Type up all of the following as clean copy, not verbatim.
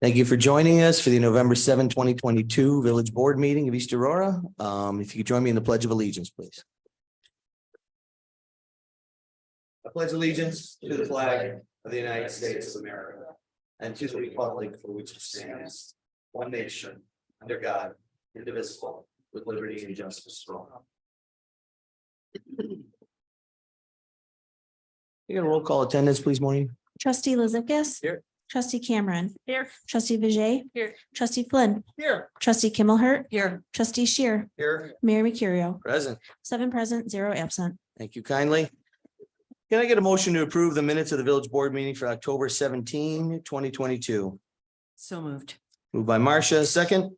Thank you for joining us for the November 7, 2022 Village Board meeting of East Aurora. If you could join me in the Pledge of Allegiance, please. I pledge allegiance to the flag of the United States of America and to the republic for which it stands, one nation, under God, indivisible, with liberty and justice for all. You got a roll call attendance, please, Maureen? Trustee Lizakis. Here. Trustee Cameron. Here. Trustee Vijay. Here. Trustee Flynn. Here. Trustee Kimmelhurt. Here. Trustee Shear. Here. Mayor Mercurio. Present. 7 present, 0 absent. Thank you kindly. Can I get a motion to approve the minutes of the village board meeting for October 17, 2022? So moved. Moved by Marcia, second.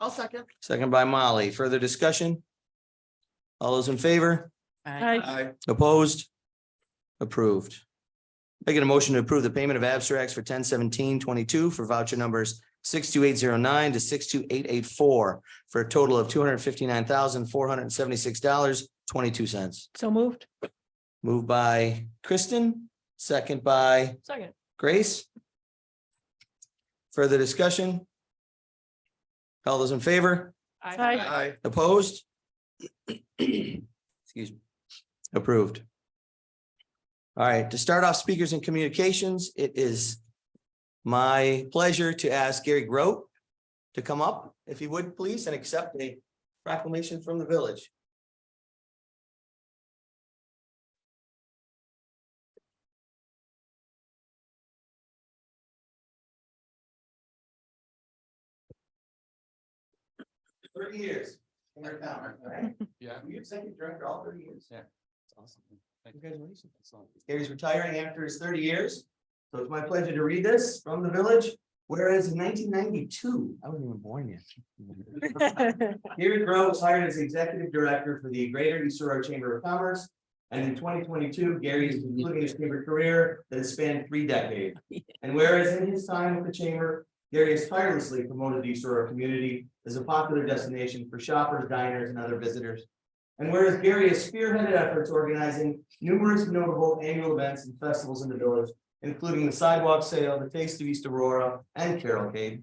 I'll second. Second by Molly. Further discussion? All those in favor? Aye. Opposed? Approved. I get a motion to approve the payment of abstracts for 10/17/22 for voucher numbers 62809 to 62884 for a total of $259,476.22. So moved. Moved by Kristen, second by Second. Grace. Further discussion? All those in favor? Aye. Opposed? Excuse me. Approved. All right, to start off speakers and communications, it is my pleasure to ask Gary Grote to come up, if he would, please, and accept a proclamation from the village. "30 years. In our town, right? Yeah. Were you executive director all 30 years? Yeah. It's awesome. Thank you. Congratulations. Gary's retiring after his 30 years. So it's my pleasure to read this from the village. Whereas in 1992, I wasn't even born yet. Gary Grote was hired as executive director for the Greater East Aurora Chamber of Commerce. And in 2022, Gary is concluding his chamber career that has spanned 3 decades. And whereas in his time with the chamber, Gary has tirelessly promoted the East Aurora community as a popular destination for shoppers, diners, and other visitors. And whereas Gary has spearheaded efforts organizing numerous notable annual events and festivals in the village, including the Sidewalk Sale, the Taste of East Aurora, and Carolcade.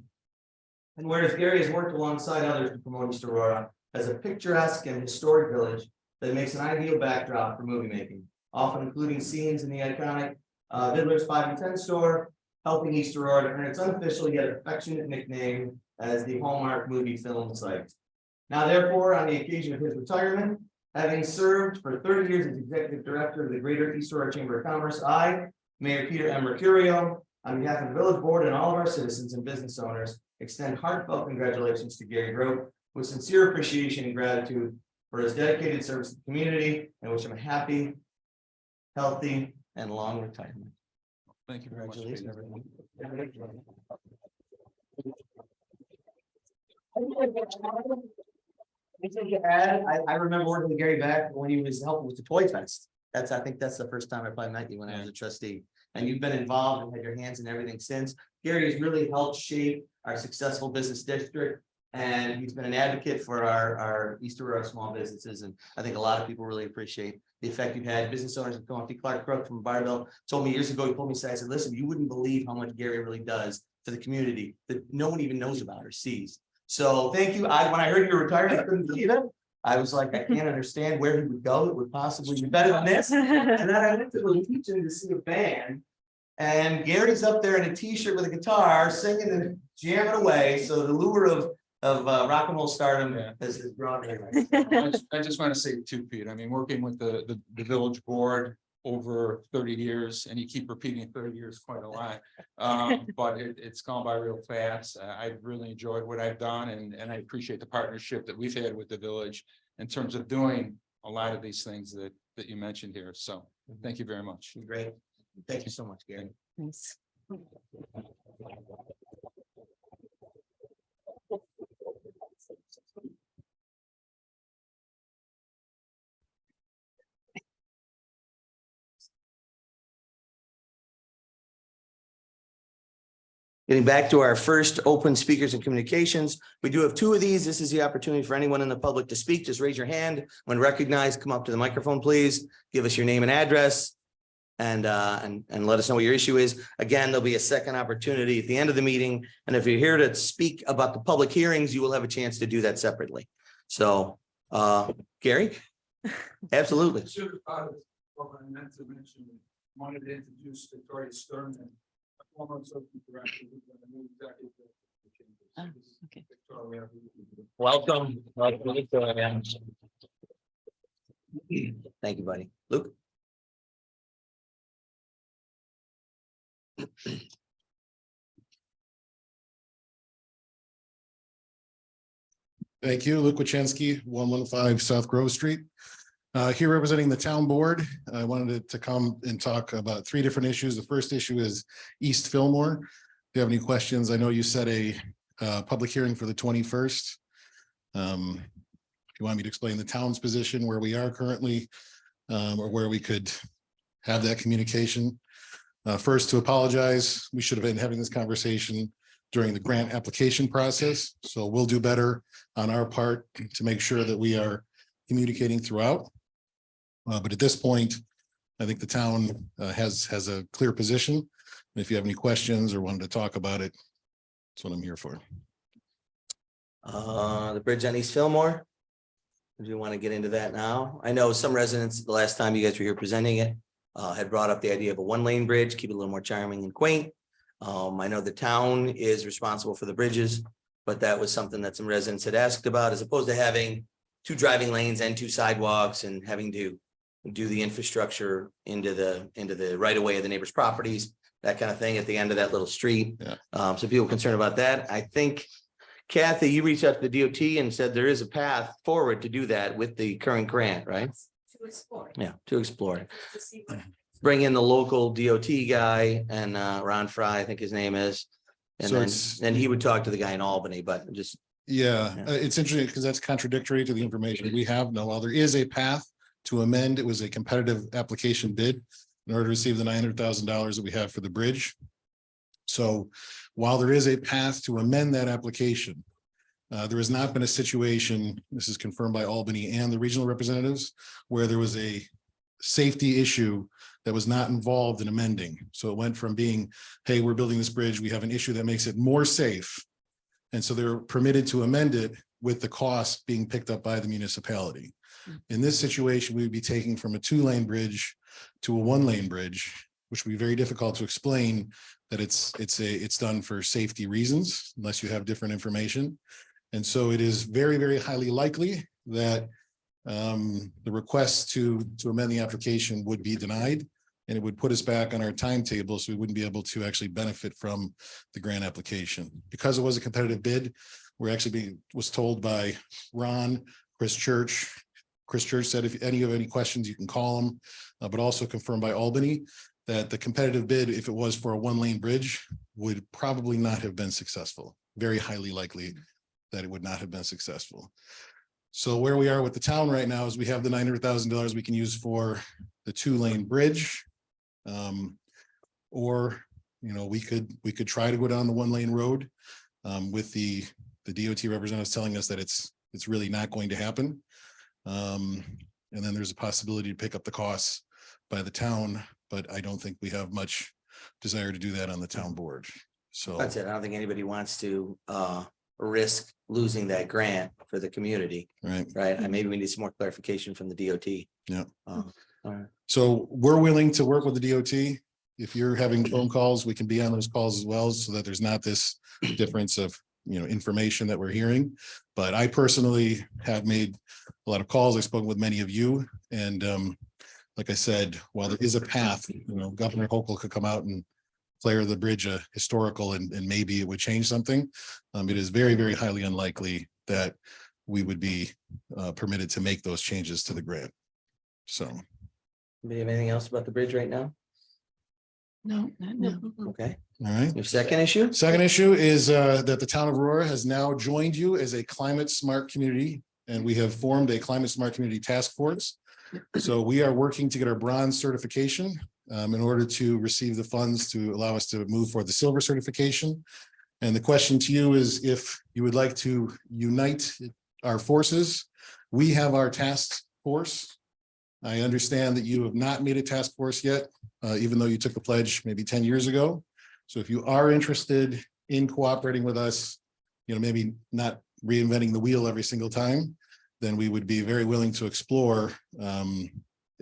And whereas Gary has worked alongside others to promote East Aurora as a picturesque and historic village that makes an ideal backdrop for movie making, often including scenes in the iconic Vidler's 5 and 10 store, helping East Aurora to earn its unofficial yet affectionate nickname as the Hallmark movie film site. Now, therefore, on the occasion of his retirement, having served for 30 years as executive director of the Greater East Aurora Chamber of Commerce, I, Mayor Peter M. Mercurio, on behalf of the village board and all of our citizens and business owners, extend heartfelt congratulations to Gary Grote with sincere appreciation and gratitude for his dedicated service to the community, and wish him a happy, healthy, and long retirement. Thank you very much. Congratulations, everyone. I remember working with Gary back when he was helping with the Toy Fest. I think that's the first time I probably met you when I was a trustee. And you've been involved and had your hands in everything since. Gary has really helped shape our successful business district. And he's been an advocate for our East Aurora small businesses. And I think a lot of people really appreciate the effect you've had. Business owners have come up to Clark Crook from Barville told me years ago, he pulled me aside, I said, listen, you wouldn't believe how much Gary really does for the community that no one even knows about or sees. So thank you. When I heard you were retired, I couldn't believe it. I was like, I can't understand where he would go. It would possibly be better than this. And then I went to the Legion to see a band. And Gary's up there in a t-shirt with a guitar singing and jamming away. So the lure of rock and roll stardom has brought me. I just want to say too, Pete, I mean, working with the village board over 30 years, and you keep repeating 30 years quite a lot. But it's gone by real fast. I've really enjoyed what I've done, and I appreciate the partnership that we've had with the village in terms of doing a lot of these things that you mentioned here. So thank you very much. Great. Thank you so much, Gary. Thanks. Getting back to our first open speakers and communications, we do have 2 of these. This is the opportunity for anyone in the public to speak. Just raise your hand. When recognized, come up to the microphone, please. Give us your name and address. and let us know what your issue is. Again, there'll be a second opportunity at the end of the meeting. And if you're here to speak about the public hearings, you will have a chance to do that separately. So, Gary? Absolutely. What I meant to mention, wanted to introduce Victoria Stern, a former associate director who's been a new executive. Okay. Victoria. Welcome. Thank you, buddy. Luke? Thank you, Luke Wachensky, 115 South Grove Street. Here representing the town board. I wanted to come and talk about 3 different issues. The first issue is East Fillmore. If you have any questions, I know you set a public hearing for the 21st. If you want me to explain the town's position, where we are currently, or where we could have that communication. First, to apologize, we should have been having this conversation during the grant application process. So we'll do better on our part to make sure that we are communicating throughout. But at this point, I think the town has a clear position. And if you have any questions or wanted to talk about it, that's what I'm here for. The bridge on East Fillmore. Do you want to get into that now? I know some residents, the last time you guys were here presenting it, had brought up the idea of a 1-lane bridge, keep it a little more charming and quaint. I know the town is responsible for the bridges, but that was something that some residents had asked about, as opposed to having 2 driving lanes and 2 sidewalks and having to do the infrastructure into the right of way of the neighbors' properties, that kind of thing at the end of that little street. Yeah. So people are concerned about that. I think, Kathy, you reached out to the DOT and said there is a path forward to do that with the current grant, right? To explore. Yeah, to explore. Bring in the local DOT guy and Ron Fry, I think his name is. And So then he would talk to the guy in Albany, but just. Yeah, Yeah. it's interesting because that's contradictory to the information we have. No, while there is a path to amend, it was a competitive application bid in order to receive the $900,000 that we have for the bridge. So while there is a path to amend that application, there has not been a situation, this is confirmed by Albany and the regional representatives, where there was a safety issue that was not involved in amending. So it went from being, hey, we're building this bridge, we have an issue that makes it more safe. And so they're permitted to amend it with the cost being picked up by the municipality. In this situation, we would be taking from a 2-lane bridge to a 1-lane bridge, which would be very difficult to explain that it's done for safety reasons, unless you have different information. And so it is very, very highly likely that the request to amend the application would be denied, and it would put us back on our timetable, so we wouldn't be able to actually benefit from the grant application. Because it was a competitive bid, we're actually was told by Ron, Chris Church said, if any of any questions, you can call him, but also confirmed by Albany that the competitive bid, if it was for a 1-lane bridge, would probably not have been successful. Very highly likely that it would not have been successful. So where we are with the town right now is we have the $900,000 we can use for the 2-lane bridge. Or, you know, we could try to go down the 1-lane road with the DOT representatives telling us that it's really not going to happen. And then there's a possibility to pick up the costs by the town, but I don't think we have much desire to do that on the town board. So That's it. I don't think anybody wants to risk losing that grant for the community, right. right? And maybe we need some more clarification from the DOT. Yeah. All right. So we're willing to work with the DOT. If you're having phone calls, we can be on those calls as well, so that there's not this difference of, you know, information that we're hearing. But I personally have made a lot of calls. I've spoken with many of you, and like I said, while there is a path, you know, Governor Hochul could come out and declare the bridge a historical, and maybe it would change something. It is very, very highly unlikely that we would be permitted to make those changes to the grant. So. Do you have anything else about the bridge right now? No. Okay. All right. Your second issue? Second issue is that the town of Aurora has now joined you as a climate smart community, and we have formed a climate smart community task force. So we are working to get our bronze certification in order to receive the funds to allow us to move for the silver certification. And the question to you is, if you would like to unite our forces, we have our task force I understand that you have not made a task force yet, even though you took the pledge maybe 10 years ago. So if you are interested in cooperating with us, maybe not reinventing the wheel every single time, then we would be very willing to explore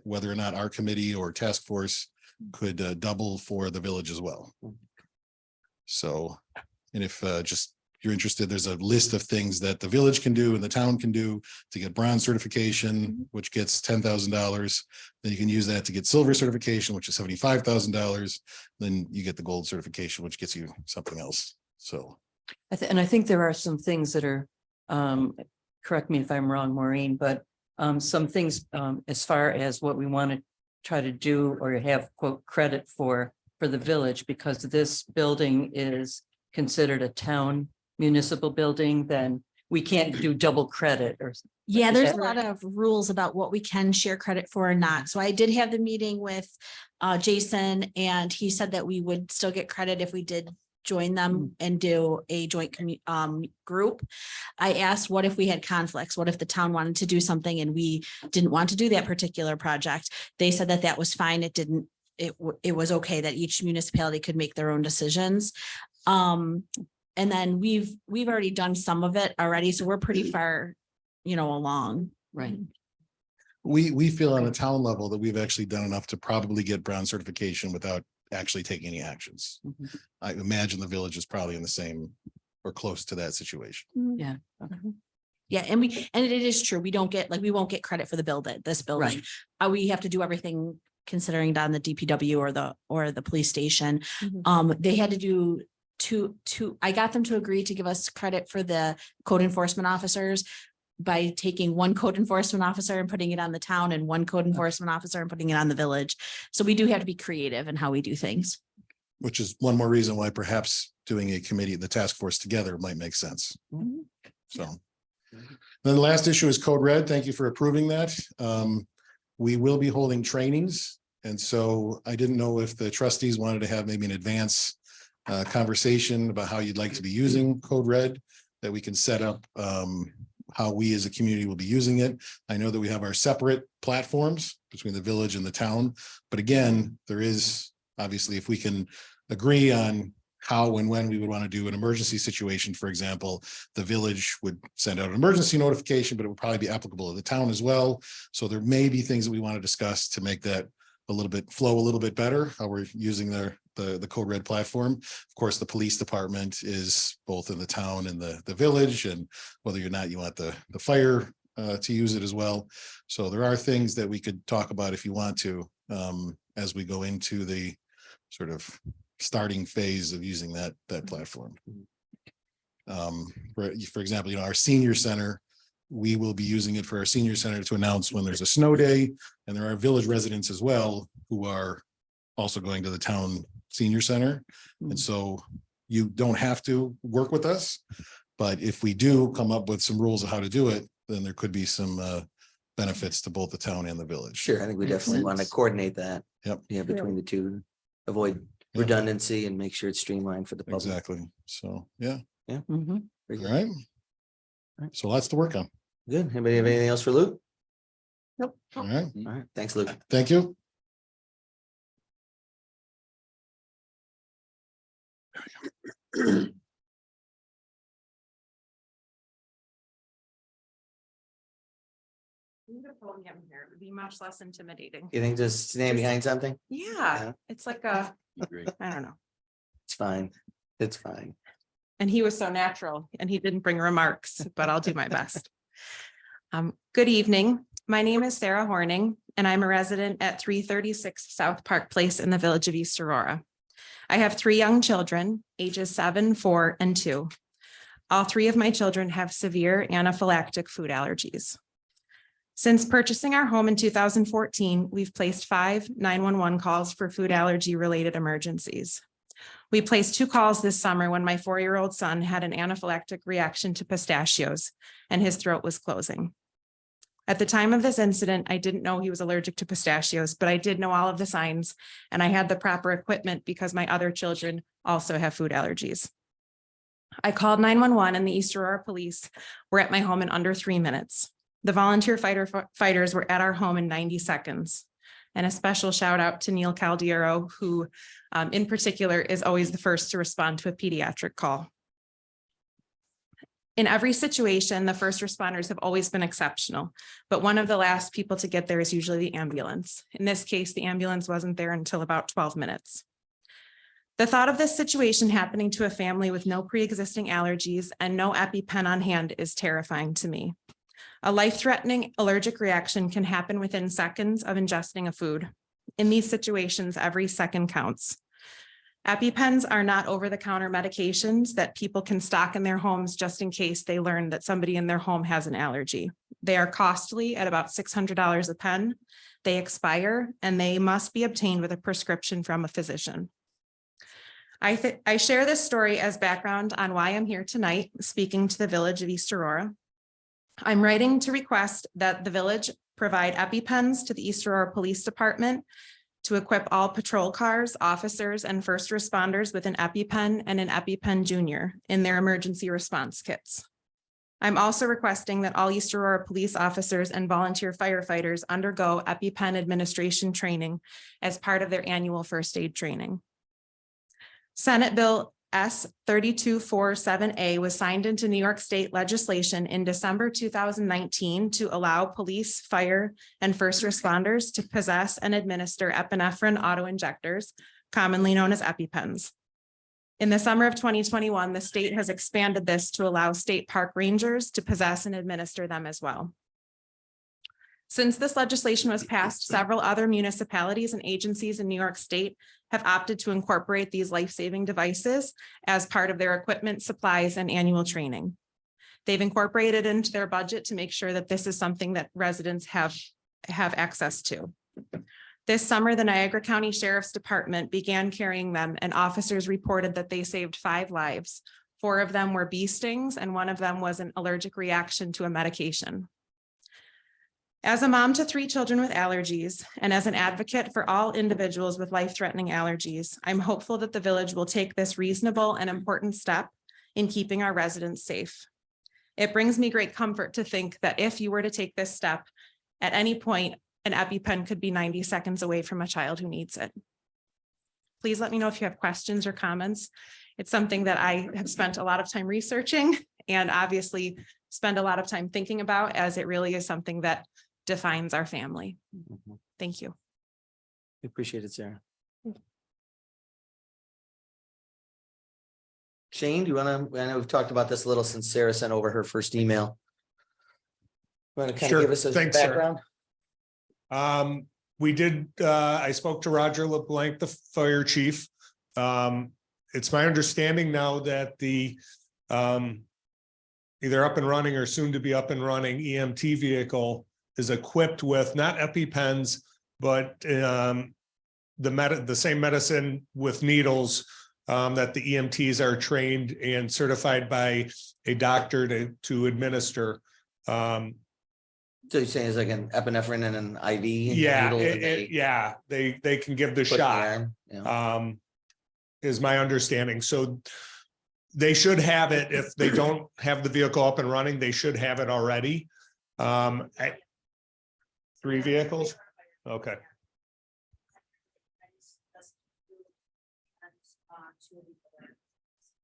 whether or not our committee or task force could double for the village as well. So, and if just you're interested, there's a list of things that the village can do and the town can do to get bronze certification, which gets $10,000. Then you can use that to get silver certification, which is $75,000. Then you get the gold certification, which gets you something else. So. And I think there are some things that are, correct me if I'm wrong, Maureen, but some things as far as what we want to try to do or have quote credit for the village, because this building is considered a town municipal building, then we can't do double credit or. Yeah, Is there's that a lot of rules about what we can share credit for or not. So I did have the meeting with Jason, and he said that we would still get credit if we did join them and do a joint group. I asked, what if we had conflicts? What if the town wanted to do something and we didn't want to do that particular project? They said that was fine. It was okay that each municipality could make their own decisions. And then we've already done some of it already, so we're pretty far, along. Right. We feel on a town level that we've actually done enough to probably get bronze certification without actually taking any actions. I imagine the village is probably in the same or close to that situation. Yeah. Yeah, and it is true. We won't get credit for this building. We have to do everything considering down the DPW or the police station. They had to do I got them to agree to give us credit for the code enforcement officers by taking one code enforcement officer and putting it on the town and one code enforcement officer and putting it on the village. So we do have to be creative in how we do things. Which is one more reason why perhaps doing a committee, the task force together might make sense. So then the last issue is Code Red. Thank you for approving that. We will be holding trainings. And so I didn't know if the trustees wanted to have maybe an advance conversation about how you'd like to be using Code Red, that we can set up how we as a community will be using it. I know that we have our separate platforms between the village and the town, but again, there is obviously, if we can agree on how and when we would want to do an emergency situation, for example, the village would send out an emergency notification, but it would probably be applicable to the town as well. So there may be things that we want to discuss to make that flow a little bit better, how we're using the Code Red platform. Of course, the police department is both in the town and the village, and whether or not you want the fire to use it as well. So there are things that we could talk about if you want to, as we go into the sort of starting phase of using that platform. For example, our senior center, we will be using it for our senior center to announce when there's a snow day, and there are village residents as well who are also going to the town senior center. And so you don't have to work with us, but if we do come up with some rules of how to do it, then there could be some benefits to both the town and the village. Sure, I think we Makes definitely want to sense. coordinate that. Yep. Yeah, between the two, avoid Yep. redundancy and make sure it's streamlined for the public. Exactly. So, yeah. Very All good. right. So lots to work on. Good. Anybody have anything else for Luke? All right. All right, thanks, Luke. Thank you. It would be much less intimidating. You think just stand behind something? Yeah, Yeah. it's like I don't know. It's fine. It's fine. And he was so natural and he didn't bring remarks, but I'll do my best. Good evening. My name is Sarah Horning and I'm a resident at 336 South Park Place in the village of East Aurora. I have 3 young children, ages 7, 4, and 2. All 3 of my children have severe anaphylactic food allergies. Since purchasing our home in 2014, we've placed 5 911 calls for food allergy related emergencies. We placed 2 calls this summer when my 4-year-old son had an anaphylactic reaction to pistachios and his throat was closing. At the time of this incident, I didn't know he was allergic to pistachios, but I did know all of the signs and I had the proper equipment because my other children also have food allergies. I called 911 and the East Aurora police were at my home in under 3 minutes. The volunteer fighters were at our home in 90 seconds. And a special shout out to Neil Caldiero, who in particular is always the first to respond to a pediatric call. In every situation, the first responders have always been exceptional, but one of the last people to get there is usually the ambulance. In this case, the ambulance wasn't there until about 12 minutes. The thought of this situation happening to a family with no pre-existing allergies and no EpiPen on hand is terrifying to me. A life-threatening allergic reaction can happen within seconds of ingesting a food. In these situations, every second counts. EpiPens are not over-the-counter medications that people can stock in their homes just in case they learn that somebody in their home has an allergy. They are costly at about $600 a pen. They expire and they must be obtained with a prescription from a physician. I share this story as background on why I'm here tonight, speaking to the Village of East Aurora. I'm writing to request that the village provide EpiPens to the East Aurora Police Department to equip all patrol cars, officers, and first responders with an EpiPen and an EpiPen Junior in their emergency response kits. I'm also requesting that all East Aurora police officers and volunteer firefighters undergo EpiPen administration training as part of their annual first aid training. Senate Bill S 3247A was signed into New York State legislation in December 2019 to allow police, fire, and first responders to possess and administer epinephrine autoinjectors, commonly known as EpiPens. In the summer of 2021, the state has expanded this to allow state park rangers to possess and administer them as well. Since this legislation was passed, several other municipalities and agencies in New York State have opted to incorporate these life-saving devices as part of their equipment, supplies, and annual training. They've incorporated into their budget to make sure that this is something that residents have access to. This summer, the Niagara County Sheriff's Department began carrying them, and officers reported that they saved 5 lives. 4 of them were bee stings, and 1 of them was an allergic reaction to a medication. As a mom to 3 children with allergies, and as an advocate for all individuals with life-threatening allergies, I'm hopeful that the village will take this reasonable and important step in keeping our residents safe. It brings me great comfort to think that if you were to take this step, at any point, an EpiPen could be 90 seconds away from a child who needs it. Please let me know if you have questions or comments. It's something that I have spent a lot of time researching and obviously spend a lot of time thinking about, as it really is something that defines our family. Thank you. We appreciate it, Sarah. Shane, do you want to, I know we've talked about this a little since Sarah sent over her first email. Want to kind of give us a Thanks, Sarah. background? We did, I spoke to Roger LeBlanc, the fire chief. It's my understanding now that the either up and running or soon to be up and running EMT vehicle is equipped with not EpiPens, but the same medicine with needles that the EMTs are trained and certified by a doctor to administer. So you're saying it's like an epinephrine and an IV? Yeah, needle they can give the put in shot. arm? Yeah. Is my understanding. So they should have it. If they don't have the vehicle up and running, they should have it already. 3 vehicles? Okay.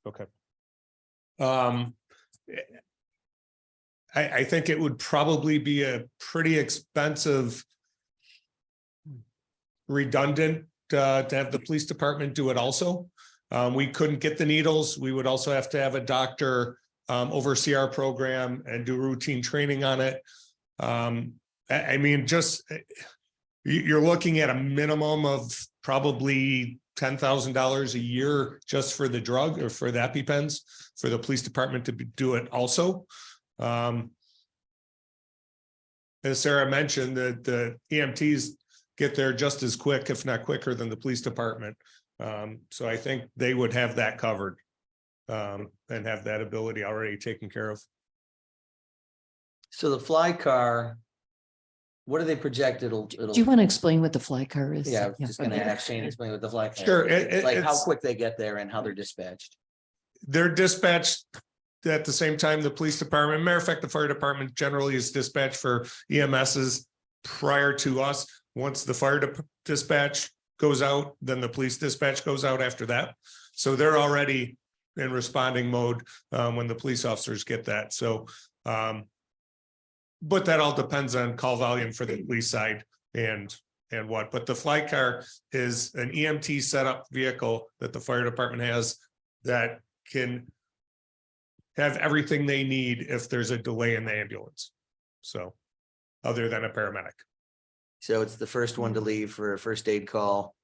Okay. I think it would probably be a pretty expensive, redundant to have the police department do it also. We couldn't get the needles. We would also have to have a doctor oversee our program and do routine training on it. I mean, just you're looking at a minimum of probably $10,000 a year just for the drug or for the EpiPens for the police department to do it also. As Sarah mentioned, the EMTs get there just as quick, if not quicker, than the police department. So I think they would have that covered and have that ability already taken care of. So the fly car, what do they project it'll? Do you want to explain what the fly car is? Yeah, I was just gonna have Shane explain what the fly car. Sure, is. Like how it's- quick they get there and how they're dispatched. They're dispatched at the same time, the police department, matter of fact, the fire department generally is dispatched for EMSs prior to us. Once the dispatch goes out, then the police dispatch goes out after that. So they're already in responding mode when the police officers get that. So but that all depends on call volume for the police side and what, but the fly car is an EMT setup vehicle that the fire department has that can have everything they need if there's a delay in the ambulance. So, other than a paramedic. So it's the first one to leave for a first aid call.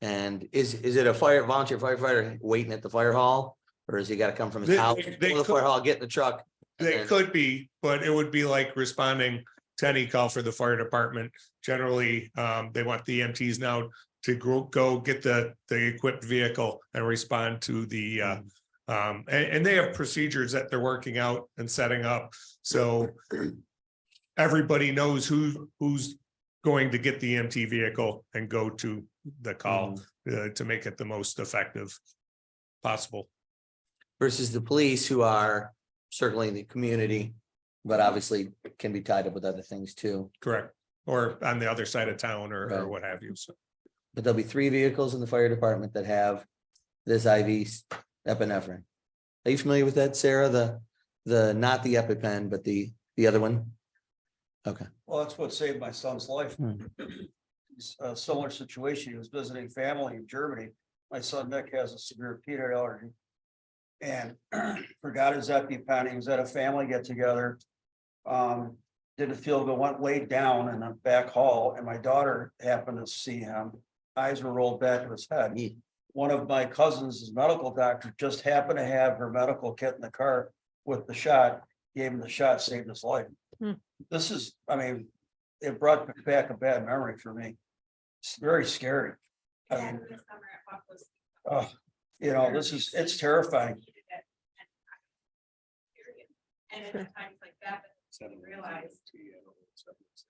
And is it a volunteer firefighter waiting at the fire hall? Or has he got to come from his house, go to the fire hall, get in the truck? They could be, but it would be like responding to any call for the fire department. Generally, they want the EMTs now to go get the equipped vehicle and respond to the and they have procedures that they're working out and setting up. So everybody knows who's going to get the EMT vehicle and go to the call to make it the most effective possible. Versus the police, who are circling the community, but obviously can be tied up with other things too. Correct. Or on the other side of town or Right. what have you. So But there'll be 3 vehicles in the fire department that have this IV epinephrine. Are you familiar with that, Sarah? The not the EpiPen, but the other one? Okay. Well, that's what saved my son's life. Hmm. It's a similar situation. He was visiting family in Germany. My son Nick has a severe peanut allergy. And forgot his EpiPen. He was at a family get together. Didn't feel good, went laid down in the back hall, and my daughter happened to see him. Eyes were rolled back to his head. One of my cousins, his medical doctor, just happened to have her medical kit in the car with the shot, gave him the shot, saved his life. This is, I mean, it brought back a bad memory for me. It's very scary. I mean, you know, it's terrifying. And at times like that, we realized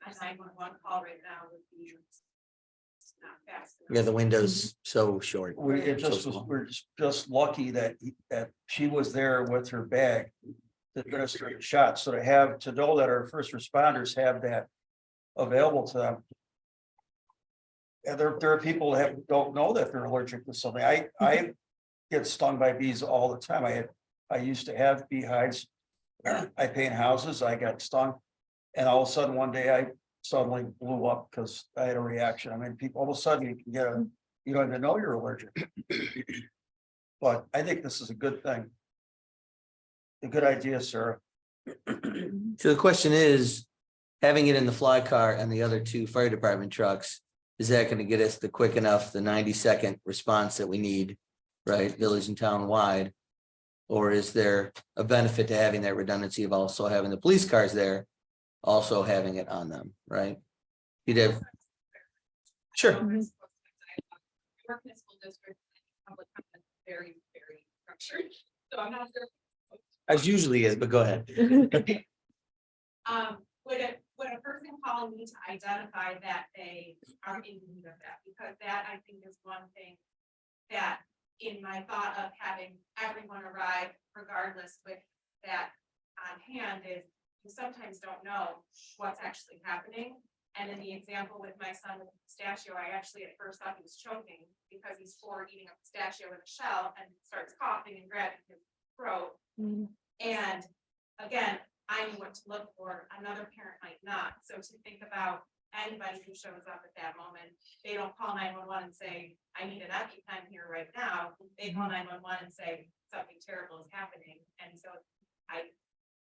a 911 call right now would be not fast enough. Yeah, the window's so short. We're just lucky that she was there with her bag to administer the shot. So to know that our first responders have that available to them. And there are people that don't know that they're allergic to something. I get stung by bees all the time. I used to have beehives. I paint houses. I got stung, and all of a sudden one day I suddenly blew up because I had a reaction. I mean, people all of a sudden you can get you don't even know you're allergic. But I think this is a good thing. A good idea, Sarah. So the question is, having it in the fly car and the other 2 fire department trucks, is that going to get us the 90-second response that we need, right? Village and town wide? Or is there a benefit to having that redundancy of also having the police cars there, also having it on them, right? You'd have. Sure. Work in a school district, public comment is very, very structured, so I'm not sure. As usually is, but go ahead. Would a person call me to identify that they are in need of that? Because that, I think, is one thing that in my thought of having everyone arrive regardless with that on hand is you sometimes don't know what's actually happening. And in the example with my son with the pistachio, I actually at first thought he was choking because he's 4 eating a pistachio in a shell and starts coughing and grabbing his throat. And again, I knew what to look for, another parent might not. So to think about anybody who shows up at that moment, they don't call 911 and say, I need an EpiPen here right now. They call 911 and say, something terrible is happening. And so I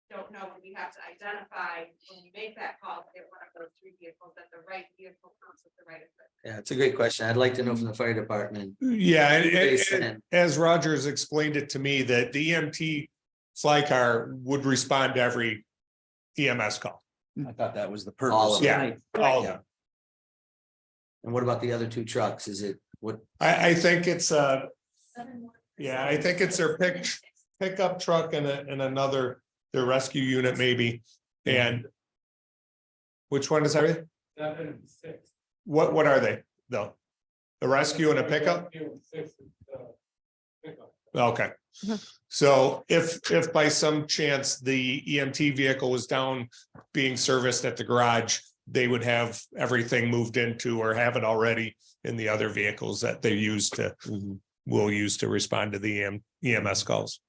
don't know, when we have to identify when we make that call, get one of those 3 vehicles, that the right vehicle comes with the right equipment. Yeah, it's a great question. I'd like to know from the fire department. yeah, Jason. and as Rogers explained it to me, that the EMT fly car would respond to every EMS call. I thought that was the All purpose. of them. Yeah, all of them. And what about the other 2 trucks? Is it what? I think it's I think it's their pickup truck and another, their rescue unit maybe. And which one is that? What are they though? The rescue and a pickup? Okay. So if by some chance the EMT vehicle was down being serviced at the garage, they would have everything moved into or have it already in the other vehicles that they use to, will use to respond to the EMS calls.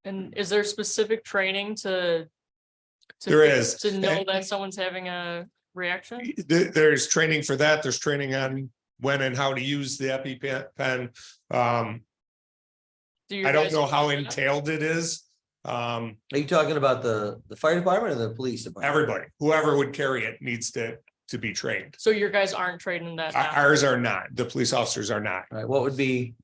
And is there specific training to? There is. To know that someone's having a reaction? There's training for that. There's training on when and how to use the EpiPen. Do you I don't guys know how offer that? entailed it is. Are you talking about the fire department or the police department? Everybody, whoever would carry it needs to be trained. So your guys aren't trained in that? now? Ours are not, the police officers are not. Right, what would be?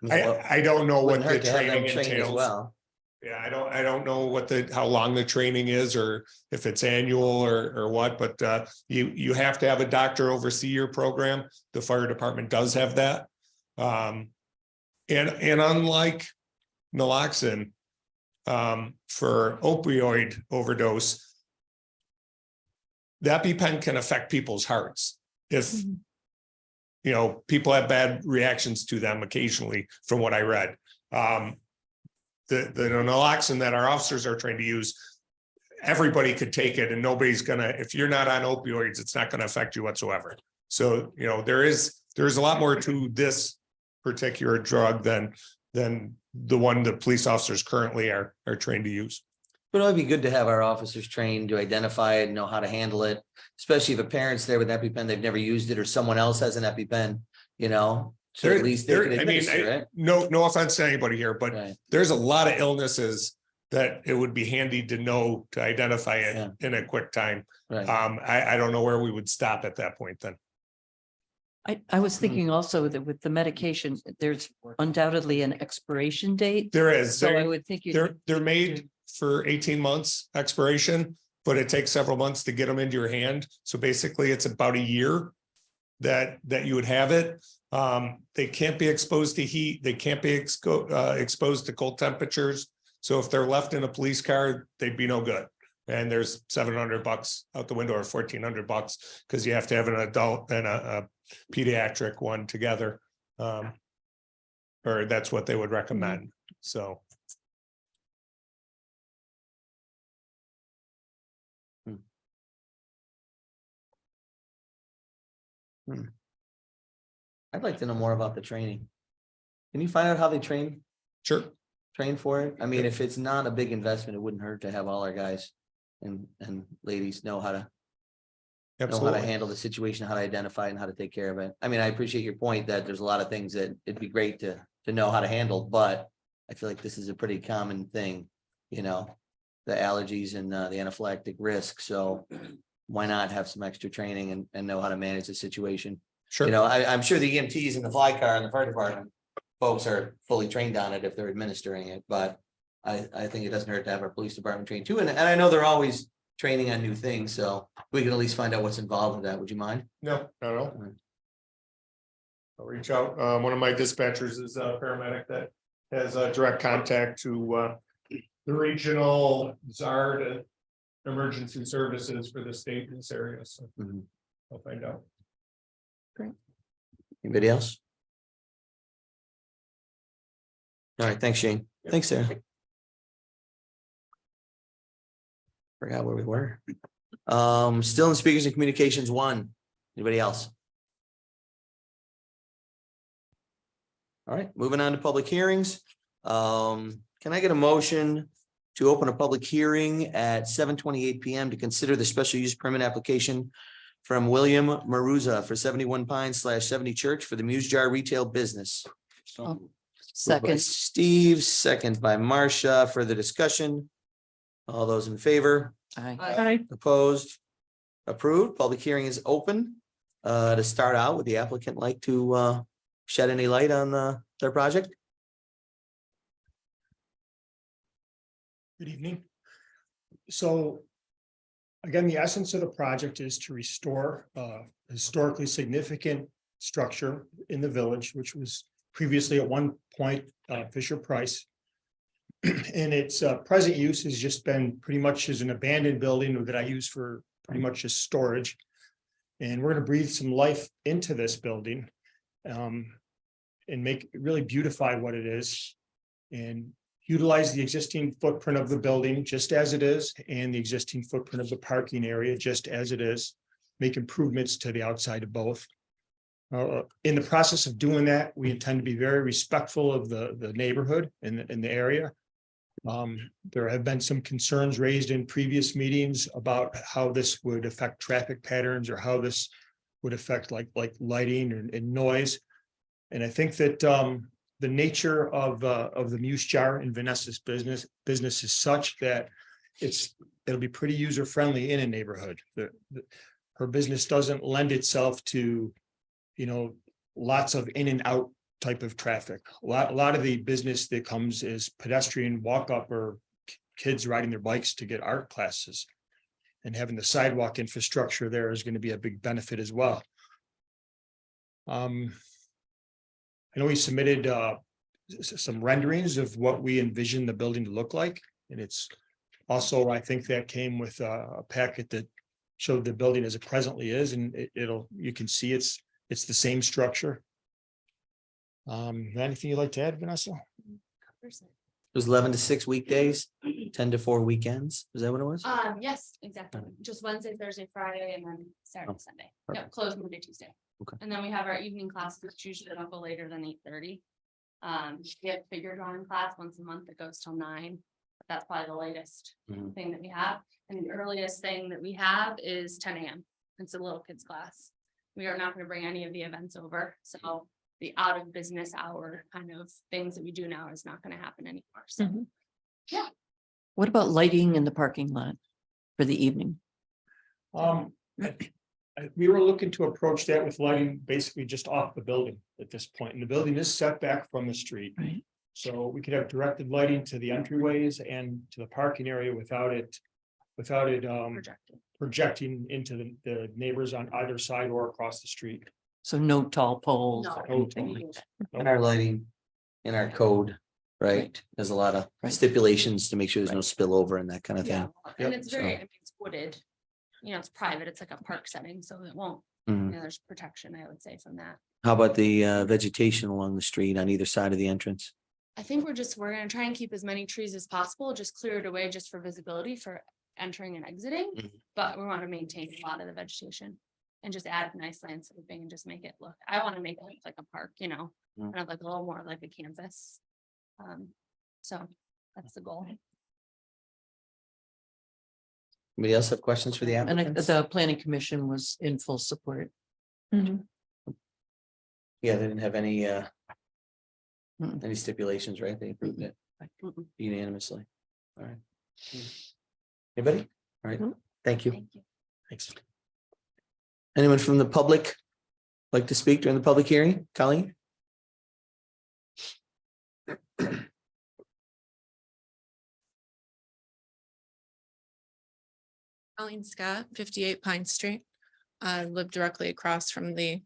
well, I don't know what wouldn't the hurt to have them training trained as entails. well. Yeah, I don't know what how long the training is or if it's annual or what, but you have to have a doctor oversee your program. The fire department does have that. And unlike naloxone, for opioid overdose, the EpiPen can affect people's hearts if people have bad reactions to them occasionally, from what I read. The naloxone that our officers are trained to use, everybody could take it and nobody's gonna, if you're not on opioids, it's not gonna affect you whatsoever. So, there's a lot more to this particular drug than the one the police officers currently are trained to use. But it'd be good to have our officers trained to identify it and know how to handle it, especially if a parent's there with EpiPen, they've never used it, or someone else has an EpiPen, so at least they can administer it. No offense to anybody here, but Right. there's a lot of illnesses that it would be handy to know to identify it Yeah. in a quick time. Right. I don't know where we would stop at that point then. I was thinking also that with the medication, there's undoubtedly an expiration date. There is, So I would think. they're made for 18 months expiration, but it takes several months to get them into your hand. So basically it's about a year that you would have it. They can't be exposed to heat. They can't be exposed to cold temperatures. So if they're left in a police car, they'd be no good. And there's $700 out the window, or $1,400, because you have to have an adult and a pediatric one together. Or that's what they would recommend. So. I'd like to know more about the training. Can you find out how they train Sure. for it? I mean, if it's not a big investment, it wouldn't hurt to have all our guys and ladies know how to Absolutely. handle the situation, how to identify it, and how to take care of it. I mean, I appreciate your point that there's a lot of things that it'd be great to know how to handle, but I feel like this is a pretty common thing, the allergies and the anaphylactic risk. So why not have some extra training and know how to manage the situation? Sure. I'm sure the EMTs in the fly car and the fire department folks are fully trained on it if they're administering it, but I think it doesn't hurt to have our police department trained too. And I know they're always training on new things, so we can at least find out what's involved with that. Would you mind? No. I'll reach out. One of my dispatchers is a paramedic that has a direct contact to the regional ZARD emergency services for the state in this area. So I'll find out. Anybody else? All right, thanks, Shane. Thanks, Sarah. Forgot where we were. Still in speakers and communications 1. Anybody else? All right, moving on to public hearings. Can I get a motion to open a public hearing at 7:28 PM to consider the special use permit application from William Maruza for 71 Pines /70 Church for the Muse Jar retail business? Moved by Second, Steve, second by Marcia. Further discussion? All those in favor? Opposed? Approved. Public hearing is open. To start out, would the applicant like to shed any light on their project? Good evening. So again, the essence of the project is to restore a historically significant structure in the village, which was previously at one point Fisher Price. And its present use has just been pretty much as an abandoned building that I use for pretty much as storage. And we're going to breathe some life into this building and really beautify what it is. and utilize the existing footprint of the building just as it is and the existing footprint of the parking area just as it is. Make improvements to the outside of both. In the process of doing that, we intend to be very respectful of the neighborhood and the area. There have been some concerns raised in previous meetings about how this would affect traffic patterns or how this would affect like lighting and noise. And I think that the nature of the Muse Jar and Vanessa's business is such that it'll be pretty user friendly in a neighborhood. Her business doesn't lend itself to, lots of in and out type of traffic. A lot of the business that comes is pedestrian walk up or kids riding their bikes to get art classes. And having the sidewalk infrastructure there is going to be a big benefit as well. I know we submitted some renderings of what we envision the building to look like. And it's also, I think that came with a packet that showed the building as it presently is, and you can see it's the same structure. Anything you'd like to add, Vanessa? It was 11 to 6 weekdays, 10 to 4 weekends. Is that what it was? Yes, exactly. Just Wednesday, Thursday, Friday, and then Saturday, Sunday. perfect. Yep, closed Monday, Tuesday. Okay. And then we have our evening classes, which usually don't go later than 8:30. We have figure drawing class once a month that goes till 9. But that's probably the latest Mhm. thing that we have. And the earliest thing that we have is 10 a.m. It's a little kids class. We are not going to bring any of the events over, so the out of business hour kind of things that we do now is not going to happen anymore. So Mhm. yeah. What about lighting in the parking lot for the evening? We were looking to approach that with lighting basically just off the building at this point, and the building is set back from the street. Right. So we could have directed lighting to the entryways and to the parking area without it Projected. projecting into the neighbors on either side or across the street. So no tall poles No. or anything like that. And our lighting in our code, right? There's a lot of stipulations to make sure there's no spillover and that kind of Yeah, thing. and it's very, So- I mean, it's wooded. It's private, it's like a park setting, so it won't, Mhm. there's protection, I would say, from that. How about the vegetation along the street on either side of the entrance? I think we're gonna try and keep as many trees as possible, just clear it away just for visibility for entering and exiting. Mhm. But we want to maintain a lot of the vegetation and just add nice landscaping and just make it look, I want to make it look like a park, Mm. kind of like a little more like a canvas. So that's the goal. Anybody else have questions for the And applicants? the planning commission was in full support. Yeah, they didn't have any Mm. any stipulations, right? They approved it Mm-mm. unanimously. All right. Anybody? All right, Mm. thank you. Thank you. Thanks. Anyone from the public like to speak during the public hearing? Colleen? Colleen Scott, 58 Pine Street. I live directly across from the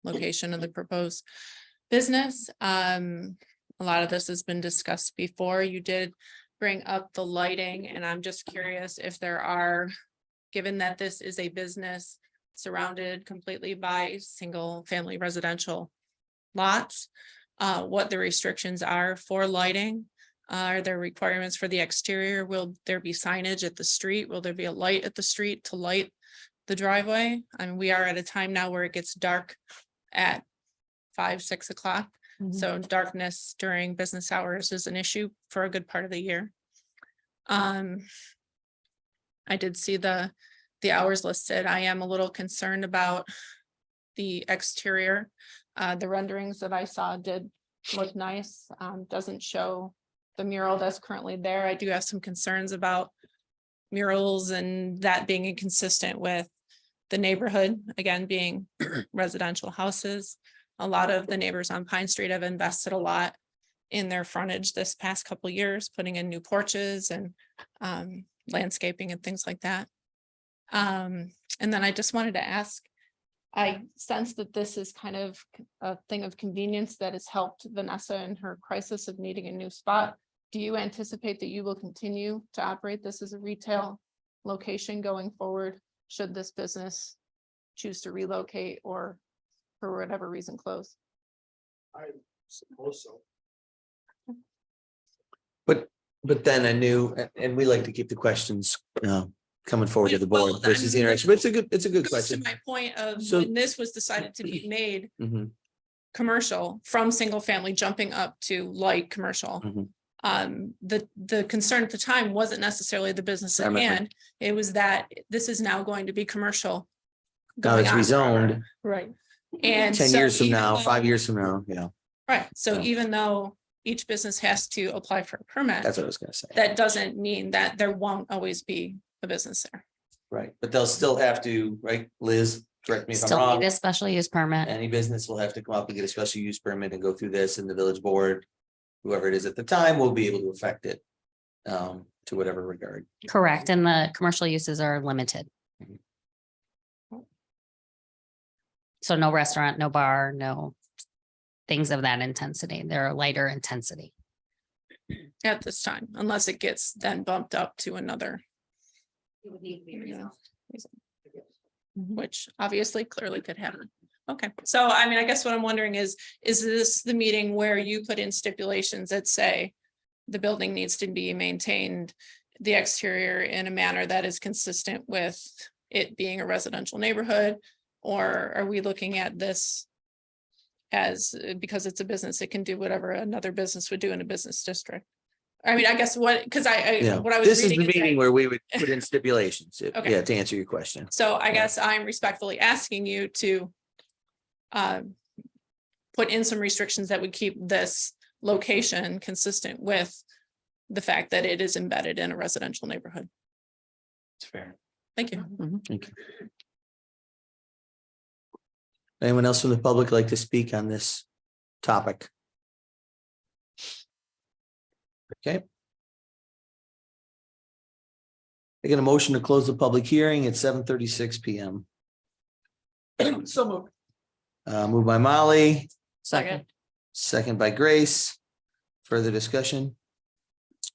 location of the proposed business. A lot of this has been discussed before. You did bring up the lighting, and I'm just curious if there are, given that this is a business surrounded completely by single-family residential lots, what the restrictions are for lighting. Are there requirements for the exterior? Will there be signage at the street? Will there be a light at the street to light the driveway? I mean, we are at a time now where it gets dark at 5, 6 o'clock. So darkness during business hours is an issue for a good part of the year. I did see the hours listed. I am a little concerned about the exterior. The renderings that I saw did look nice. Doesn't show the mural that's currently there. I do have some concerns about murals and that being inconsistent with the neighborhood, again, being residential houses. A lot of the neighbors on Pine Street have invested a lot in their frontage this past couple of years, putting in new porches and landscaping and things like that. And then I just wanted to ask, I sense that this is kind of a thing of convenience that has helped Vanessa in her crisis of needing a new spot. Do you anticipate that you will continue to operate this as a retail location going forward? Should this business choose to relocate or for whatever reason close? I suppose so. But then I knew, and we like to keep the questions coming forward to the board Well, versus the I mean, interaction, but it's a good Goes to question. my point of So- when this was decided to be made Mhm, commercial from single family jumping up to light commercial. mhm. The concern at the time wasn't necessarily the business I at remember. hand. It was that this is now going to be commercial. Now going it's on rezoned forever. Right. And 10 so years from even now, though- 5 years from now, yeah, Right, so Yeah. even though each business has to apply for a permit, that's what I was gonna say. that doesn't mean that there won't always be a business there. Right, but they'll still have to, right, Liz, correct me if I'm Still wrong. need a special use permit. Any business will have to come up and get a special use permit and go through this, and the village board, whoever it is at the time, will be able to affect it. To whatever regard. Correct. And the commercial uses are limited. So no restaurant, no bar, no things of that intensity. They're a lighter intensity. At this time, unless it gets then bumped up to another. Which obviously clearly could happen. Okay, so I mean, I guess what I'm wondering is this the meeting where you put in stipulations that say the building needs to be maintained, the exterior in a manner that is consistent with it being a residential neighborhood? Or are we looking at this as, because it's a business, it can do whatever another business would do in a business district? I mean, I guess what, because Yeah, what I was this is the reading is that- meeting where we would put in stipulations, Okay. yeah, to answer your question. So I guess I'm respectfully asking you to put in some restrictions that would keep this location consistent with the fact that it is embedded in a residential neighborhood. It's fair. Thank you. Thank you. Anyone else from the public like to speak on this topic? Okay. I get a motion to close the public hearing at 7:36 PM. So moved. Moved by Molly, Second. second by Grace. Further discussion?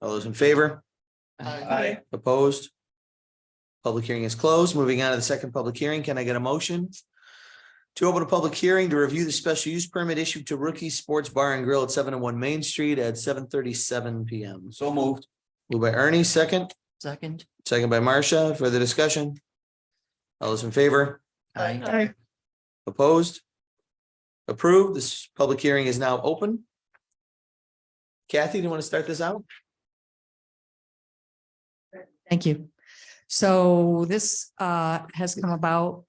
All those in favor? Aye. Opposed? Public hearing is closed. Moving on to the second public hearing. Can I get a motion to open a public hearing to review the special use permit issued to Rookie Sports Bar and Grill at 701 Main Street at 7:37 PM? So moved. Moved by Ernie, second, Second. second by Marcia. Further discussion? All those in favor? Aye. Opposed? Approved. This public hearing is now open. Kathy, do you want to start this out? Thank you. So this has come about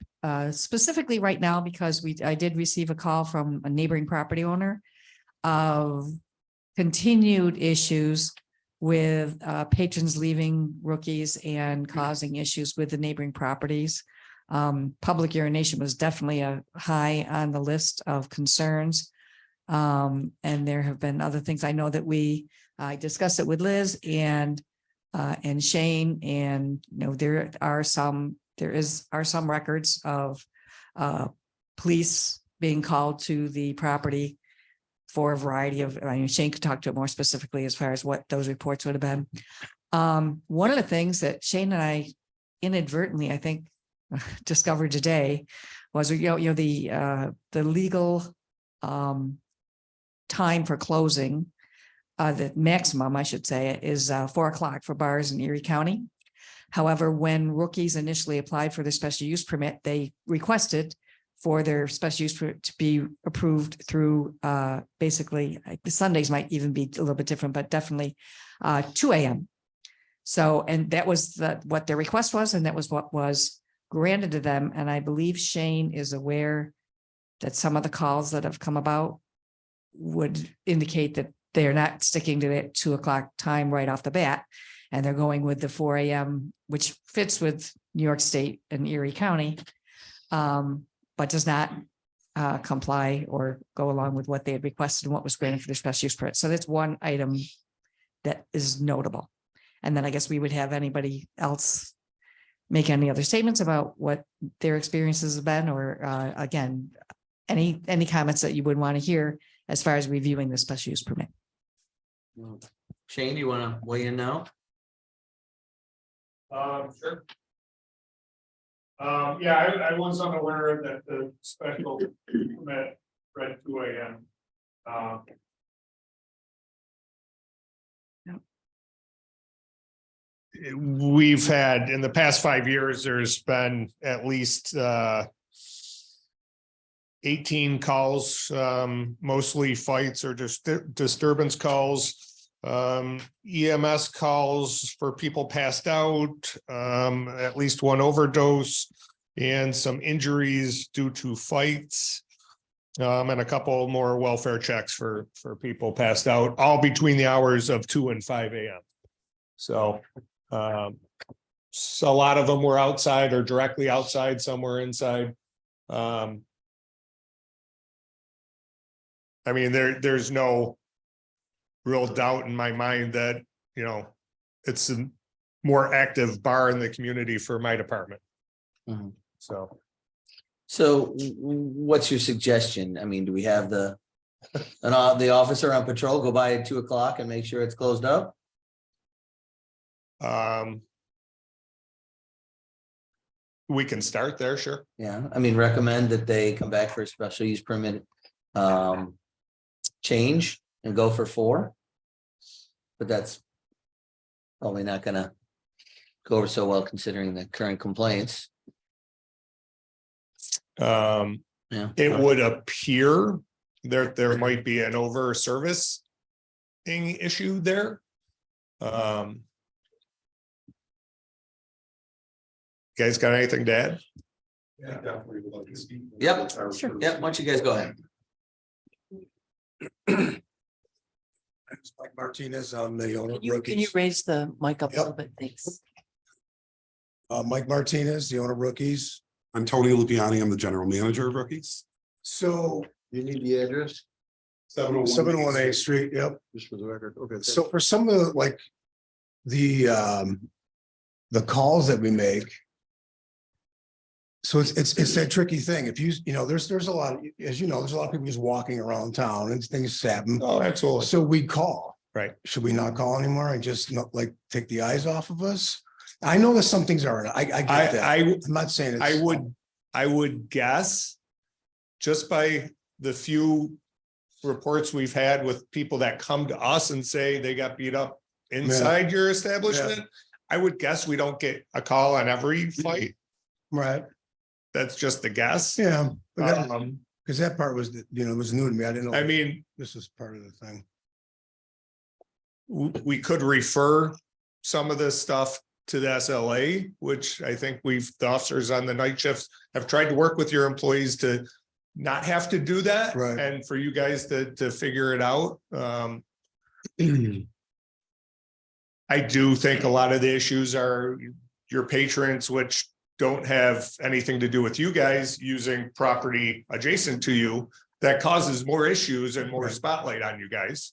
specifically right now because I did receive a call from a neighboring property owner of continued issues with patrons leaving Rookies and causing issues with the neighboring properties. Public urination was definitely a high on the list of concerns. And there have been other things. I know that I discussed it with Liz and Shane, and there are some records of police being called to the property for a variety of, Shane could talk to it more specifically as far as what those reports would have been. One of the things that Shane and I inadvertently, I think, discovered today was, the legal time for closing, the maximum, I should say, is 4 o'clock for bars in Erie County. However, when Rookies initially applied for their special use permit, they requested for their special use to be approved through basically, the Sundays might even be a little bit different, but definitely 2 a.m. So, and that was what their request was, and that was what was granted to them. And I believe Shane is aware that some of the calls that have come about would indicate that they're not sticking to that 2 o'clock time right off the bat. And they're going with the 4 a.m., which fits with New York State and Erie County, but does not comply or go along with what they had requested and what was granted for their special use permit. So that's one item that is notable. And then I guess we would have anybody else make any other statements about what their experiences have been, or again, any comments that you would want to hear as far as reviewing the special use permit. Shane, do you want to weigh in now? Sure. Yeah, I was unaware that the special permit read 2 a.m. we've had, in the past 5 years, there's been at least 18 calls, mostly fights or just disturbance calls, EMS calls for people passed out, at least one overdose, and some injuries due to fights. And a couple more welfare checks for people passed out, all between the hours of 2 and 5 a.m. So a lot of them were outside or directly outside, some were inside. I mean, there's no real doubt in my mind that, you know, it's a more active bar in the community for my department. Mhm. So What's your suggestion? I mean, do we have the officer on patrol go by at 2 o'clock and make sure it's closed up? we can start there, sure. Yeah, I mean, recommend that they come back for a special use permit change and go for 4. But that's probably not gonna go over so well considering the current complaints. Yeah. It would appear there might be an over service issue there. Guys got anything to add? Yep, sure. Yep, why don't you guys go ahead? Mike Martinez, I'm the owner of Can you Rookies. raise the mic up a Yep. little bit? Thanks. Mike Martinez, the owner of Rookies. I'm Tony Lupiani. I'm the general manager of Rookies. So You need the address? 701 A Street, yep. Just for the record, okay. So for some of the, like, the calls that we make. So it's that tricky thing. If you know, there's a lot, as you know, there's a lot of people just walking around town and things happen. Oh, absolutely. So we call. Right. Should we not call anymore and just not like take the eyes off of us? I know that some things are, I get that. I'm not saying it's. I would guess, just by the few reports we've had with people that come to us and say they got beat up inside your establishment, I would guess we don't get a call on every fight. Right. That's just a guess. Yeah. Because that part was, was new to me. I didn't know. I mean, this is part of the thing. We could refer some of this stuff to the SLA, which I think the officers on the night shifts have tried to work with your employees to not have to do that. Right. And for you guys to figure it out. I do think a lot of the issues are your patrons, which don't have anything to do with you guys using property adjacent to you, that causes more issues and more spotlight on you guys.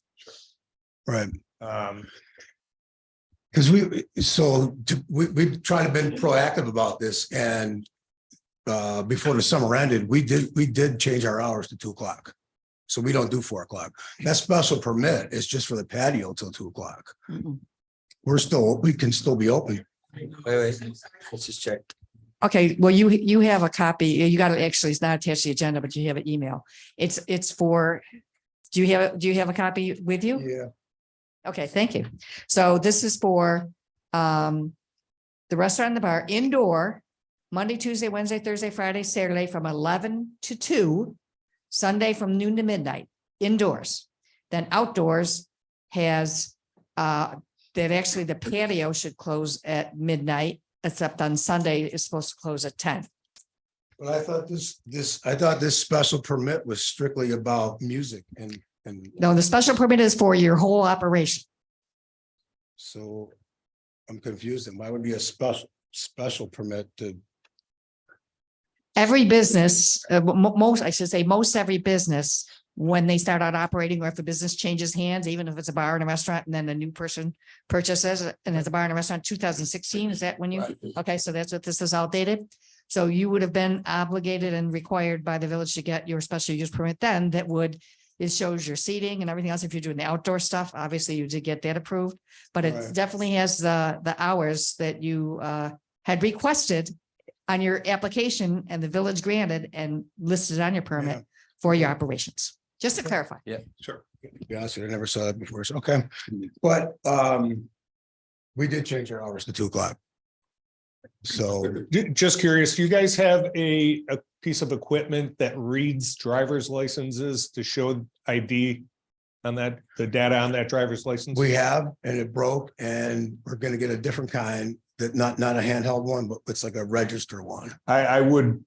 Right. Because we tried to be proactive about this, and before the summer ended, we did change our hours to 2 o'clock. So we don't do 4 o'clock. That special permit is just for the patio till 2 o'clock. We can still be open. Wait, let's just check. Okay, well, you have a copy. You got it. Actually, it's not attached to the agenda, but you have an email. It's for, do you have a copy with you? Yeah. Okay, thank you. So this is for the restaurant and the bar indoor, Monday, Tuesday, Wednesday, Thursday, Friday, Saturday from 11 to 2, Sunday from noon to midnight, indoors. Then outdoors has that actually the patio should close at midnight, except on Sunday it's supposed to close at 10. But I thought this special permit was strictly about music and. No, the special permit is for your whole operation. So I'm confused. And why would be a special permit to? Every business, most every business, when they start out operating, or if the business changes hands, even if it's a bar and a restaurant, and then a new person purchases it, and it's a bar and a restaurant, 2016, is that when you? Okay, so that's what this is outdated. So you would have been obligated and required by the village to get your special use permit then. It shows your seating and everything else. If you're doing the outdoor stuff, obviously you did get that approved, but it definitely has the hours that you had requested on your application, and the village granted and listed on your permit for your operations. Just to clarify. Yeah, sure. To be honest, I never saw that before. So, okay. But We did change our hours to 2 o'clock. So Just curious, do you guys have a piece of equipment that reads driver's licenses to show ID on that, the data on that driver's license? we have, and it broke, and we're gonna get a different kind that not a handheld one, but it's like a register one. I would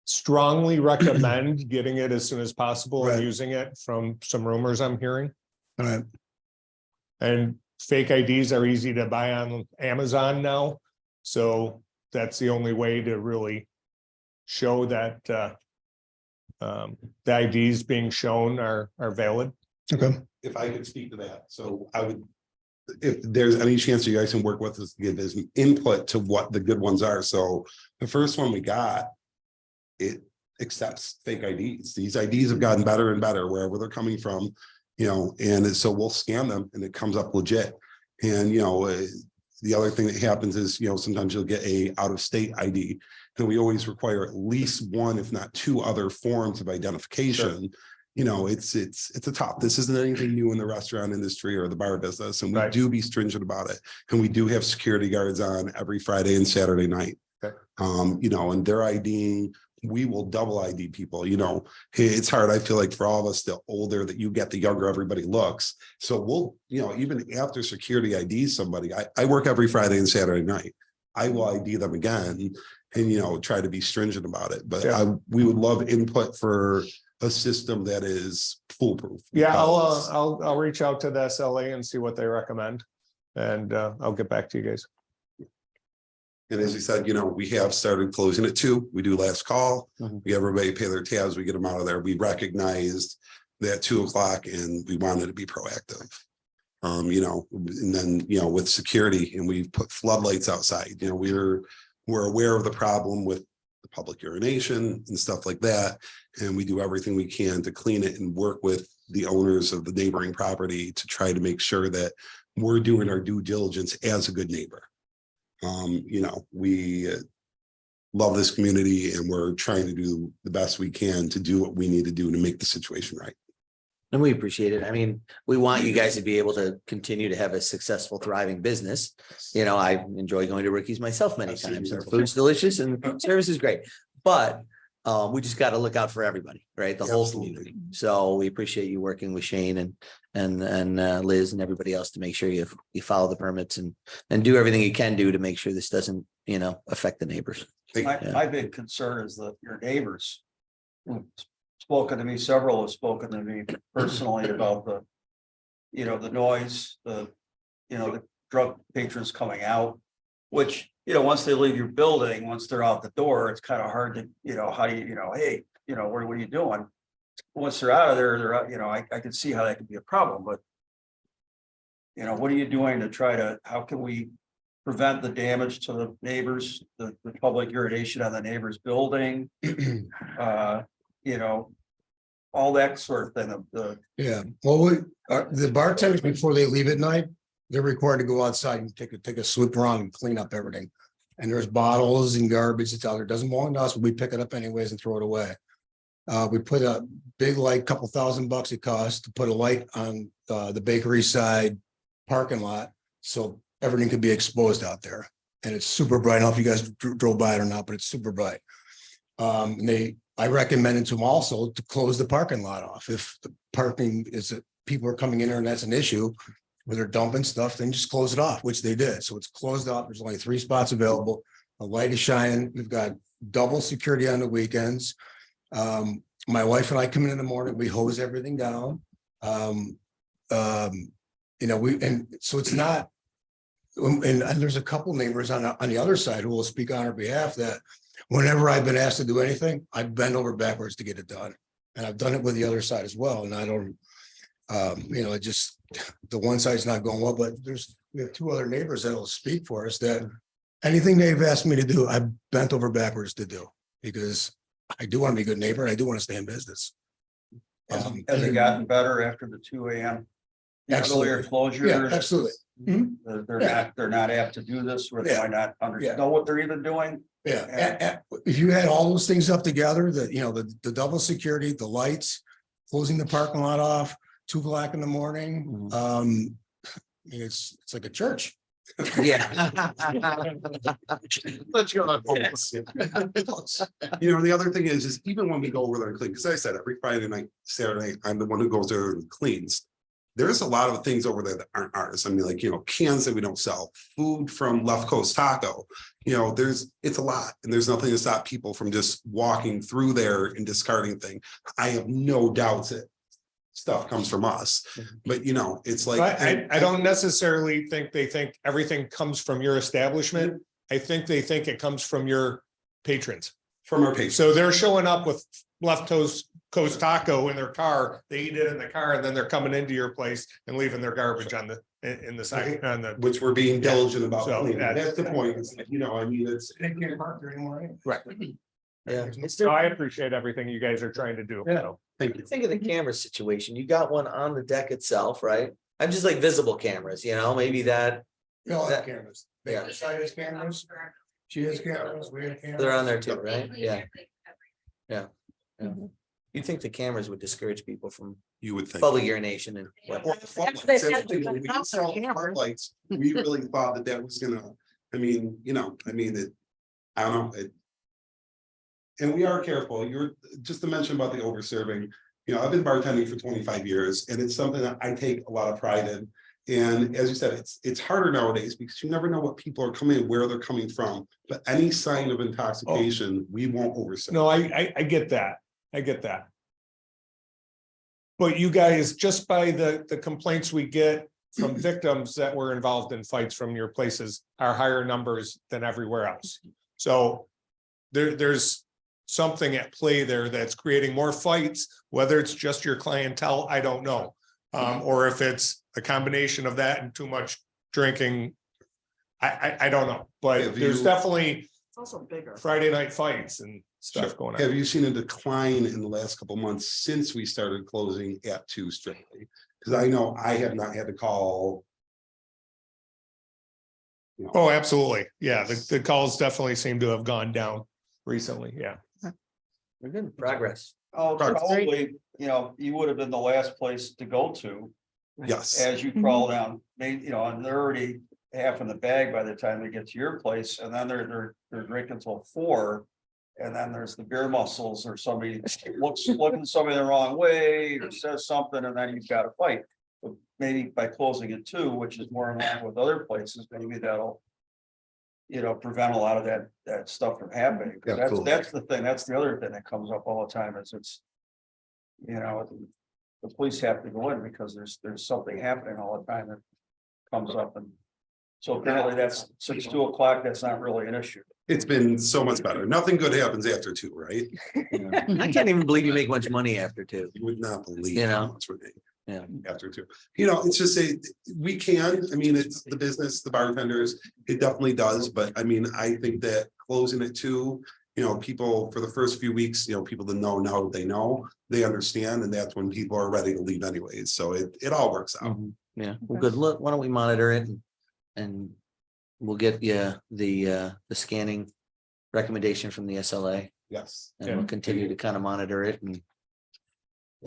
strongly recommend getting it as soon as possible and Right. using it from some rumors I'm hearing. All right. And fake IDs are easy to buy on Amazon now. So that's the only way to really show that the IDs being shown are valid. Okay. If I could speak to that, so I would, if there's any chance you guys can work with us to give us input to what the good ones are. So the first one we got, it accepts fake IDs. These IDs have gotten better and better wherever they're coming from, you know, and so we'll scan them and it comes up legit. And, you know, the other thing that happens is, you know, sometimes you'll get a out of state ID. And we always require at least one, if not two other forms of identification. Sure. You know, it's a top. This isn't anything new in the restaurant industry or the bar business. And we do be stringent about it. And we do have security guards on every Friday and Saturday night. Okay. You know, and they're IDing, we will double ID people, you know. It's hard. I feel like for all of us, the older that you get, the younger everybody looks. So we'll, you know, even after security ID somebody, I work every Friday and Saturday night. I will ID them again and, you know, try to be stringent about it. But we would love input for a system that is foolproof. Yeah, I'll reach out to the SLA and see what they recommend. And I'll get back to you guys. And as we said, you know, we have started closing at 2. We do last call. We have everybody pay their tabs. We get them out of there. We recognized that 2 o'clock and we wanted to be proactive. You know, and then, you know, with security, and we've put floodlights outside, you know, we're aware of the problem with the public urination and stuff like that. And we do everything we can to clean it and work with the owners of the neighboring property to try to make sure that we're doing our due diligence as a good neighbor. You know, we love this community and we're trying to do the best we can to do what we need to do to make the situation right. And we appreciate it. I mean, we want you guys to be able to continue to have a successful, thriving business. You know, I enjoy going to Ricky's myself many times. Our food's delicious and service is great. But we just got to look out for everybody, right? The whole community. So we appreciate you working with Shane and Liz and everybody else to make sure you follow the permits and do everything you can do to make sure this doesn't, you know, affect the neighbors. My big concern is that your neighbors. Spoken to me, several have spoken to me personally about the, you know, the noise, the drug patrons coming out, which, you know, once they leave your building, once they're out the door, it's kind of hard to, you know, how do you, hey, you know, what are you doing? Once they're out of there, they're out, you know, I can see how that could be a problem, but you know, what are you doing to try to, how can we prevent the damage to the neighbors, the public urination on the neighbor's building? You know, all that sort of thing. Yeah, well, the bartenders, before they leave at night, they're required to go outside and take a swoop around and clean up everything. And there's bottles and garbage that's out there. It doesn't belong to us, but we pick it up anyways and throw it away. We put a big light, couple $1,000 it costs to put a light on the bakery side parking lot, so everything could be exposed out there. And it's super bright. I don't know if you guys drove by it or not, but it's super bright. I recommended to them also to close the parking lot off. If the parking is, people are coming in there and that's an issue where they're dumping stuff, then just close it off, which they did. So it's closed off. There's only 3 spots available. The light is shining. We've got double security on the weekends. My wife and I come in the morning, we hose everything down. You know, so it's not, and there's a couple neighbors on the other side who will speak on our behalf that whenever I've been asked to do anything, I bend over backwards to get it done. And I've done it with the other side as well. And I don't, you know, it just, the one side's not going well, but we have 2 other neighbors that will speak for us that anything they've asked me to do, I've bent over backwards to do, because I do want to be a good neighbor. And I do want to stay in business. Has it gotten better after the 2 a.m. earlier closures? Yeah, absolutely. They're not apt to do this, or they might not know what they're even doing. Yeah, if you had all those things up together, that, you know, the double security, the lights, closing the parking lot off, 2 o'clock in the morning. It's like a church. Yeah. Let's go. You know, the other thing is even when we go over there and clean, because I said every Friday night, Saturday, I'm the one who goes there and cleans. There's a lot of things over there that aren't ours. I mean, like, you know, cans that we don't sell, food from Left Coast Taco. You know, it's a lot, and there's nothing to stop people from just walking through there and discarding things. I have no doubts that stuff comes from us, but you know, it's like. I don't necessarily think they think everything comes from your establishment. I think they think it comes from your patrons. From our patrons. So they're showing up with Left Coast Taco in their car, they eat it in the car, and then they're coming into your place and leaving their garbage on in the side, on the. Which we're being diligent about. So, cleaning. yeah. That's the point, is, you know, I mean, it's. Right. Yeah. So I appreciate everything you guys are trying to do. Yeah. So. Thank you. Think of the camera situation. You got one on the deck itself, right? I'm just like visible cameras, you know, maybe that. We all have That- cameras. Yeah. Side has cameras. She has cameras. We have cameras. They're on there too, right? Yeah. Yeah. You'd think the cameras would discourage people from You would think. public urination and. Or the floodlights. That's the thing, when we installed the floodlights, we really thought that that was gonna, I mean, you know, I mean, I don't know, and we are careful. You're, just to mention about the over serving, you know, I've been bartending for 25 years, and it's something that I take a lot of pride in. And as you said, it's harder nowadays because you never know what people are coming, where they're coming from. But any sign of intoxication, we won't overserve. No, I get that. I get that. But you guys, just by the complaints we get from victims that were involved in fights from your places are higher numbers than everywhere else. So there's something at play there that's creating more fights, whether it's just your clientele, I don't know. Or if it's a combination of that and too much drinking. I don't know, but there's definitely It's also bigger. Friday night fights and stuff going on. Have you seen a decline in the last couple months since we started closing at 2 strictly? Because I know I have not had to call. You know, Oh, absolutely. Yeah, the calls definitely seem to have gone down recently. Yeah. We're good progress. Oh, probably, you know, you would have been the last place to go to Yes. as you crawl down, you know, and they're already half in the bag by the time they get to your place, and then they're drinking till 4. And then there's the beer muscles, or somebody looking somebody the wrong way or says something, and then you've got to fight. But maybe by closing at 2, which is more in line with other places, maybe that'll, you know, prevent a lot of that stuff from happening. 'Cause that's the thing, that's the other thing that comes up all the time is it's, you know, the police have to go in because there's something happening all the time that comes up, and so apparently that's, since 2 o'clock, that's not really an issue. It's been so much better. Nothing good happens after 2, right? I can't even believe you make much money after 2. You would not believe You how know? much we're making. Yeah. After 2, you know, it's just we can, I mean, it's the business, the bartenders, it definitely does, but I mean, I think that closing at 2, you know, people for the first few weeks, you know, people that know, they understand, and that's when people are ready to leave anyways, so it all works out. Yeah, well, good. Look, why don't we monitor it and we'll get you the scanning recommendation from the SLA. Yes. And we'll continue to kind of monitor it and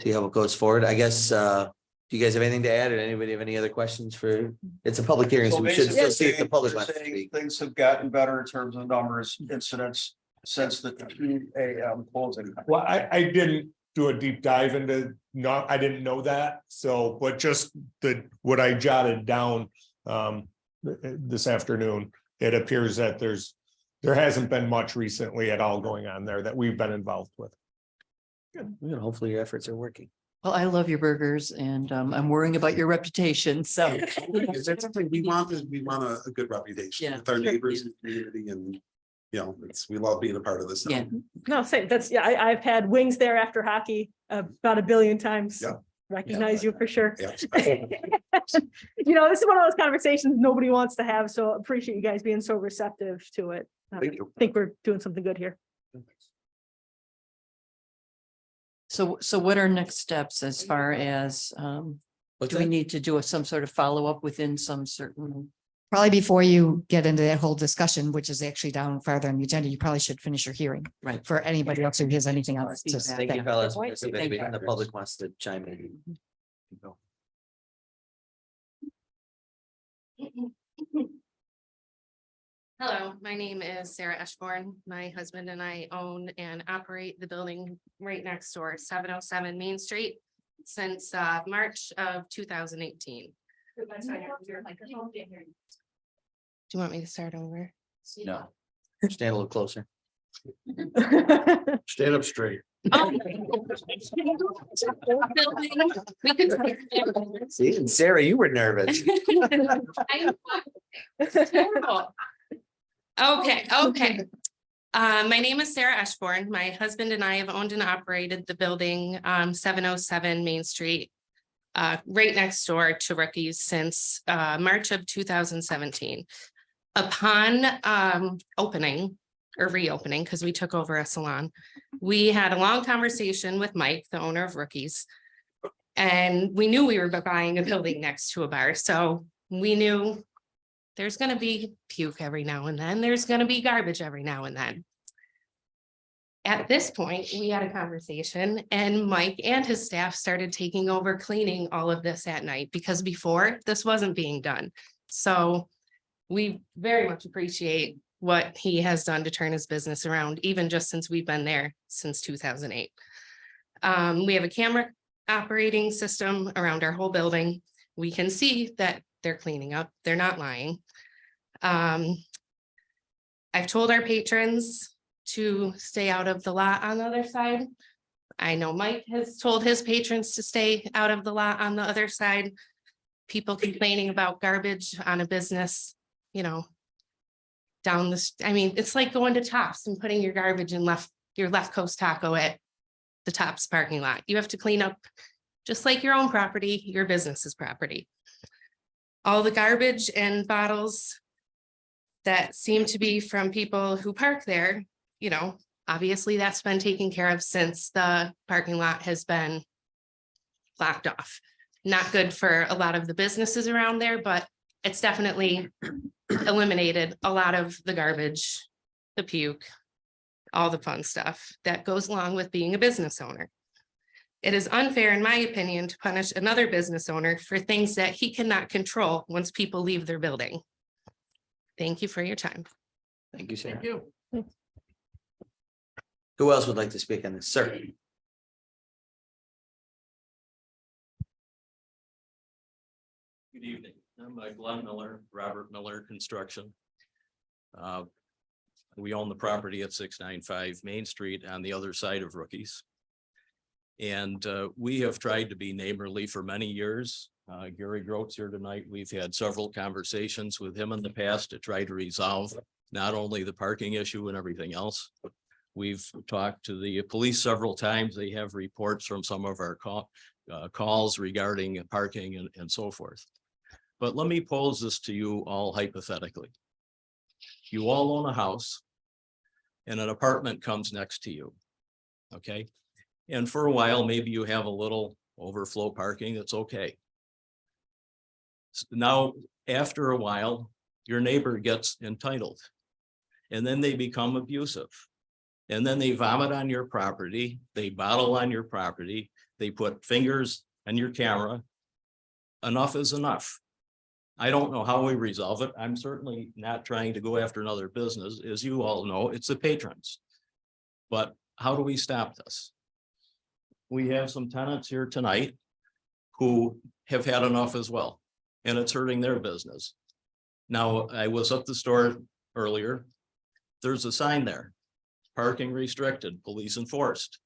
see how it goes forward. I guess, do you guys have anything to add, or anybody have any other questions for, it's a public hearing, so we should still see if the public wants to speak. Things have gotten better in terms of numbers, incidents since the 2 a.m. closing. Well, I didn't do a deep dive into, I didn't know that. So, but just what I jotted down this afternoon, it appears that there hasn't been much recently at all going on there that we've been involved with. Good. Hopefully your efforts are working. Well, I love your burgers and I'm worrying about your reputation, so. Is that something we want a good reputation Yeah. with our neighbors and community, and you know, we love being a part of this. Yeah. No, same, that's, yeah, I've had wings there after hockey about 1 billion times. Yeah. Recognize you for sure. Yeah. You know, this is one of those conversations nobody wants to have, so appreciate you guys being so receptive to it. I Thank you. think we're doing something good here. So what are next steps as far as, do we need to do some sort of follow-up within some certain? Probably before you get into that whole discussion, which is actually down farther on the agenda, you probably should finish your hearing. Right. For anybody else who has anything else to Thank you, say. fellas. Thank you. If anybody in the public wants to chime in. Go. Hello, my name is Sarah Ashbourne. My husband and I own and operate the building right next door, 707 Main Street, since March of 2018. Do you want me to start over? No. Stand a little closer. Stand up straight. See, and Sarah, you were nervous. Okay. My name is Sarah Ashbourne. My husband and I have owned and operated the building 707 Main Street, right next door to Rookies since March of 2017. Upon opening or reopening, because we took over a salon, we had a long conversation with Mike, the owner of Rookies. And we knew we were buying a building next to a bar, so we knew there's gonna be puke every now and then, there's gonna be garbage every now and then. At this point, we had a conversation and Mike and his staff started taking over cleaning all of this at night, because before this wasn't being done. So we very much appreciate what he has done to turn his business around, even just since we've been there since 2008. We have a camera operating system around our whole building. We can see that they're cleaning up, they're not lying. I've told our patrons to stay out of the lot on the other side. I know Mike has told his patrons to stay out of the lot on the other side. People complaining about garbage on a business, you know, down this, I mean, it's like going to Tops and putting your garbage in your Left Coast Taco at the Tops parking lot. You have to clean up just like your own property, your business's property. All the garbage and bottles that seem to be from people who park there, you know, obviously that's been taken care of since the parking lot has been blocked off. Not good for a lot of the businesses around there, but it's definitely eliminated a lot of the garbage, the puke, all the fun stuff that goes along with being a business owner. It is unfair, in my opinion, to punish another business owner for things that he cannot control once people leave their building. Thank you for your time. Thank you, Sarah. Who else would like to speak on this? Sir. Good evening. I'm Glenn Miller, Robert Miller Construction. We own the property at 695 Main Street on the other side of Rookies. And we have tried to be neighborly for many years. Gary Grote's here tonight. We've had several conversations with him in the past to try to resolve not only the parking issue and everything else. We've talked to the police several times. They have reports from some of our calls regarding parking and so forth. But let me pose this to you all hypothetically. You all own a house and an apartment comes next to you. Okay. And for a while, maybe you have a little overflow parking. That's okay. Now, after a while, your neighbor gets entitled and then they become abusive. And then they vomit on your property. They bottle on your property. They put fingers on your camera. Enough is enough. I don't know how we resolve it. I'm certainly not trying to go after another business. As you all know, it's the patrons. But how do we stop this? We have some tenants here tonight who have had enough as well, and it's hurting their business. Now, I was at the store earlier. There's a sign there, parking restricted, police enforced.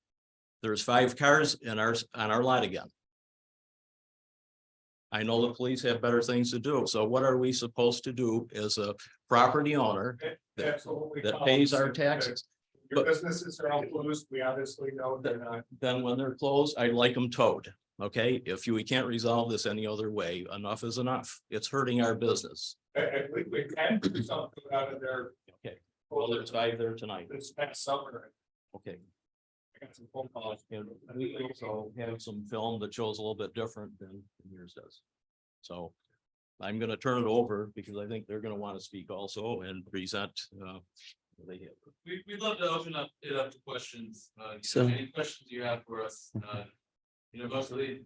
There's 5 cars on our lot again. I know the police have better things to do. So what are we supposed to do as a property owner that pays our taxes? Your businesses are all closed. We obviously know they're not. Then when they're closed, I'd like them towed. Okay, if we can't resolve this any other way, enough is enough. It's hurting our business. We can do something out of there. Okay, well, there's 5 there tonight. This next summer. Okay. I got some phone calls. And we also have some film that shows a little bit different than yours does. So I'm gonna turn it over because I think they're gonna want to speak also and present. We'd love to open it up to questions. So- Any questions you have for us? You know, mostly.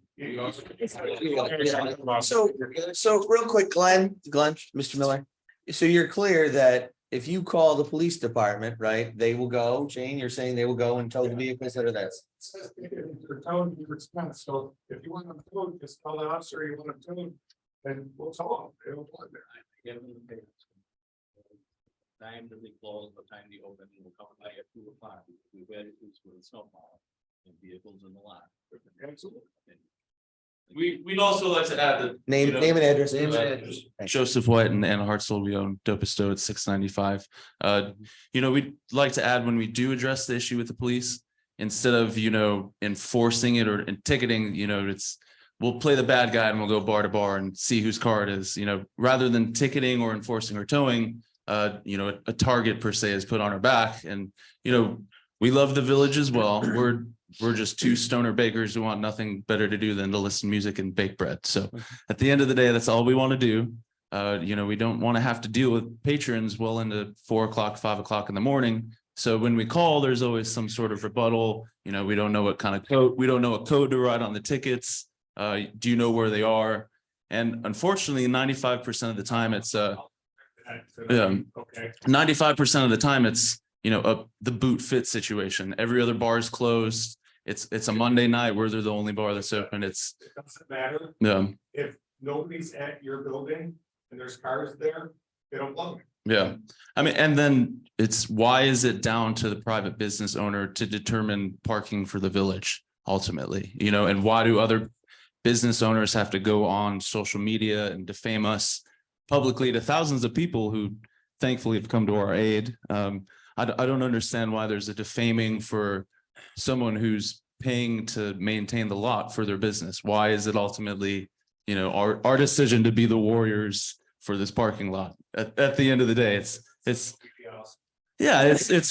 So real quick, Glenn, Mr. Miller. So you're clear that if you call the police department, right, they will go, Jane, you're saying they will go and tell the vehicles that are there. They're telling you response, so if you want them to, just tell the officer you want them to, then we'll tell them, it'll plug there. Time that they close, the time they open, will come by at 2 o'clock. We've had issues with the snowplow and vehicles in the lot. Absolutely. We'd also like to add that. Name and address. Joseph White and Anna Hartzell, we own Dopisto at 695. We'd like to add when we do address the issue with the police, instead of, enforcing it or ticketing, we'll play the bad guy and we'll go bar to bar and see whose car it is, rather than ticketing or enforcing or towing. A target per se is put on our back, and we love the village as well. We're just two stoner bakers who want nothing better to do than to listen to music and bake bread. So at the end of the day, that's all we want to do. We don't want to have to deal with patrons well into 4 o'clock, 5 o'clock in the morning. So when we call, there's always some sort of rebuttal. We don't know what kind of code, we don't know what code to write on the tickets. Do you know where they are? And unfortunately, 95% of the time it's 95% of the time it's the boot fit situation. Every other bar is closed. It's a Monday night where they're the only bar that's open. It doesn't matter. Yeah. If nobody's at your building and there's cars there, they don't plug it. Yeah. I mean, and then it's, why is it down to the private business owner to determine parking for the village ultimately, and why do other business owners have to go on social media and defame us publicly to thousands of people who thankfully have come to our aid? I don't understand why there's a defaming for someone who's paying to maintain the lot for their business. Why is it ultimately, our decision to be the warriors for this parking lot? At the end of the day, it's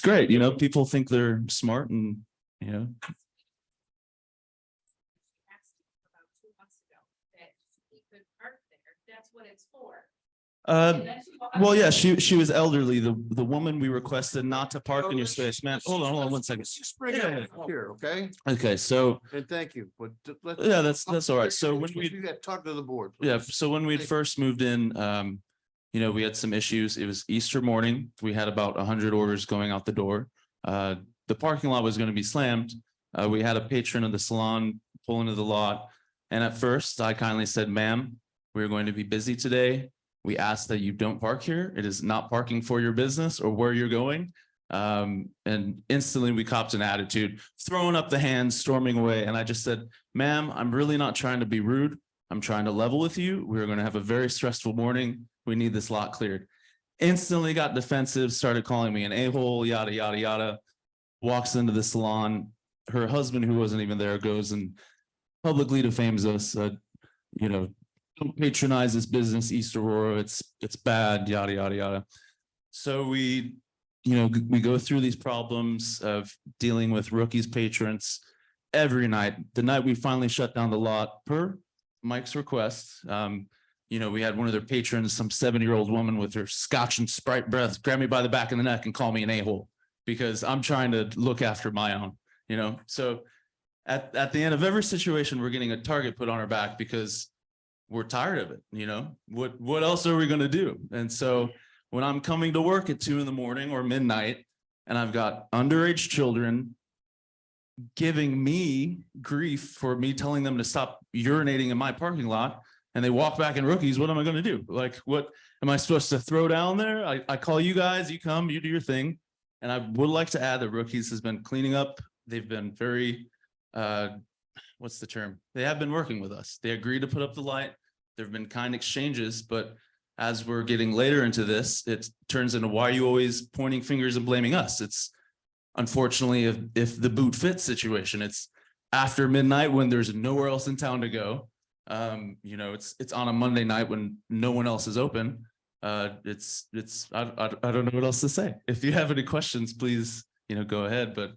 great. People think they're smart and, That's what it's for. Well, yeah, she was elderly. The woman we requested not to park in your space, man. Hold on 1 second. Here, okay? Okay, so And thank you, but. yeah, that's all right. So when we talk to the board. yeah, so when we'd first moved in, we had some issues. It was Easter morning. We had about 100 orders going out the door. The parking lot was going to be slammed. We had a patron of the salon pull into the lot, and at first I kindly said, "Ma'am, we're going to be busy today. We ask that you don't park here. It is not parking for your business or where you're going." And instantly we copped an attitude, throwing up the hands, storming away. And I just said, "Ma'am, I'm really not trying to be rude. I'm trying to level with you. We're going to have a very stressful morning. We need this lot cleared." Instantly got defensive, started calling me an a-hole, yada, yada, yada. Walks into the salon. Her husband, who wasn't even there, goes and publicly defames us. Don't patronize this business, East Aurora. It's bad, yada, yada, yada. So we go through these problems of dealing with rookies, patrons every night. The night we finally shut down the lot per Mike's request, we had one of their patrons, some 70-year-old woman with her Scotch and Sprite breath, grab me by the back of the neck and call me an a-hole because I'm trying to look after my own, So at the end of every situation, we're getting a target put on our back because we're tired of it. What else are we going to do? And so when I'm coming to work at 2 a.m. or midnight, and I've got underage children giving me grief for me telling them to stop urinating in my parking lot, and they walk back in rookies, what am I going to do? Like, what am I supposed to throw down there? I call you guys, you come, you do your thing. And I would like to add that Rookies has been cleaning up. They've been very, what's the term? They have been working with us. They agreed to put up the light. There've been kind exchanges, but as we're getting later into this, it turns into, why are you always pointing fingers and blaming us? It's unfortunately, if the boot fit situation, it's after midnight when there's nowhere else in town to go. It's on a Monday night when no one else is open. I don't know what else to say. If you have any questions, please, go ahead. But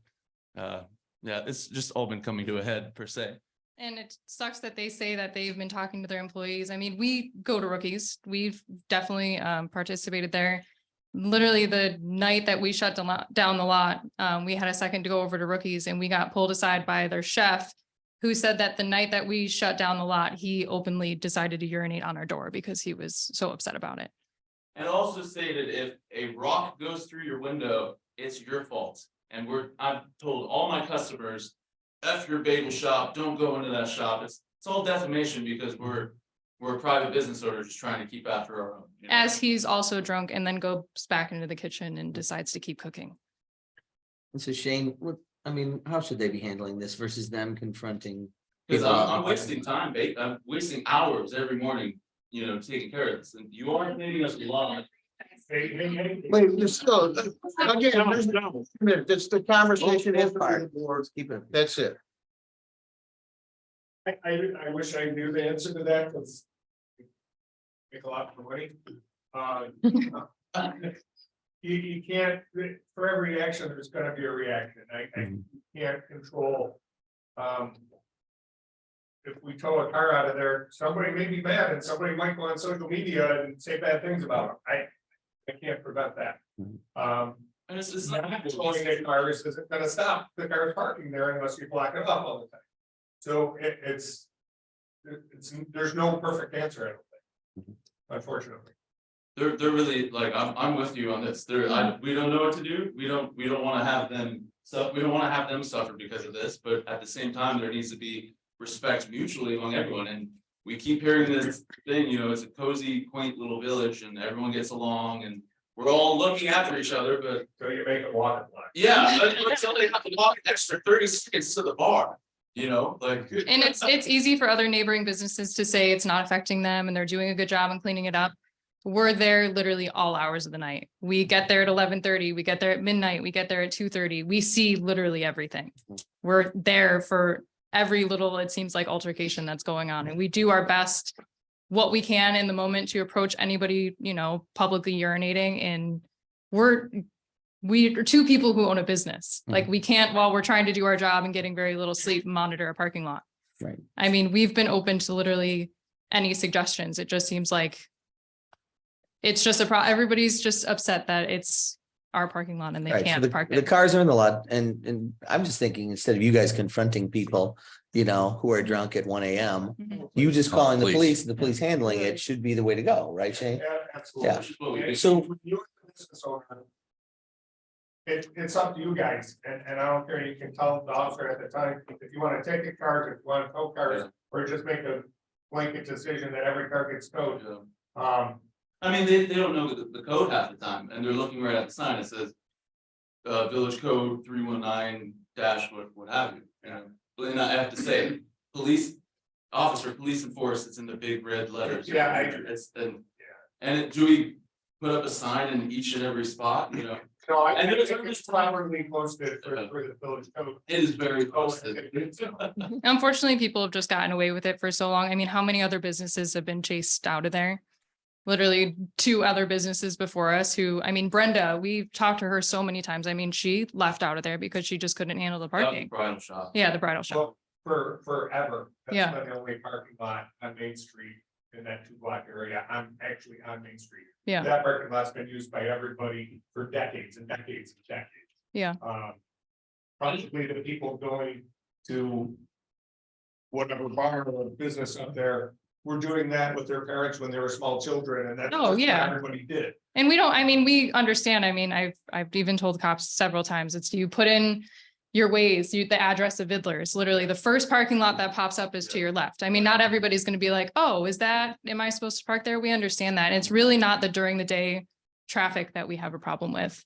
it's just all been coming to a head per se. And it sucks that they say that they've been talking to their employees. I mean, we go to Rookies. We've definitely participated there. Literally the night that we shut down the lot, we had a second to go over to Rookies and we got pulled aside by their chef, who said that the night that we shut down the lot, he openly decided to urinate on our door because he was so upset about it. And also stated if a rock goes through your window, it's your fault. And I've told all my customers, F your bagel shop, don't go into that shop. It's all defamation because we're a private business owner just trying to keep after our own. You know? As he's also drunk and then goes back into the kitchen and decides to keep cooking. And so Shane, I mean, how should they be handling this versus them confronting? Because people? I'm wasting time, I'm wasting hours every morning, you know, taking care of this, and you are paying us a lot. Wait, just still, again, it's the conversation is part. Keep it. That's it. I wish I knew the answer to that, because make a lot more money. You can't, for every action, there's gonna be a reaction. I can't control. If we tow a car out of there, somebody may be mad and somebody might go on social media and say bad things about them. I can't prevent that. And it's just Not towing a car isn't gonna stop the cars parking there unless you block it off all the time. So it's, there's no perfect answer, I don't think, unfortunately. They're really like, I'm with you on this. We don't know what to do. We don't want to have them we don't want to have them suffer because of this, but at the same time, there needs to be respect mutually among everyone. And we keep hearing this thing, you know, it's a cozy, quaint little village and everyone gets along and we're all looking after each other, but. So you make it water. Yeah, until they have to walk an extra 30 seconds to the bar, you know, like. And it's easy for other neighboring businesses to say it's not affecting them and they're doing a good job in cleaning it up. We're there literally all hours of the night. We get there at 11:30, we get there at midnight, we get there at 2:30. We see literally everything. We're there for every little, it seems like, altercation that's going on, and we do our best, what we can in the moment, to approach anybody, you know, publicly urinating. And we are two people who own a business. Like, we can't, while we're trying to do our job and getting very little sleep, monitor a parking lot. Right. I mean, we've been open to literally any suggestions. It just seems like it's just everybody's just upset that it's our parking lot and they Right, so can't park the it. cars are in the lot, and I'm just thinking, instead of you guys confronting people, you know, who are drunk at 1 a.m. Mhm. You just Call calling the the police. police, and the police handling it should be the way to go, right, Shane? Yeah, absolutely. Yeah. So when you're a business owner, it's up to you guys, and I don't care, you can tell the officer at the time, if you want to take the cars, if you want to tow cars, or just make a blanket decision that every car gets towed. I mean, they don't know the code half the time, and they're looking right at the sign, it says. Village code 319 dash what have you, you know, but then I have to say, police enforced, it's in the big red letters. Yeah, It's, and do we put up a sign in each and every spot, you know? No, And there's it's properly posted for the village code. It is very posted. Unfortunately, people have just gotten away with it for so long. I mean, how many other businesses have been chased out of there? Literally 2 other businesses before us who, I mean, Brenda, we've talked to her so many times. I mean, she left out of there because she just couldn't handle the parking. Bridal shop. Yeah, the bridal shop. Well, forever. Yeah. That's been the only parking lot on Main Street in that 2-block area. I'm actually on Main Street. Yeah. That parking lot's been used by everybody for decades and decades and decades. Yeah. Probably the people going to whatever bar or business up there were doing that with their parents when they were small children, and that's Oh, what yeah. everybody did. And we don't, I mean, we understand. I mean, I've even told cops several times, it's, you put in your ways, the address of Vidler's, literally the first parking lot that pops up is to your left. I mean, not everybody's going to be like, oh, am I supposed to park there? We understand that. And it's really not the during the day traffic that we have a problem with.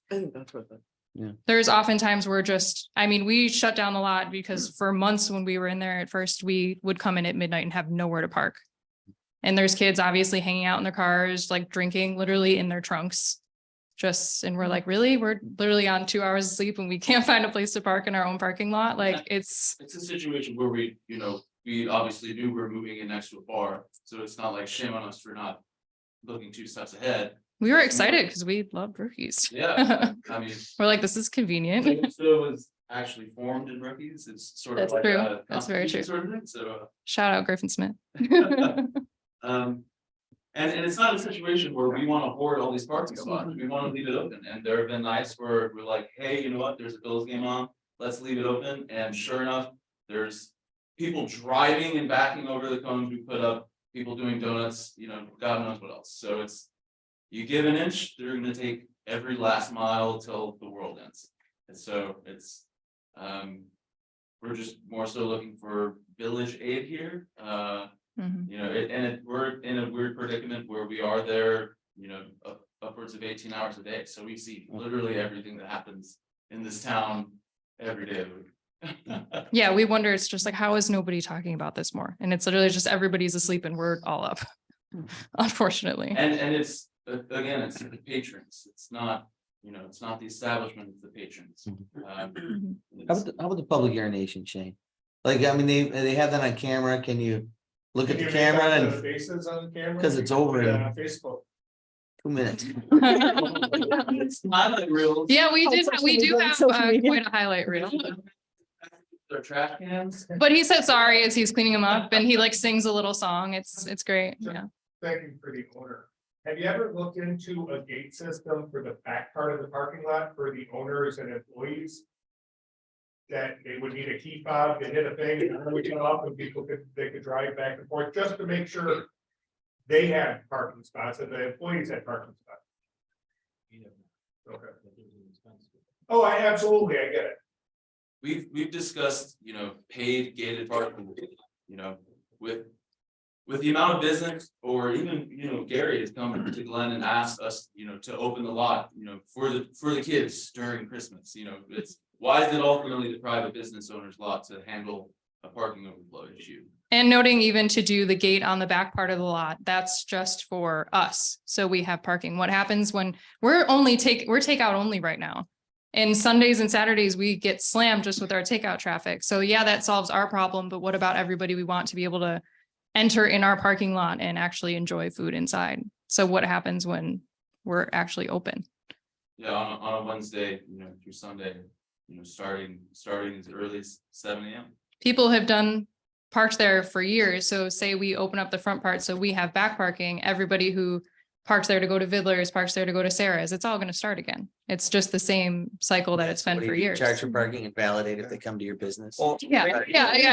There's oftentimes we shut down the lot because for months when we were in there at first, we would come in at midnight and have nowhere to park. And there's kids obviously hanging out in their cars, like drinking literally in their trunks. And we're like, really? We're literally on 2 hours of sleep and we can't find a place to park in our own parking lot. Like it's a situation where we obviously knew we were moving in next to a bar, so it's not like shame on us for not looking 2 steps ahead. we were excited because we loved Rookies. Yeah, I mean. We're like, this is convenient. So it was actually formed in Rookies, it's sort of That's like true. a That's very competition true. sort of thing, so. Shout out Griffin Smith. And it's not a situation where we want to hoard all these parking spots, we want to leave it open, and there have been nights where we're like, hey, you know what, there's a Bills game on, let's leave it open, and sure enough, there's people driving and backing over the cones we put up, people doing donuts, you know, God knows what else, so it's you give an inch, they're gonna take every last mile till the world ends. And so it's, we're just more so looking for village aid here. You know, we're in a weird predicament where we are there, you know, upwards of 18 hours a day. So we see literally everything that happens in this town every day of the week. Yeah, we wonder, it's just like, how is nobody talking about this more? And it's literally just everybody's asleep and we're all up, unfortunately. And it's, again, it's the patrons. It's not, you know, it's not the establishment, it's the patrons. How about the public urination, Shane? Like, I mean, they have that on camera. Can you look at the camera and, Faces on camera. because it's over in Yeah, Facebook. 2 minutes. It's not like real. Yeah, we do have quite a highlight reel. Their trash cans. But he said sorry as he's cleaning them up and he like sings a little song. It's great. Yeah. Thank you for the owner. Have you ever looked into a gate system for the back part of the parking lot for the owners and employees? That they would need a key fob to hit a thing and it would come up and they could drive back and forth just to make sure they had parking spots and the employees had parking spots. Okay. Oh, I absolutely, I get it. We've discussed, you know, paid gated parking, you know, with the amount of business, or even, you know, Gary has come to Glenn and asked us, you know, to open the lot, you know, for the kids during Christmas, you know, why is it ultimately the private business owner's lot to handle a parking overflow issue? And noting even to do the gate on the back part of the lot, that's just for us. So we have parking. What happens when we're takeout only right now? And Sundays and Saturdays, we get slammed just with our takeout traffic. So yeah, that solves our problem. But what about everybody we want to be able to enter in our parking lot and actually enjoy food inside? So what happens when we're actually open? Yeah, on a Wednesday, you know, through Sunday, you know, starting as early as 7 a.m. People have parked there for years. So say we open up the front part, so we have back parking, everybody who parks there to go to Vidler's, parks there to go to Sarah's, it's all going to start again. It's just the same cycle that it's been for years. Charge for parking and validate if they come to your business. Well, Yeah,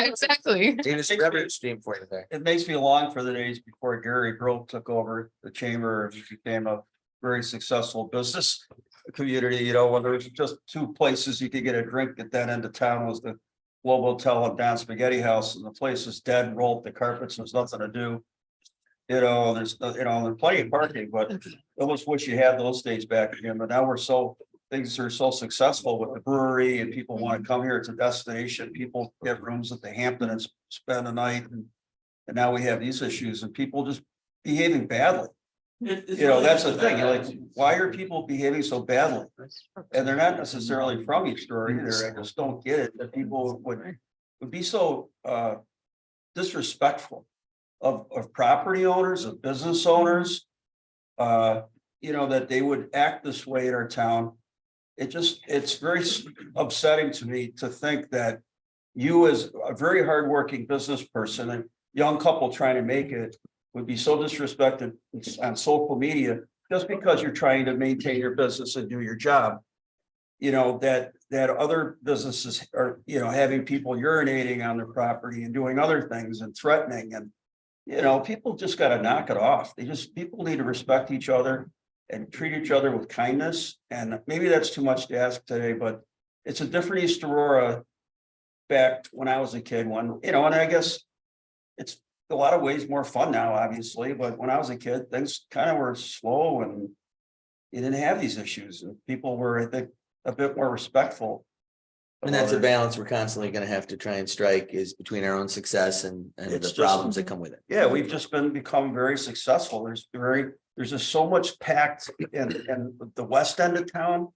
exactly. It's a revenue stream for you there. It makes me long for the days before Gary Grove took over the chamber and became a very successful business community, you know, when there was just two places you could get a drink at that end of town was the Globe Hotel and Don Spaghetti House, and the place was dead, rolled the carpets, there's nothing to do. You know, there's plenty of parking, but I almost wish you had those days back again, but now things are so successful with the brewery and people want to come here. It's a destination. People get rooms at the Hampton and spend a night. And now we have these issues and people just behaving badly. You know, that's the thing. You're like, why are people behaving so badly? And they're not necessarily from each store either. I just don't get it, that people would be so disrespectful of property owners, of business owners. You know, that they would act this way in our town. It's very upsetting to me to think that you, as a very hardworking business person and young couple trying to make it, would be so disrespected on social media just because you're trying to maintain your business and do your job. You know, that other businesses are, you know, having people urinating on their property and doing other things and threatening, and, you know, people just got to knock it off. People need to respect each other and treat each other with kindness. And maybe that's too much to ask today, but it's a different East Aurora back when I was a kid, when, you know, and I guess it's a lot of ways more fun now, obviously, but when I was a kid, things kind of were slow and you didn't have these issues, and people were, I think, a bit more respectful. And that's a balance we're constantly going to have to try and strike, is between our own success and the problems that come with it. Yeah, we've just become very successful. There's just so much packed in the west end of town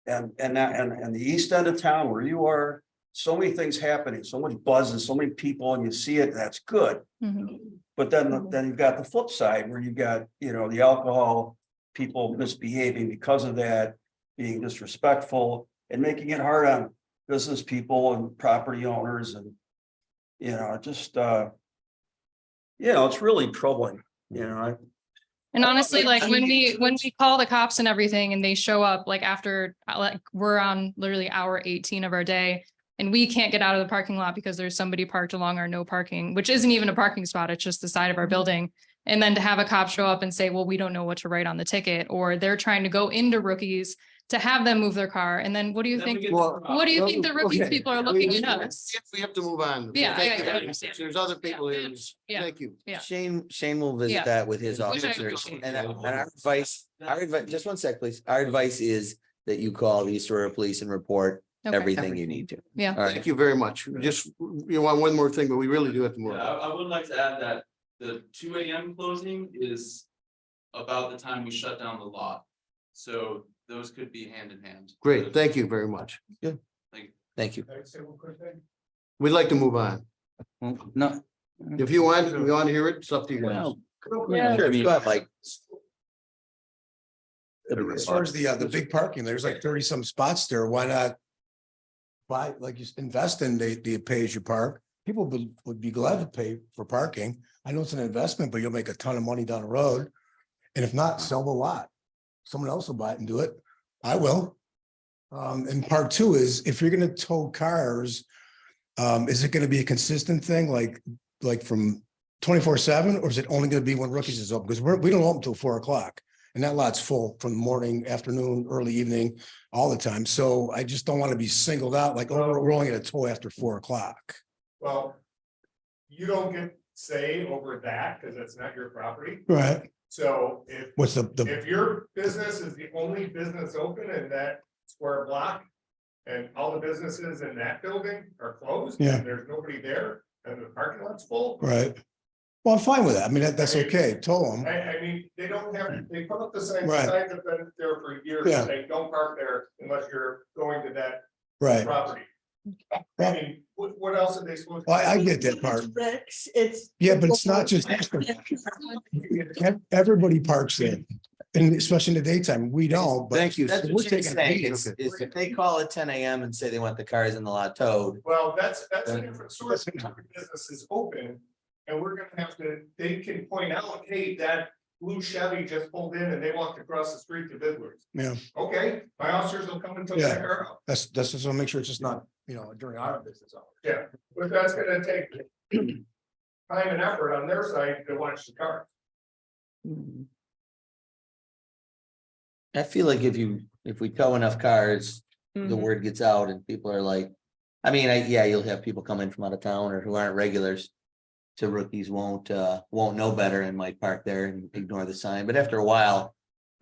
and the east end of town where you are. So many things happening, so much buzz and so many people, and you see it, and that's good. But then you've got the flip side where you've got, you know, the alcohol, people misbehaving because of that, being disrespectful and making it hard on business people and property owners. And, you know, just, you know, it's really troubling, you know. And honestly, like when we call the cops and everything and they show up, like after, like we're on literally hour 18 of our day, and we can't get out of the parking lot because there's somebody parked along our no parking, which isn't even a parking spot. It's just the side of our building. And then to have a cop show up and say, well, we don't know what to write on the ticket, or they're trying to go into rookies to have them move their car. And then what do you think? What do you think the rookies people are looking at us? We have to move on. Yeah, Thank I you. understand. There's other people here. Yeah. Thank you. Yeah. Shane will visit Yeah. that with his Which I officers. appreciate. And our advice, just one sec, please. Our advice is that you call the East Aurora Police and report Okay. everything you need to. Yeah. All right. Thank you very much. Just, you want one more thing, but we really do have to move on. I would like to add that the 2 a.m. closing is about the time we shut down the lot. So those could be hand in hand. Great, thank you very much. Thank you. We'd like to move on. No. If you want to hear it, it's up to you guys. Well, Sure, go ahead, Mike. As far as the big parking, there's like 30 some spots there. Why not? Buy, like, you invest in the pay as you park. People would be glad to pay for parking. I know it's an investment, but you'll make a ton of money down the road. And if not, sell the lot. Someone else will buy it and do it. I will. And part two is, if you're gonna tow cars, is it gonna be a consistent thing, like from 24/7, or is it only gonna be when Rookies is open? Because we don't open till 4 o'clock. And that lot's full from morning, afternoon, early evening, all the time. So I just don't want to be singled out like, oh, we're only gonna tow after 4 o'clock. Well, you don't get say over that because it's not your property. Right. So if, What's the, if your business is the only business open in that square block and all the businesses in that building are closed, Yeah. and there's nobody there and the parking lot's full. right? Well, I'm fine with that. I mean, that's okay. Tow them. I mean, they don't have, they put up the signs, Right. signs have been there for years, Yeah. saying don't park there unless you're going to that Right. property. I mean, what else are they supposed to? Well, I get that part. It's. Yeah, but it's not just. Everybody parks there, and especially in the daytime. We don't, but. Thank you. That's We're what you're taking a saying, beat. is if they call at 10 a.m. and say they want the cars in the lot towed. Well, that's a different source. If your business is open, and we're gonna have to, they can point out, hey, that blue Chevy just pulled in and they walked across the street to Vidler's. Yeah, Okay, my officers will come and tow Yeah. that car out. that's just to make sure it's just not, during our business hours. Yeah, but that's gonna take time and effort on their side to watch the car. I feel like if we tow enough cars, the word gets out and people are like, I mean, yeah, you'll have people come in from out of town or who aren't regulars. To Rookies won't know better and might park there and ignore the sign, but after a while,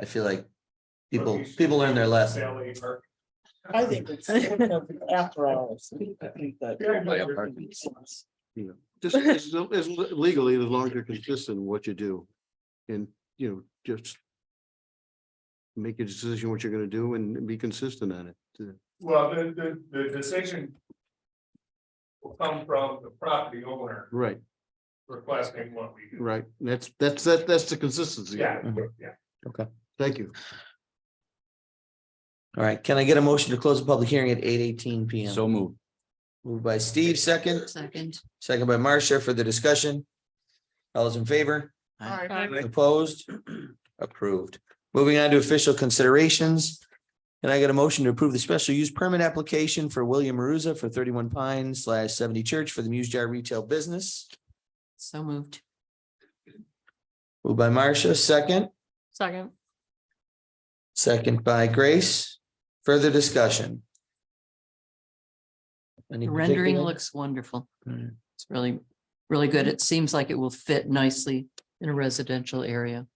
I feel like people learn their lesson. Sally Park. I think it's after hours. Just as legally, as long as you're consistent in what you do. And, just make a decision what you're gonna do and be consistent on it. Well, the decision will come from the property owner Right, requesting what we do. right. That's the consistency. Yeah, yeah. Okay. Thank you. All right, can I get a motion to close the public hearing at 8:18 p.m.? So moved. Moved by Steve, second Second. by Marcia for the discussion. All those in favor? Opposed? Approved. Moving on to official considerations. Can I get a motion to approve the special use permit application for William Maruza for 31 Pines /70 Church for the Muse Jar Retail Business? So moved. Moved by Marcia, second. Second by Grace. Further discussion. Any The rendering particular- looks wonderful. It's really, really good. It seems like it will fit nicely in a residential area.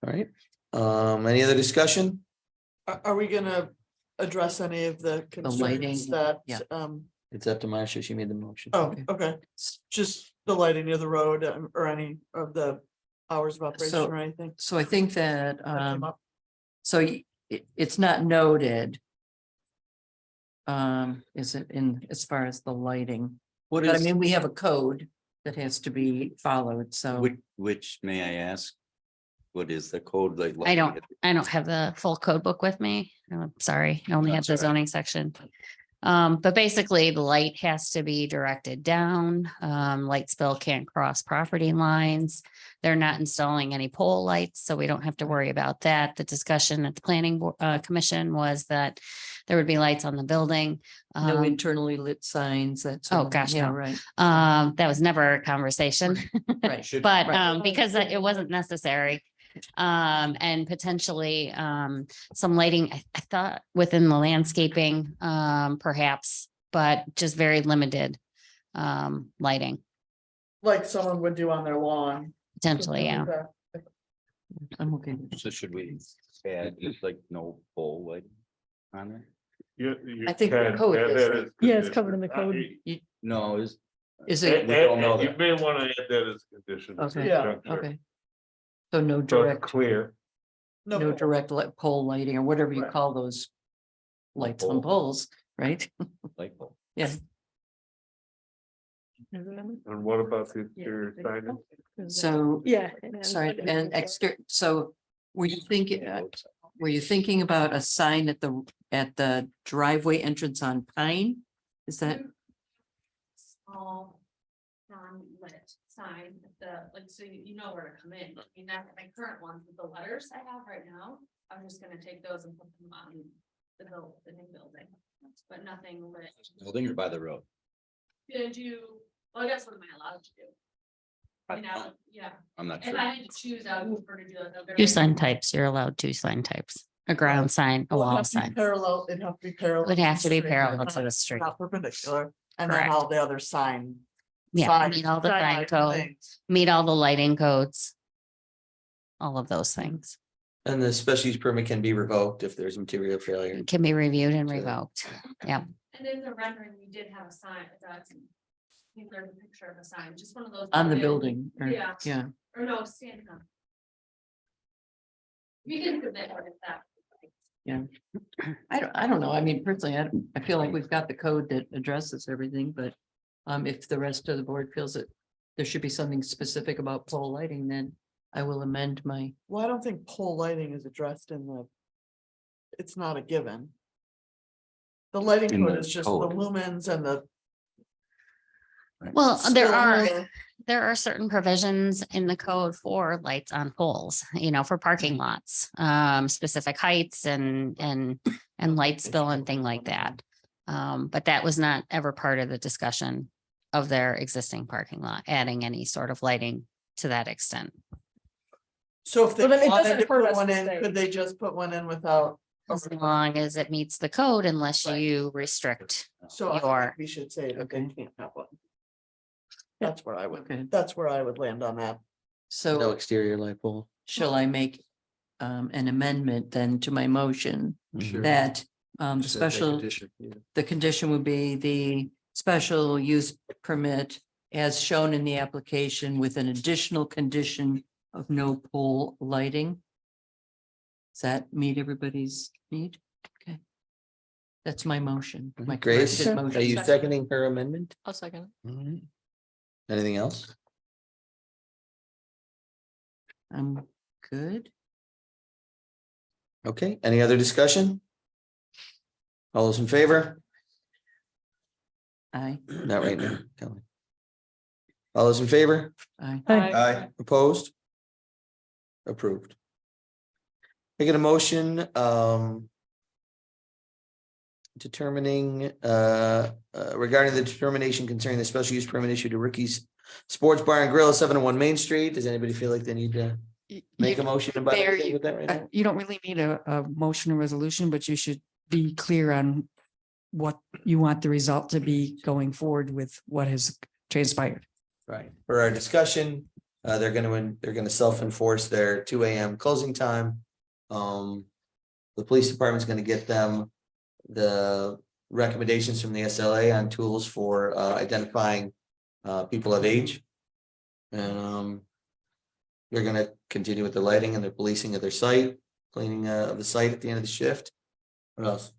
All right, any other discussion? Are we gonna address any of the lighting, concerns that, yeah. It's up to Marcia, she made the motion. Oh, okay, just the lighting near the road or any of the hours of operation So- or anything? So I think that, that came up? so it's not noted. Is it in, as far as the lighting? What But I is, mean, we have a code that has to be followed, so. which may I ask? What is the code like? I don't have the full code book with me. I'm sorry, I only have the zoning section. But basically the light has to be directed down. Light spill can't cross property lines. They're not installing any pole lights, so we don't have to worry about that. The discussion at the commission was that there would be lights on the building. No internally lit signs, that's. Oh, gosh, Yeah, no. right. That was never a conversation. Right. But because it wasn't necessary. And potentially some lighting, I thought within the landscaping, perhaps, but just very limited lighting, Like someone would do on their lawn. potentially, yeah. I'm okay. So should we add just like no pole lighting on there? I think the code is. Yeah, it's covered in the code. No, Is it? we don't know You that. may want to add that as a condition. Okay, Yeah. okay. So no So it's direct, clear. no direct pole lighting or whatever you Right. call those. Lights on Pole. poles, right? Light bulb. Yeah. And what about the exterior signage? So, Yeah. sorry, and so were you thinking about a sign at the driveway entrance on Pine? Is that, Small, non-lit sign, at the, like, so you know where to come in. I mean, that's my current ones with the letters I have right now. I'm just gonna take those and put them on the new building, but nothing lit. Building or by the road? Gonna do, well, I guess what am I allowed to do? You know, yeah, I'm not if sure. I need to choose, I would prefer to do it. Two sign types, you're allowed two sign types, a ground sign, a wall sign. Parallel, it'd have to be parallel. Would have to be the street, parallel not- to the street. Not perpendicular, and then Correct. all the other sign. Yeah, sign- meet all the sign light code, things. meet all the lighting codes. All of those things And the special use permit can be revoked if there's material failure. can be reviewed and revoked. Yeah. And in the rendering, we did have a sign, I think there's a picture of a sign, just one of those. on the big- building? or- Yeah. Yeah, Or no, standing up. We can submit it if that. yeah. I don't know. I mean, personally, I feel like we've got the code that addresses everything, but if the rest of the board feels that there should be something specific about pole lighting, then I will amend my, Well, I don't think pole lighting is addressed in the. It's not a given. The lighting In code the is just the code. lumens and the. Well, Still there are certain provisions in the code for lights on poles, you know, for parking lots, specific heights and light spill and thing like that. But that was not ever part of the discussion of their existing parking lot, adding any sort of lighting to that extent. So if they Well, then it wanted doesn't to hurt put us one to in, say. could they just put one in without? As long as it meets the code, unless you restrict So I your, think we should say that they can't have one. That's where I would, okay, that's where I would land on that. No so exterior light pole. shall I make an amendment then to my motion that the Just add that special, condition, yeah. the condition would be the special use permit as shown in the application with an additional condition of no pole lighting? Does that meet everybody's need? Okay. That's my motion. My Grace, corrected are motion. you seconding her amendment? I'll second. Anything else? I'm good. Okay, any other discussion? All those in favor? Aye. Not right now. Kelly. All those in favor? Aye. Aye. Opposed? Approved. I get a motion, determining, regarding the determination concerning the special use permit issued to Ricky's Sports Bar and Grill, 701 Main Street. Does anybody feel like they need to make a motion about anything with that right now? You don't really need a motion or resolution, but you should be clear on what you want the result to be going forward with what has transpired. Right, for our discussion, they're gonna self-enforce their 2 AM closing time. The police department's gonna get them the recommendations from the SLA on tools for identifying people of age. And they're gonna continue with the lighting and the policing of their site, cleaning of the site at the end of the shift. What else?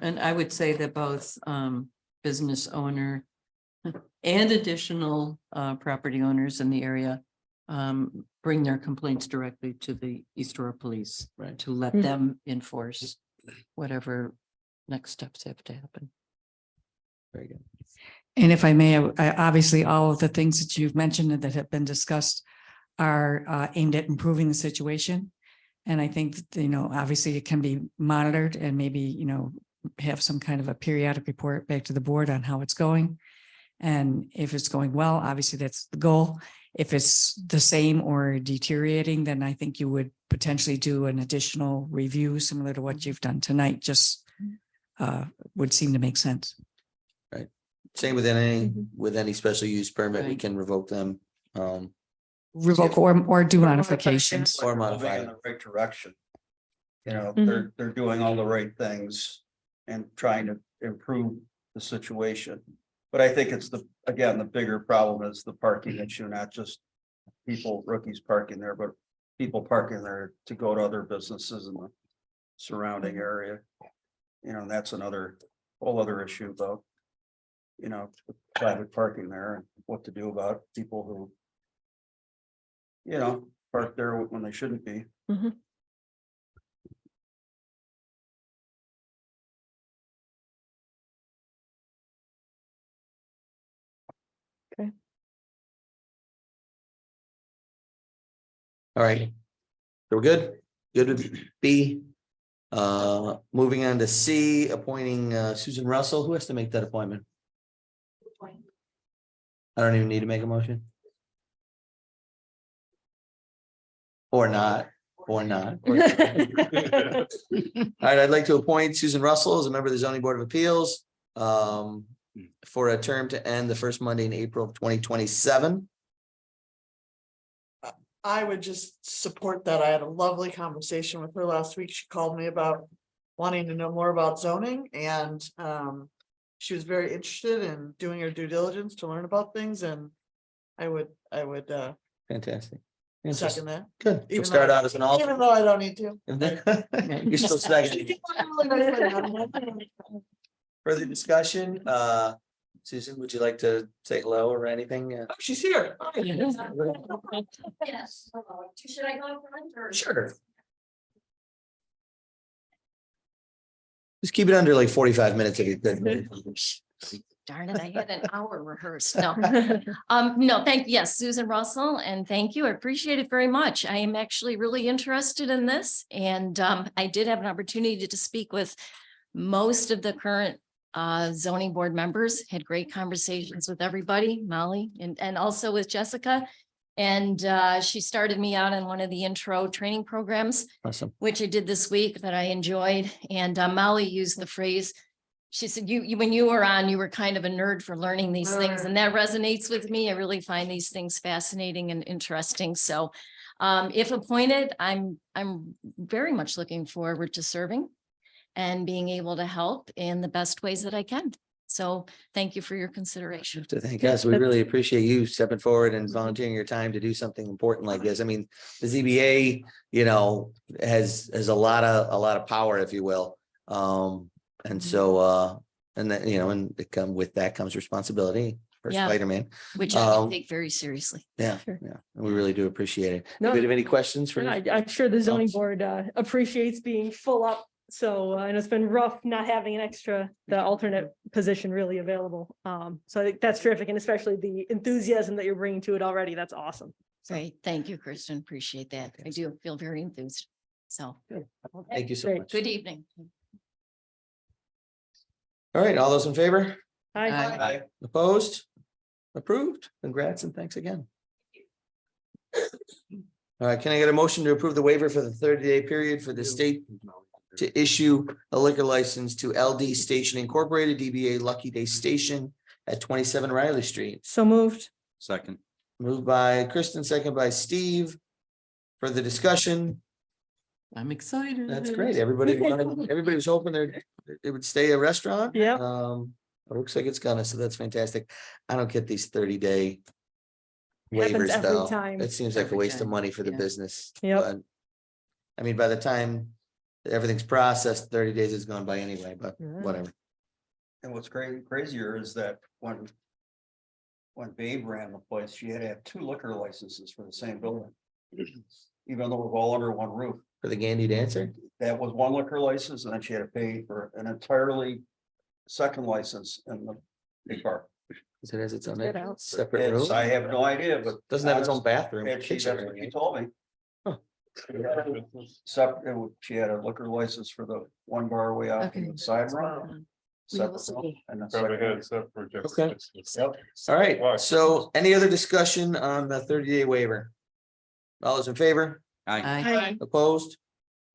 And I would say that both business owner and additional property owners in the area bring their complaints directly to the East Aurora Police, Right. to let them enforce whatever next steps have to happen. Very good. And if I may, obviously, all of the things that you've mentioned and that have been discussed are aimed at improving the situation. And I think, that, obviously it can be monitored and maybe, have some kind of a periodic report back to the board on how it's going. And if it's going well, obviously that's the goal. If it's the same or deteriorating, then I think you would potentially do an additional review similar to what you've done tonight, just would seem to make sense. Right. Same with any special use permit, we Right. can revoke them. Revoke or do modifications. Or modify moving in the right direction. You know, Mhm. they're doing all the right things and trying to improve the situation. But I think it's again, the bigger problem is the parking issue, not just people, rookies parking there, but people parking there to go to other businesses in the surrounding area. And that's whole other issue about, private parking there and what to do about people who, park there when they shouldn't be. Mhm. All right. So we're good? Good with B. Moving on to C, appointing Susan Russell. Who has to make that appointment? I don't even need to make a motion. Or not. All right, I'd like to appoint Susan Russell as a member of the Zoning Board of Appeals for a term to end the first Monday in April of 2027. I would just support that. I had a lovely conversation with her last week. She called me about wanting to know more about zoning and she was very interested in doing her due diligence to learn about things and I would Fantastic. second that. Good. She'll Even start though- out as an alternate. Even though I don't need to. You're still second. Further discussion, Susan, would you like to say hello or anything? Oh, she's here. Yes. Should I go in front or? Sure. Just keep it under like 45 minutes if you could. Darn it, I had an hour rehearsed. No, no, yes, Susan Russell, and thank you. I appreciate it very much. I am actually really interested in this. And I did have an opportunity to speak with most of the current zoning board members, had great conversations with everybody, Molly, and also with Jessica. And she started me out on one of the intro training programs, Awesome. which I did this week that I enjoyed. And Molly used the phrase, she said, you, when you were on, you were kind of a nerd for learning these things, and that resonates with me. I really find these things fascinating and interesting. So if appointed, I'm very much looking forward to serving and being able to help in the best ways that I can. So thank you for your consideration. To thank us. We really appreciate you stepping forward and volunteering your time to do something important like this. I mean, the ZBA, has a lot of power, if you will. And so, and then, and with that comes responsibility for Yeah. Spider-Man. Which I take very seriously. Yeah, Sure. yeah. And we really do appreciate it. No. Do you have any questions for? I'm sure the zoning board appreciates being full up. So, and it's been rough not having the alternate position really available. So I think that's terrific, and especially the enthusiasm that you're bringing to it already. That's awesome. Great. Thank you, Kristen. Appreciate that. I do feel very enthused. So. Thank you so Great. much. Good evening. All right, all those in favor? Hi. Opposed? Approved? Congrats and thanks again. All right, can I get a motion to approve the waiver for the 30-day period for the state to issue a liquor license to LD Station Incorporated, DBA Lucky Day Station at 27 Riley Street? So moved. Second. Moved by Kristen, second by Steve. Further discussion? I'm excited. That's great. Everybody was hoping it would stay a restaurant. Yeah. It looks like it's gonna, so that's fantastic. I don't get these 30-day Happens waivers every though. time. It seems like a Every waste of time. money for the Yeah. business. Yep. But, I mean, by the time everything's processed, 30 days has gone by anyway, but Yeah. whatever. And what's crazier is that when Babe ran the place, she had to have 2 liquor licenses for the same building. Even though we're all under one roof. For the Gandy dancer? That was one liquor license, and then she had to pay for an entirely second license in the big bar. It has its own Get out. separate room. I have no idea, but. Doesn't have its own bathroom. And she, kitchen that's or what she anything. told me. Separate, she had a liquor license for the one bar way out in the side room. Separate room, and that's- Okay. All right, so any other discussion on the 30-day waiver? All those in favor? Aye. Opposed?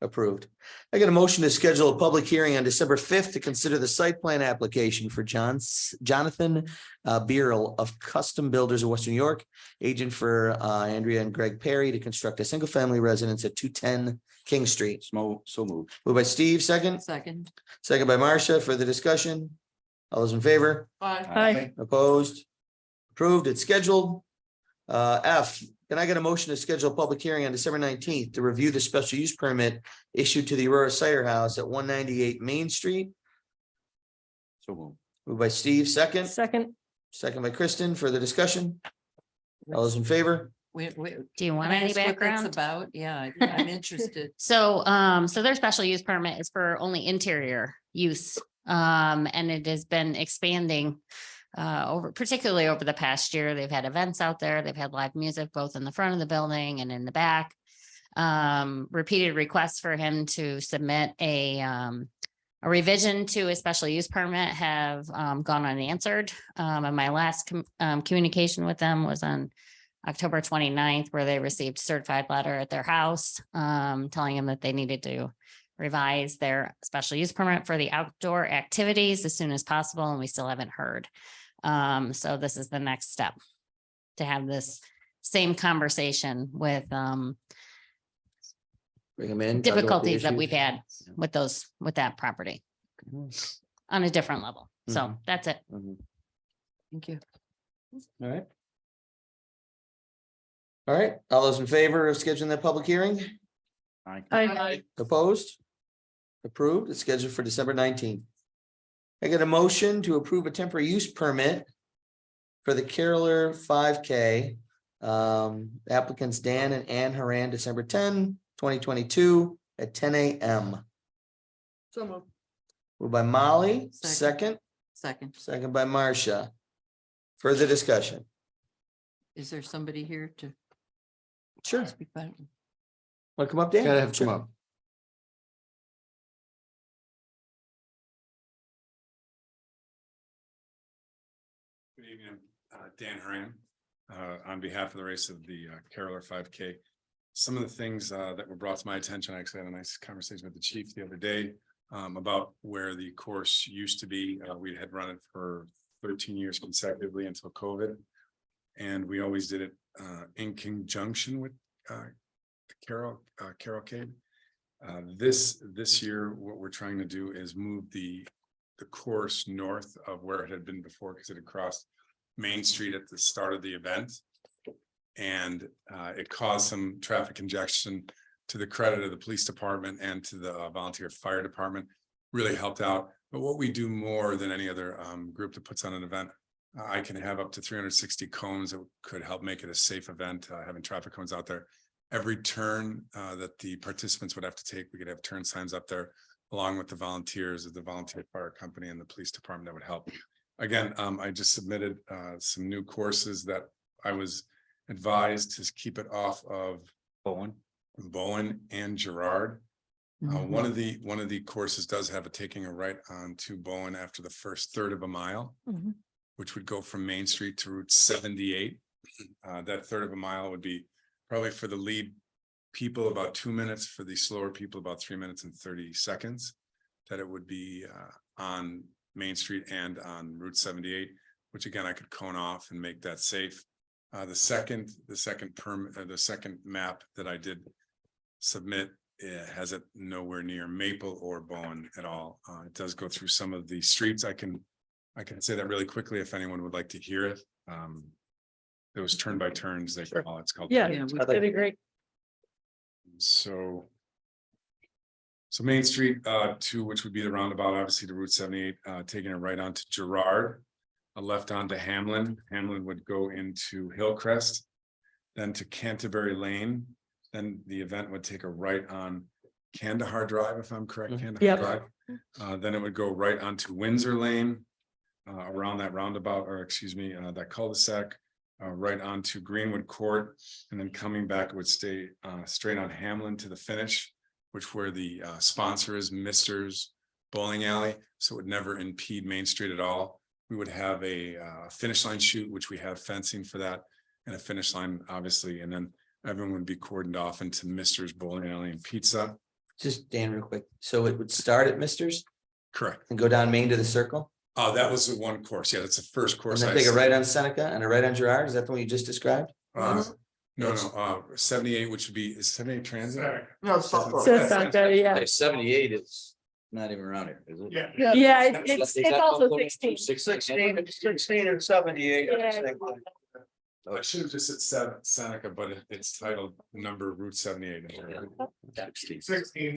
Approved. I get a motion to schedule a public hearing on December 5th to consider the site plan application for Jonathan Beerle of Custom Builders of Western New York, agent for Andrea and Greg Perry to construct a single-family residence at 210 King Street. So moved. Moved by Steve, second. Second by Marcia. For the discussion. All those in favor? Aye. Opposed? Approved. It's scheduled. F, can I get a motion to schedule a public hearing on December 19th to review the special use permit issued to the Aurora Cider House at 198 Main Street? So moved. Moved by Steve, second. Second by Kristen. For the discussion. All those in favor? Wait, Do you want can I any ask what that's background? about? Yeah, I'm interested. So, so their special use permit is for only interior use. And it has been expanding particularly over the past year. They've had events out there. They've had live music both in the front of the building and in the back. Repeated requests for him to submit a revision to a special use permit have gone unanswered. And my last communication with them was on October 29th, where they received a certified letter at their house, telling them that they needed to revise their special use permit for the outdoor activities as soon as possible, and we still haven't heard. So this is the next step to have this same conversation with Bring them in. difficulties that we've had with that property on a different level. So that's it. Thank you. All right. All right, all those in favor of scheduling that public hearing? Aye. Opposed? Approved. It's scheduled for December 19th. I get a motion to approve a temporary use permit for the Caroler 5K. Applicants Dan and Ann Haran, December 10, 2022 at 10 a.m. So moved. Moved by Molly, Second. second by Marcia. Further discussion. Is there somebody here to Sure. speak about it? Want to come up, Dan? Gotta have come up. Good evening, Dan Haran, on behalf of the race of the Caroler 5K. Some of the things that were brought to my attention, I actually had a nice conversation with the chief the other day about where the course used to be. We had run it for 13 years consecutively until COVID. And we always did it in conjunction with Carol Cave. This year, what we're trying to do is move the course north of where it had been before, because it had crossed Main Street at the start of the event. And it caused some traffic congestion. To the credit of the police department and to the volunteer fire department, really helped out. But what we do more than any other group that puts on an event, I can have up to 360 cones that could help make it a safe event, having traffic cones out there. Every turn that the participants would have to take, we could have turn signs up there, along with the volunteers of the volunteer fire company and the police department that would help. Again, I just submitted some new courses that I was advised to keep it off of Bowen and Girard. One of the courses does have a taking a right on to Bowen after the first third of a mile, which would go from Main Street to Route 78. That third of a mile would be probably for the lead people about 2 minutes, for the slower people about 3 minutes and 30 seconds. That it would be on Main Street and on Route 78, which again I could cone off and make that safe. The second map that I did submit has it nowhere near Maple or Bowen at all. It does go through some of the streets. I can say that really quickly if anyone would like to hear it. There was turn by turns, they call it. It's called. That'd be great. So Main Street to which would be the roundabout, obviously to Route 78, taking it right onto Girard, a left onto Hamlin. Hamlin would go into Hillcrest, then to Canterbury Lane. Then the event would take a right on Kandahar Drive, if I'm correct, Kandahar Yep. Drive. Then it would go right onto Windsor Lane, around that roundabout, or excuse me, that cul-de-sac, right onto Greenwood Court, and then coming back, it would stay straight on Hamlin to the finish, which where the sponsor is Mister's Bowling Alley, so it would never impede Main Street at all. We would have a finish line chute, which we have fencing for that, and a finish line, obviously, and then everyone would be cordoned off into Mister's Bowling Alley and Pizza. Just Dan, real quick. So it would start at Mister's Correct. and go down Main to the circle? That was the one course. Yeah, that's the first And course. then I take a saw. right on Seneca and a right on Girard? Is that the one you just described? No, 78, which would be, is 78 transit? No, it's not. yeah. 78 is not even around here, is it? Yeah. Yeah, it's also 16. 16 and 78. I should have just said Seneca, but it's titled number Route 78. 16, 17.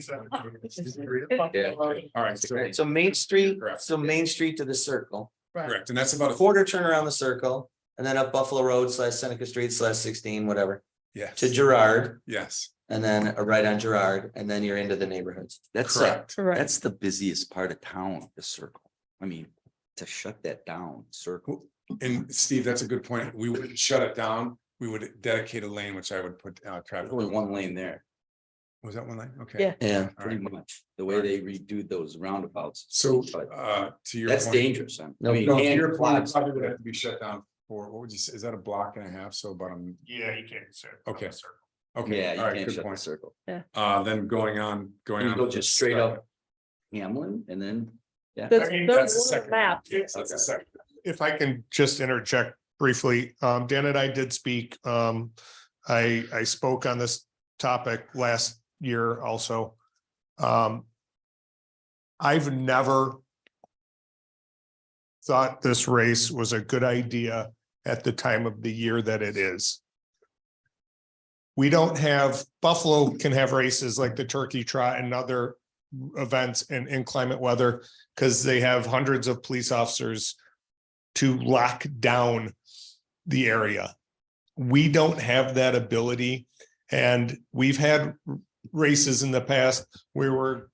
All right, So Main Street, Correct. so Main Street to the circle, correct, and that's about a quarter turn around the circle, and then up Buffalo Road / Seneca Street / 16, whatever, yes, to Girard, yes, and then a right on Girard, and then you're into the neighborhoods. That's correct. that's the busiest part of town, the circle. I mean, to shut that down, circle. And Steve, that's a good point. We wouldn't shut it down. We would dedicate a lane, which I would put traffic. Only one lane there, Was that one lane? Okay. Yeah. Yeah. All pretty right. much, the way they redo those roundabouts. So, But to your that's point. dangerous. I No, mean, No, to hand your point, it clogs- probably would have to be shut down for, what would you say, is that a block and a half? So about Yeah, you can't say. Okay. Yeah, okay, you all right, can't good shut the point. circle. Then going on. And you go just straight up Hamlin and then, yeah. I mean, That's the second. Yes, That's the second. If I can just interject briefly, Dan and I did speak. I spoke on this topic last year also. I've never thought this race was a good idea at the time of the year that it is. We don't have, Buffalo can have races like the Turkey Trot and other events in inclement weather because they have hundreds of police officers to lock down the area. We don't have that ability. And we've had races in the past where we're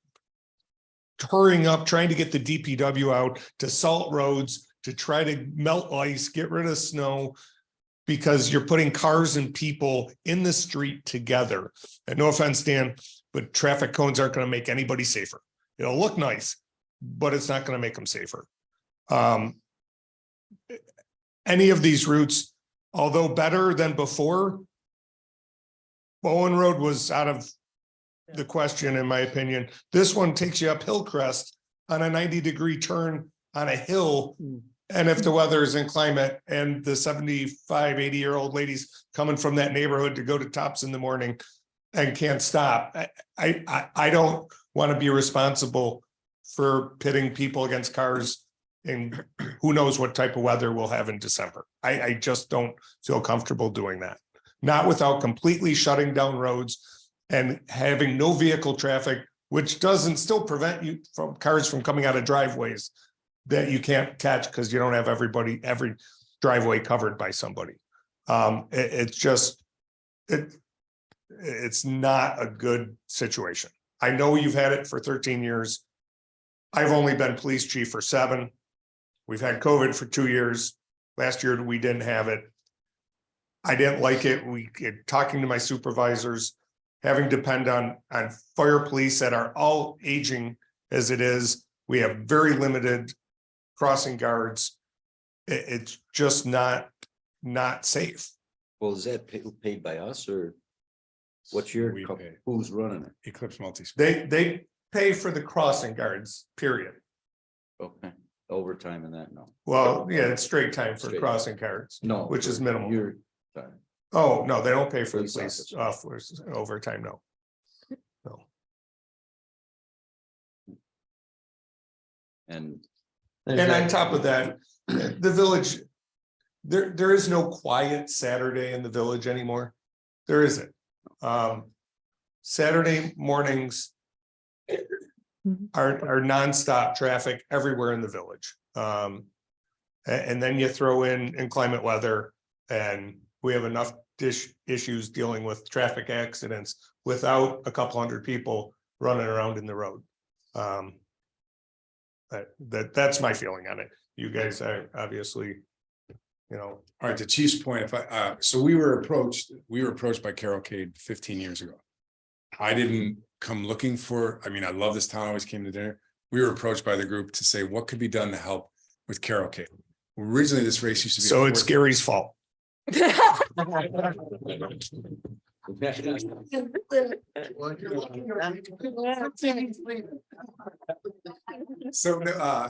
hurrying up, trying to get the DPW out to salt roads, to try to melt ice, get rid of snow, because you're putting cars and people in the street together. And no offense, Dan, but traffic cones aren't going to make anybody safer. It'll look nice, but it's not going to make them safer. Any of these routes, although better than before, Bowen Road was out of the question, in my opinion. This one takes you up Hillcrest on a 90-degree turn on a hill. And if the weather is inclement and the 75, 80-year-old ladies coming from that neighborhood to go to Tops in the morning and can't stop, I don't want to be responsible for pitting people against cars and who knows what type of weather we'll have in December. I just don't feel comfortable doing that. Not without completely shutting down roads and having no vehicle traffic, which doesn't still prevent you from cars from coming out of driveways that you can't catch because you don't have every driveway covered by somebody. It's not a good situation. I know you've had it for 13 years. I've only been police chief for 7. We've had COVID for 2 years. Last year, we didn't have it. I didn't like it. Talking to my supervisors, having to depend on fire police that are all aging as it is. We have very limited crossing guards. It's just not safe. Well, is that paid by us or what's your, who's running it? Eclipse multi. They pay for the crossing guards, period. Okay, overtime and that, no. Well, yeah, it's straight time for Straight. crossing guards. No. Which is minimal. You're sorry. Oh, no, they don't pay for the Police police officers overtime, no. No. And And on top of that, the village, there is no quiet Saturday in the village anymore. There isn't. Saturday mornings are nonstop traffic everywhere in the village. And then you throw in inclement weather and we have enough issues dealing with traffic accidents without a couple hundred people running around in the road. That's my feeling on it. You guys are obviously, you know. All right, to Chief's point, if I, so we were approached by Carol Cade 15 years ago. I didn't come looking for, I mean, I love this town, I always came to dinner. We were approached by the group to say, what could be done to help with Carol Cade? Originally, this race used to be. So it's Gary's fault. So,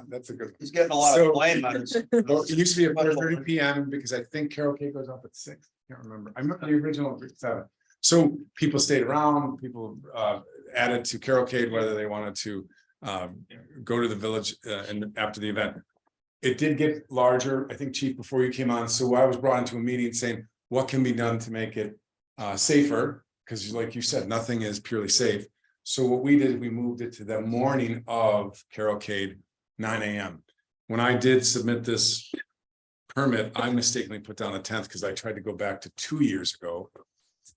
that's a good. He's getting a lot of blame on this. Well, it used to be at 4:30 PM because I think Carol Cade goes off at 6. Can't remember. I remember the original 7. So people stayed around, people added to Carol Cade, whether they wanted to go to the village and after the event. It did get larger, I think, Chief, before you came on. So I was brought into a meeting saying, what can be done to make it safer? Because like you said, nothing is purely safe. So what we did, we moved it to the morning of Carol Cade, 9 AM. When I did submit this permit, I mistakenly put down the 10th because I tried to go back to 2 years ago.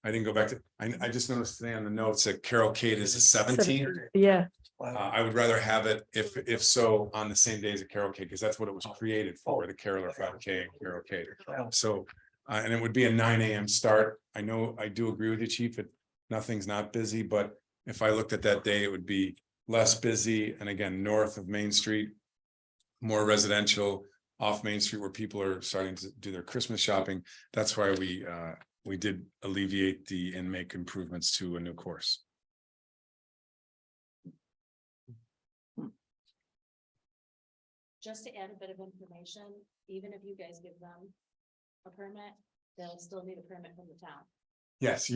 I didn't go back to, I just noticed today on the notes that Carol Cade is the 17th. Yeah. I would rather have it if so on the same day as a Carol Cade, because that's what it was created for, the Caroler 5K and Carol Cade. So, and it would be a 9 AM start. I know, I do agree with you, Chief, that nothing's not busy, but if I looked at that day, it would be less busy. And again, north of Main Street, more residential, off Main Street where people are starting to do their Christmas shopping. That's why we did alleviate and make improvements to a new course. Just to add a bit of information, even if you guys give them a permit, they'll still need a permit from the town. Yes,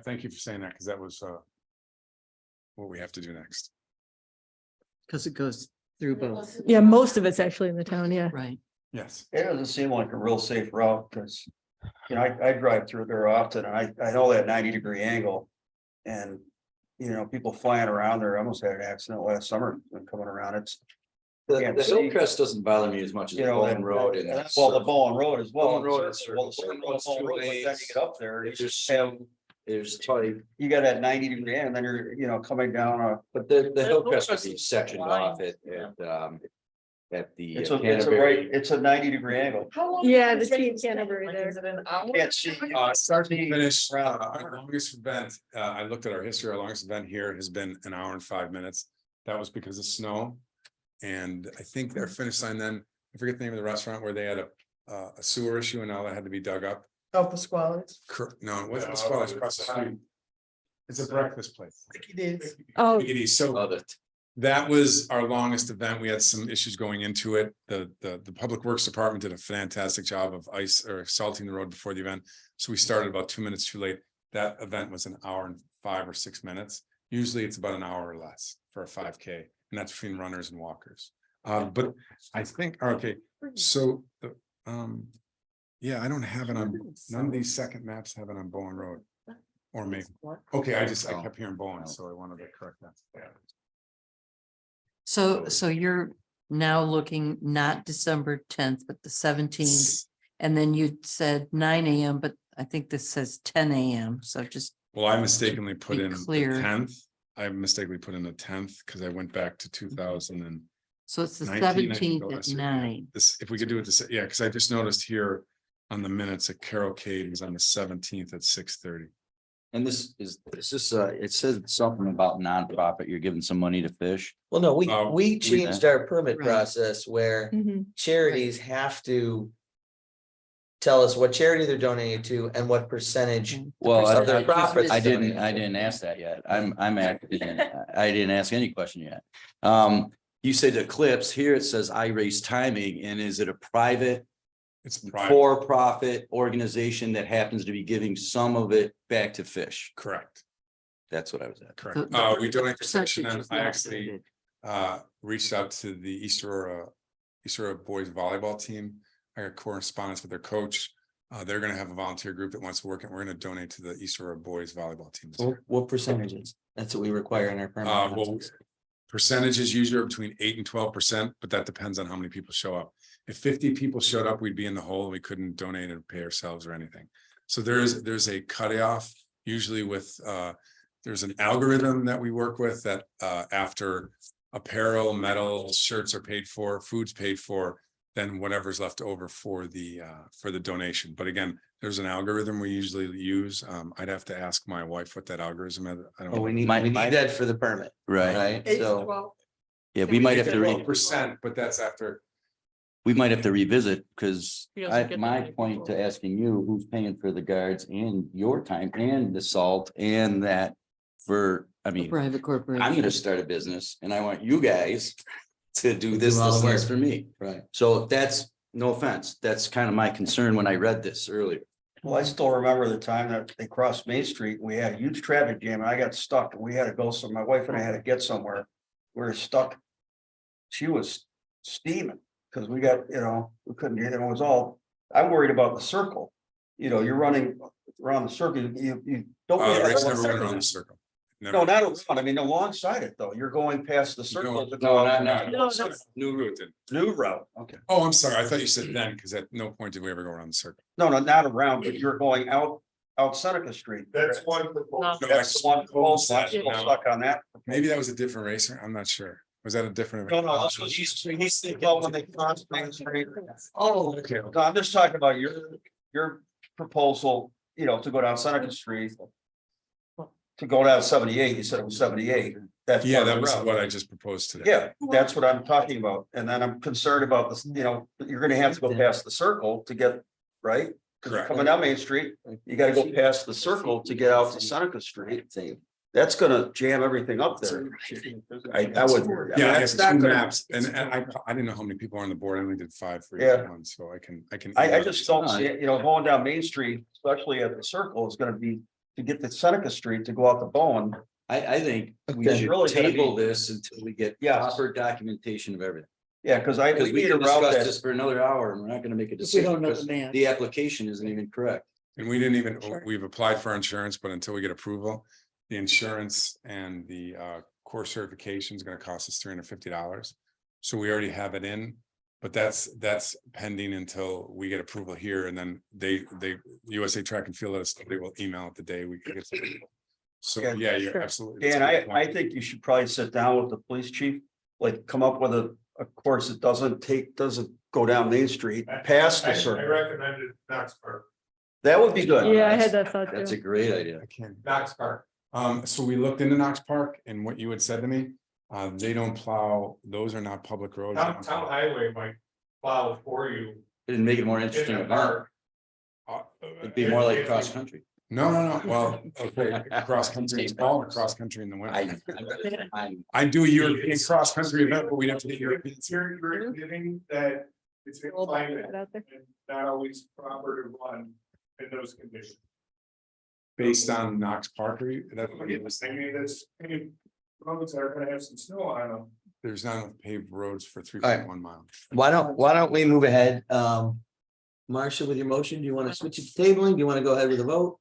thank you for saying that, because that was what we have to do next. Because it goes through both. Yeah, most of it's actually in the town, yeah. Right. Yes. It doesn't seem like a real safe route because, you know, I drive through there often and I know that 90-degree angle. And, you know, people flying around there. I almost had an accident last summer when coming around. It's. The Hillcrest doesn't bother me as much as Bowen Road. And well, the Bowen Road as well. Bowen Road is Well, the Bowen Road, but then you get up there, you just have. There's tight. You got that 90-degree and then you're, you know, coming down but the Hillcrest would be sectioned off at the. it's a 90-degree angle. Yeah, the team Canterbury there. Can't see. Start to finish, our longest event, I looked at our history, our longest event here has been 1 hour and 5 minutes. That was because of snow. And I think their finish line then, I forget the name of the restaurant where they had a sewer issue and all that had to be dug up. Oh, Pasquale's. No, it wasn't Pasquale's, across the street. It's a breakfast place. Oh. So that was our longest event. We had some issues going into it. The Public Works Department did a fantastic job of salting the road before the event. So we started about 2 minutes too late. That event was 1 hour and 5 or 6 minutes. Usually it's about 1 hour or less for a 5K. And that's between runners and walkers. But I think, okay, so yeah, I don't have it on, none of these second maps have it on Bowen Road. Or maybe, okay, I kept hearing Bowen, so I wanted to correct that. So you're now looking not December 10th, but the 17th. And then you said 9 AM, but I think this says 10 AM. So just. Well, I mistakenly put in the clear. 10th. I mistakenly put in the 10th because I went back to 2000 and. So it's the 17th at 9. This, if we could do it this, yeah, because I just noticed here on the minutes that Carol Cade was on the 17th at 6:30. And this is it says something about nonprofit, you're giving some money to fish. Well, no, we changed our permit Right. process where charities have to tell us what charity they're donating to and what percentage. Well, of their profits. I didn't ask that yet. I didn't ask any question yet. You said Eclipse, here it says I raise timing, and is it a private? It's private. For-profit organization that happens to be giving some of it back to fish. Correct. That's what I was at. Correct. We donate to fish, and then I actually reached out to the East Aurora boys volleyball team. I got correspondence with their coach. They're going to have a volunteer group that wants to work, and we're going to donate to the East Aurora boys volleyball team. What percentages? That's what we require in our permit. Well, percentages usually are between 8% and 12%, but that depends on how many people show up. If 50 people showed up, we'd be in the hole and we couldn't donate or pay ourselves or anything. So there's a cutoff usually with there's an algorithm that we work with that after apparel, metal, shirts are paid for, food's paid for, then whatever's left over for the donation. But again, there's an algorithm we usually use. I'd have to ask my wife what that algorithm is. I don't Oh, know. we need that for the permit. Right. Right, 8 to so. 12. Yeah, we might have to 12%, but that's after. we might have to revisit, because He doesn't get my the money point before. to asking you, who's paying for the guards and your time and the salt and that for, I mean, Private corporation. I'm gonna start a business and I want you guys to do this, all this the less work. for me. Right. So that's, no offense, that's kind of my concern when I read this earlier. Well, I still remember the time that they crossed Main Street. We had a huge traffic jam and I got stuck and we had to go. So my wife and I had to get somewhere. We were stuck. She was steaming because we got, we couldn't get it. It was all, I'm worried about the circle. You're running around the circle. You don't. The race never went around the circle. Never. No, not around. I mean, alongside it though. You're going past the circle. to No, go not, out. no, that's new route. Then. New route. Okay. Oh, I'm sorry. I thought you said then, because at no point did we ever go around the circle. No, not around, but you're going out Seneca Street. That's one. That's the one proposal. I'm still stuck on that. Maybe that was a different racer. I'm not sure. Was that a different? No, that's what he's thinking. Well, when they cross Main Street. Oh, okay. No, I'm just talking about your proposal, to go down Seneca Street. To go down 78, you said it was 78. That's Yeah, part of that the was route. what I just proposed today. Yeah, that's what I'm talking about. And then I'm concerned about this, you're gonna have to go past the circle to get, right? 'Cause you're Correct. coming down Main Street, you gotta go past the circle to get out to Seneca Street. That's gonna jam everything up there. I would. Yeah, I have that's not two gonna- maps and I didn't know how many people are on the board. I only did 5 for Yeah. each one, so I can. I just don't see it, going down Main Street, especially at the circle, is gonna be to get to Seneca Street to go out to Bowen. I think we That's should really gonna table be- this until we get Yes. proper documentation of everything. Yeah, because Because we need can a route discuss that- this for another hour and we're not gonna make a If we decision don't know the because man. the application isn't even correct. And we didn't even, we've applied for insurance, but until we get approval, the insurance and the core certification is gonna cost us $350. So we already have it in, but that's pending until we get approval here and then they USA Track and Field us, they will email it the day we get. So, yeah, you're absolutely. Dan, I think you should probably sit down with the police chief, like come up with a course that doesn't go down Main Street, past the I circle. recommended Knox Park. That would be good. Yeah, I had that thought That's too. a great idea. I can't. Knox Park. So we looked into Knox Park and what you had said to me, they don't plow, those are not public roads. Town highway might plow for you. It'd make it more interesting. In the park. It'd be more like cross country. No, well, okay, cross country, it's all cross country in the winter. I'm I do a European cross country event, but we don't have to get Europeans. You're admitting that it's a climate Put out there. and not always proper to run in those conditions. Based on Knox Park, that's what it was. I mean, that's, roads are gonna have some snow on them. There's not enough paved roads for 3.1 miles. Why don't we move ahead? Marcia, with your motion, do you want to switch it to tabling? Do you want to go ahead with the vote?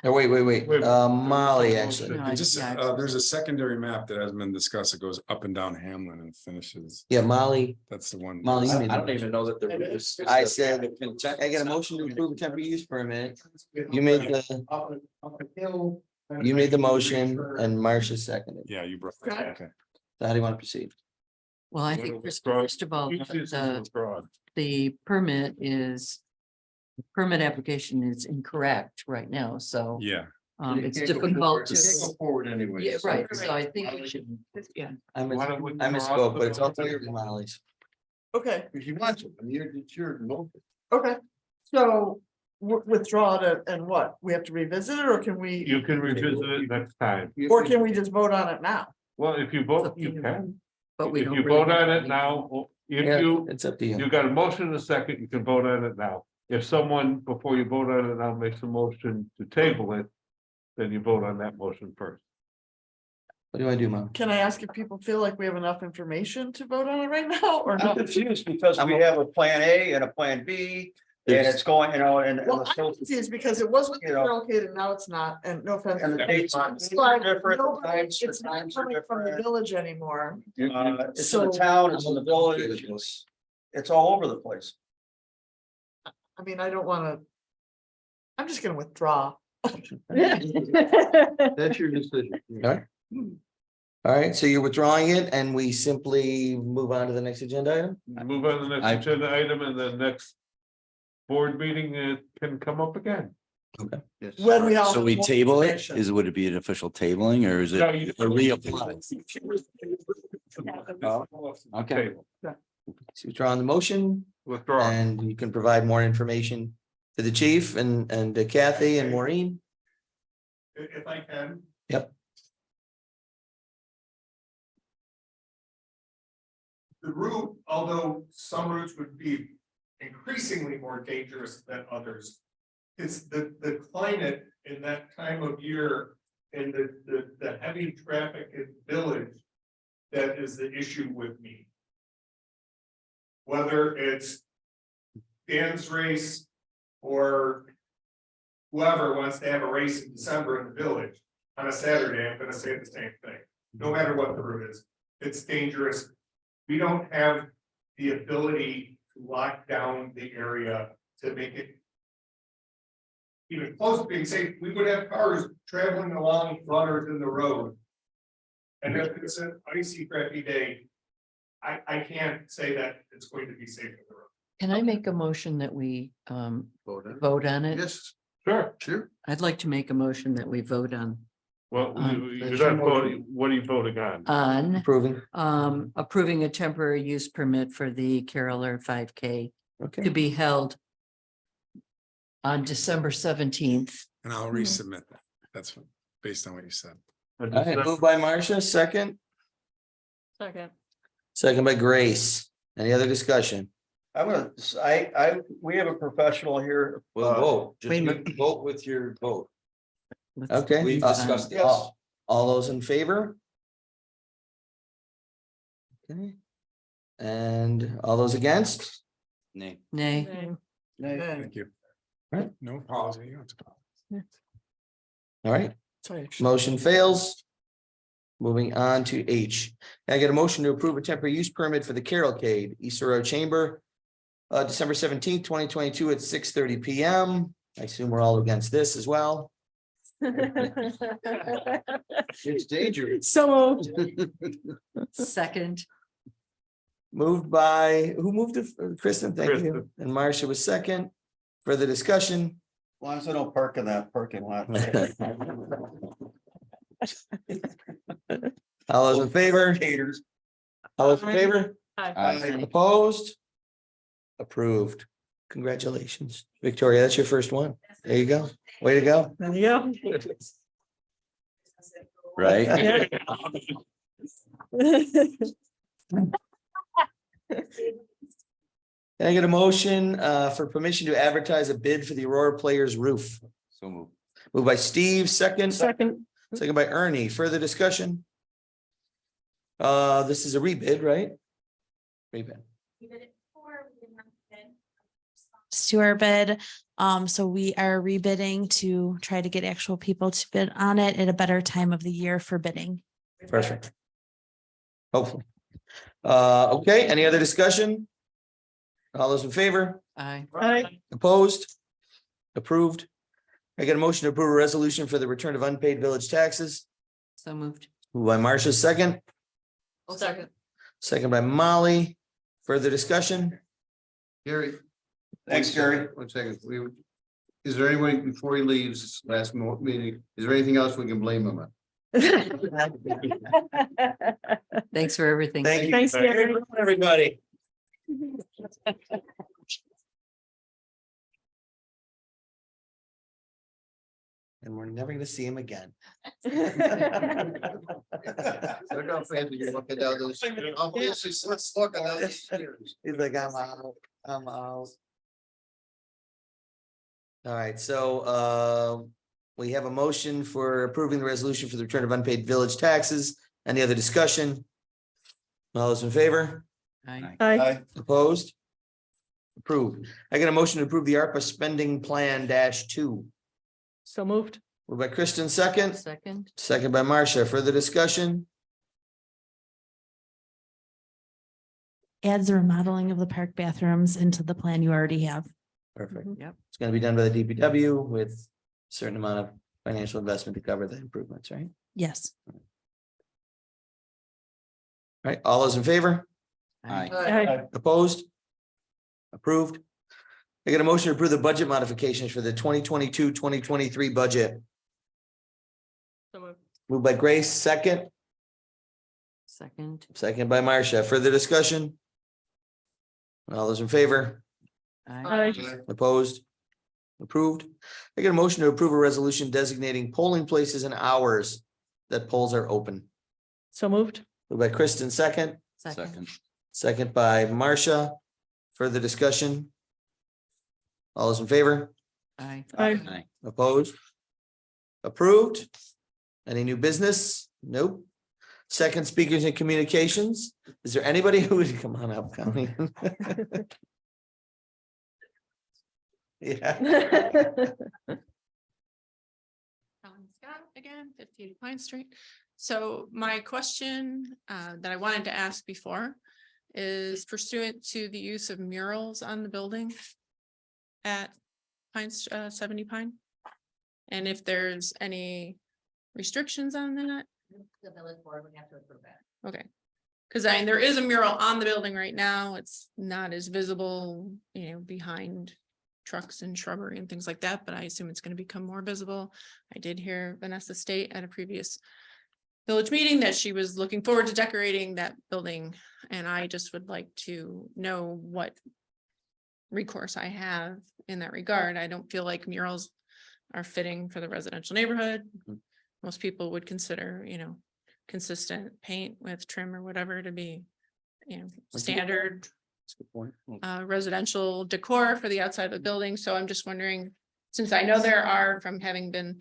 Or wait, Molly, actually. No, And just, yeah. there's a secondary map that hasn't been discussed. It goes up and down Hamlin and finishes. Yeah, Molly, That's the one. Molly, you made I the don't even know that there was. I said, I got a motion to approve a temporary use permit. You made the motion and Marcia seconded. Yeah, you brought. Okay. Okay. So how do you want to proceed? Well, I think first of all, the permit is. The permit application is incorrect right now, so. Yeah. It's difficult to. Forward anyway. Yeah, right, so I think we should, yeah. I misspoke, but it's all clear for Molly's. Okay, If you want to, I mean, it's your. okay. So withdraw it and what? We have to revisit it or can we, You can revisit it next time. or can we just vote on it now? Well, if you vote, you can. But we If don't. you really vote on have it now, if Yeah, you, it's up to you. you got a motion in a second, you can vote on it now. If someone, before you vote on it now, makes a motion to table it, then you vote on that motion first. What do you want to do, Mom? Can I ask if people feel like we have enough information to vote on it right now or I'm not? confused because we have a plan A and a plan B, and it's going, and Well, the I'm scope- confused because it was You know. allocated and now it's not, and no offense. and the dates are It's like, different, the nobody- times it's not times are coming from the different. village anymore. It's in the town, it's in the village, it's all over the place. I mean, I don't wanna. I'm just gonna withdraw. That's your decision. All right. All right, so you're withdrawing it and we simply move on to the next agenda item? Move on to the next agenda item and the next board meeting can come up again. Okay. Yes. When we have So we more table it, information. would it be an official tabling or is it No, a you- reapply? Okay. So withdraw on the motion Withdraw. and you can provide more information to the chief and to Kathy and Maureen. If I can. Yep. The route, although some routes would be increasingly more dangerous than others. It's the climate in that time of year and the heavy traffic in village. That is the issue with me. Whether it's Dan's race or whoever wants to have a race in December in the village on a Saturday, I'm gonna say the same thing. No matter what the route is, it's dangerous. We don't have the ability to lock down the area to make it even close to being safe. We would have cars traveling along runners in the road. And if it's an icy, crappy day, I can't say that it's going to be safe in the road. Can I make a motion that we vote on it? Yes, Sure. sure. I'd like to make a motion that we vote on Well, That's you're your not voting, what are you voting on? Approving. approving a temporary use permit for the Caroler 5K to Okay. be held on December 17th. And I'll resubmit that. That's based on what you said. All right, moved by Marcia, second, Second. second by Grace. Any other discussion? I'm gonna, we have a professional here. Well, vote, Wait a just vote with your vote. Let's Okay. We've move on. discussed this. All those in favor? Okay. And all those against? Nay. Nay. Thank you. Right. No apology. You don't have to apologize. All right, Sorry. motion fails. Moving on to H. Can I get a motion to approve a temporary use permit for the Carolcade, East Aurora Chamber. December 17th, 2022 at 6:30 PM. I assume we're all against this as well. It's dangerous. So Second. Moved by, who moved it? Kristen, thank you. Kristen. And Marcia was second. Further discussion. As long as I don't park in that parking lot. All those in favor? Haters. All those in favor? Aye. Opposed? Approved. Congratulations. Victoria, that's your first one. There you go. Way to go. there you go. Right? Can I get a motion for permission to advertise a bid for the Aurora Players roof? So move. Moved by Steve, second. Second. Second by Ernie. Further discussion? This is a rebid, right? Rebid. Stewart bid. So we are rebidding to try to get actual people to bid on it at a better time of the year for bidding. Perfect. Hopefully. Okay, any other discussion? All those in favor? Aye. Aye. Opposed? Approved. I get a motion to approve a resolution for the return of unpaid village taxes. So moved. Moved by Marcia, second. Second. Second by Molly. Further discussion? Gary. Thanks, Gary. 1 second. Is there anyone, before he leaves this last meeting, is there anything else we can blame him on? Thanks for everything. Thank you. Thanks, Gary. Everybody. And we're never gonna see him again. Look how fancy you're looking down those. Obviously, let's look at those stairs. He's like, I'm out, I'm out. All right, so we have a motion for approving the resolution for the return of unpaid village taxes. Any other discussion? All those in favor? Aye. Aye. Opposed? Approved. I get a motion to approve the ARPA spending plan -2. So moved. Moved by Kristen, second. Second. Second by Marcia. Further discussion? Adds the remodeling of the park bathrooms into the plan you already have. Perfect. Yep. It's gonna be done by the DPW with certain amount of financial investment to cover the improvements, right? Yes. All right, all those in favor? Aye. Opposed? Approved. I get a motion to approve the budget modifications for the 2022-2023 budget. So moved. Moved by Grace, second. Second by Marcia. Further discussion? All those in favor? Aye. Opposed? Approved. I get a motion to approve a resolution designating polling places and hours that polls are open. So moved. Moved by Kristen, second. Second. Second by Marcia. Further discussion? All those in favor? Aye. Opposed? Approved? Any new business? Nope. Second, speakers and communications. Is there anybody who would come on up, Connie? Yeah. Scott again, 58 Pine Street. So my question that I wanted to ask before is pursuant to the use of murals on the building at 70 Pine. And if there's any restrictions on that? The village board would have to approve it. Okay. Because I mean, there is a mural on the building right now. It's not as visible, behind trucks and shrubbery and things like that, but I assume it's going to become more visible. I did hear Vanessa state at a previous village meeting that she was looking forward to decorating that building. And I just would like to know what recourse I have in that regard. I don't feel like murals are fitting for the residential neighborhood. Most people would consider, consistent paint with trim or whatever to be, standard residential decor for the outside of the building. So I'm just wondering, since I know there are, from having been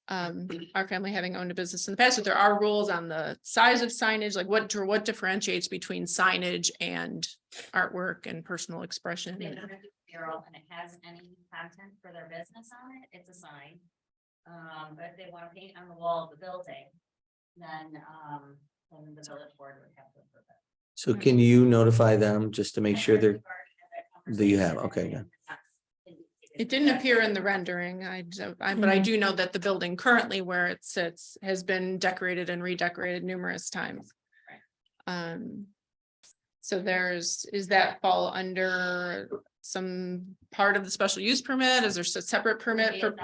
our family having owned a business in the past, that there are rules on the size of signage, like what differentiates between signage and artwork and personal expression. If they're gonna do a mural and it has any content for their business on it, it's a sign. But if they want to paint on the wall of the building, then the village board would have to approve it. So can you notify them just to make sure they're, that you have, okay, yeah. It didn't appear in the rendering, but I do know that the building currently where it sits has been decorated and redecorated numerous times. So does that fall under some part of the special use permit? Is there a separate permit for?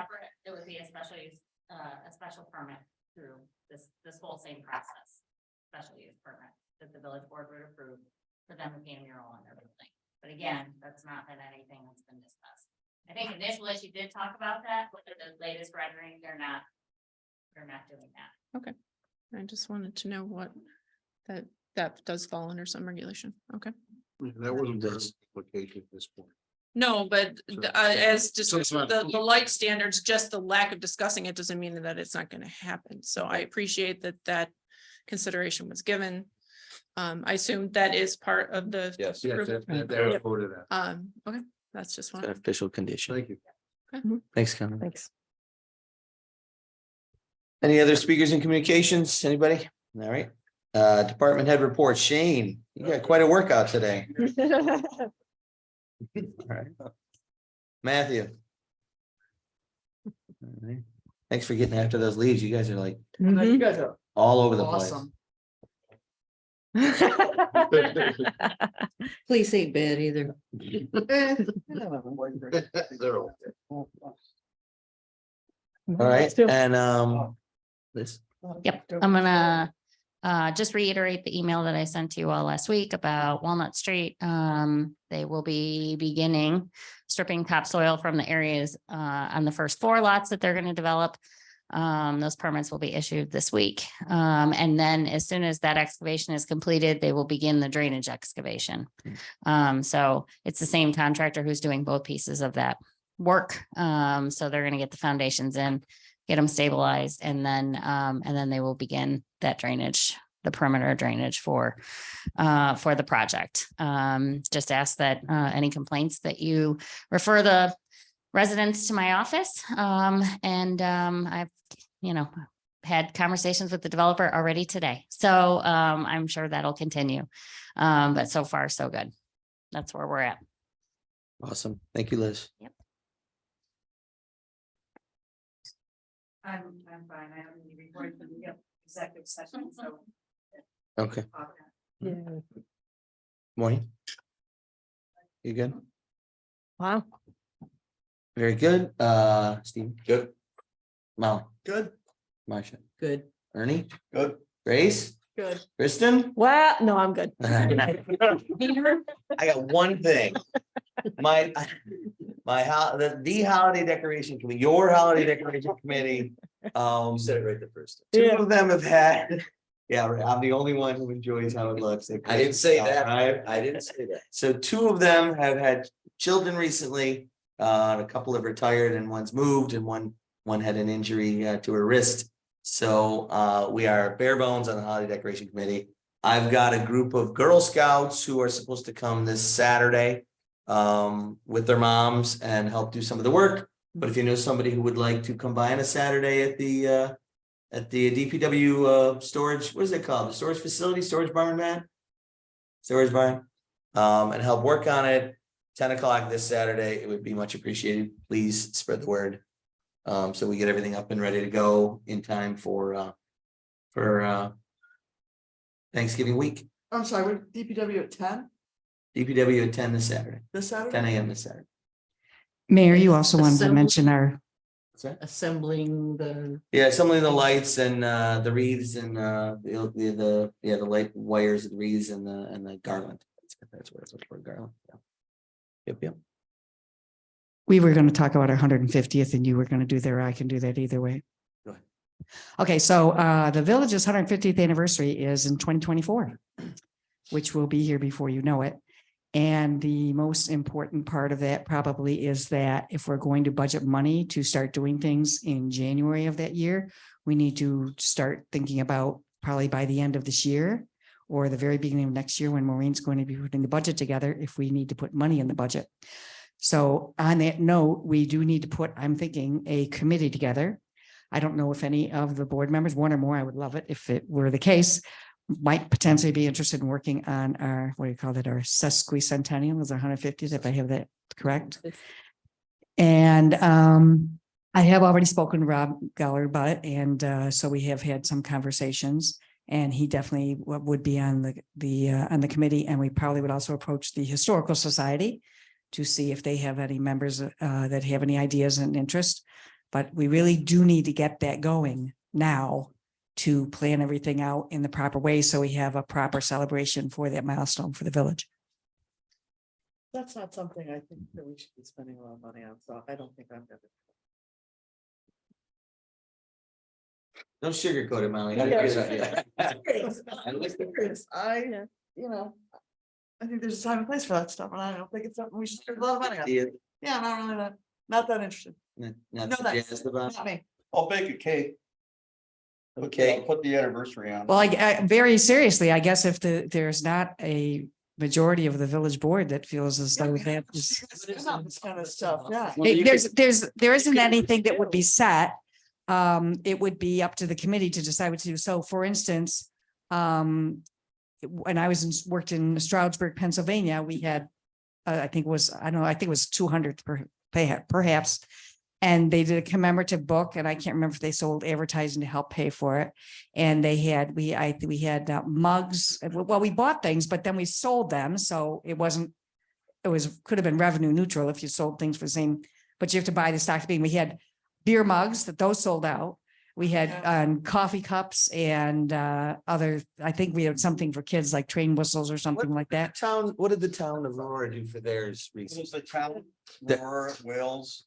It would be a special use, a special permit through this whole same process. Special use permit that the village board would approve for them to paint a mural on their building. But again, that's not been anything that's been discussed. I think initially she did talk about that, but the latest rendering, they're not doing that. Okay, I just wanted to know what that does fall under some regulation. Okay. That wasn't the application at this point. No, but as just So it's not- the light standards, just the lack of discussing it doesn't mean that it's not going to happen. So I appreciate that consideration was given. I assume that is part of the. Yes. Yes, approval. that was voted at. Okay, that's just An one. official condition. Thank you. Thanks, Connie. Thanks. Any other speakers and communications? Anybody? All right. Department head report. Shane, you got quite a workout today. All right. Matthew. All right. Thanks for getting after those leaves. You guys are like You guys are all over the place. awesome. Please ain't bad either. All right, and this. Yep, I'm gonna just reiterate the email that I sent to you all last week about Walnut Street. They will be beginning stripping topsoil from the areas on the first 4 lots that they're gonna develop. Those permits will be issued this week. And then as soon as that excavation is completed, they will begin the drainage excavation. So it's the same contractor who's doing both pieces of that work. So they're gonna get the foundations in, get them stabilized, and then they will begin that drainage, the perimeter drainage for the project. Just ask that any complaints that you refer the residents to my office. I've, had conversations with the developer already today. So I'm sure that'll continue. But so far, so good. That's where we're at. Awesome. Thank you, Liz. Yep. I'm fine. I haven't even reported for the executive session, so. Okay, Yeah. Maureen? You good? Wow. Very good. Steve? Good. Molly? Good. Marcia? Good. Ernie? Good. Grace? Good. Kristen? Well, no, I'm good. I got one thing. My the holiday decoration committee, your holiday decoration committee. Said it right the first Two Yeah. of them have had, yeah, right, I'm the only one who enjoys how it looks. I didn't say that. Right? I didn't say that. So two of them have had children recently. A couple have retired and one's moved and one had an injury to her wrist. So we are bare bones on the holiday decoration committee. I've got a group of Girl Scouts who are supposed to come this Saturday with their moms and help do some of the work. But if you know somebody who would like to come by on a Saturday at the DPW storage, what is it called? The storage facility, storage barn, man? Storage barn, and help work on it. 10 o'clock this Saturday, it would be much appreciated. Please spread the word. So we get everything up and ready to go in time for Thanksgiving week. I'm sorry, we're DPW at 10 DPW at 10 this Saturday, this Saturday? 10 a.m. this Saturday. Mayor, you also wanted to Assemble- mention our, What's that? Assembling the. Yeah, assembling the lights and the wreaths and the light wires, the wreaths and the garland. That's what it's for, garland. Yeah. Yep. we were going to talk about our 150th and you were going to do there. I can do that either way. Go ahead. Okay, so the village's 150th anniversary is in 2024, which will be here before you know it. And the most important part of that probably is that if we're going to budget money to start doing things in January of that year, we need to start thinking about probably by the end of this year or the very beginning of next year when Maureen's going to be putting the budget together, if we need to put money in the budget. So on that note, we do need to put, I'm thinking, a committee together. I don't know if any of the board members, one or more, I would love it if it were the case, might potentially be interested in working on our, what do you call it, our sesquicentennial is our 150th, if I have that correct. And I have already spoken to Rob Geller about it, and so we have had some conversations, and he definitely would be on the committee, and we probably would also approach the Historical Society to see if they have any members that have any ideas and interest. But we really do need to get that going now to plan everything out in the proper way, so we have a proper celebration for that milestone for the village. That's not something I think that we should be spending a lot of money on, so I don't think I'm gonna. Don't sugarcoat it, Molly. I think there's a time and place for that stuff, and I don't think it's something we should spend a lot of money on. Yeah. Yeah, not that interested. Not No, that's jazzed about. not me. I'll bake a cake. Okay. Put the anniversary on. Well, I very seriously, I guess if there's not a majority of the village board that feels as though that is. This kind of stuff, yeah. There isn't anything that would be set. It would be up to the committee to decide what to do. So for instance, when I worked in Stroudsburg, Pennsylvania, we had, I think it was 200 perhaps. And they did a commemorative book, and I can't remember if they sold advertising to help pay for it. And we had mugs. Well, we bought things, but then we sold them. So could have been revenue neutral if you sold things for the same, but you have to buy the stock. We had beer mugs those sold out. We had coffee cups and I think we had something for kids like train whistles or something like that. What did the town of Aurora do for theirs This recently? was the town, Aurora, Wales,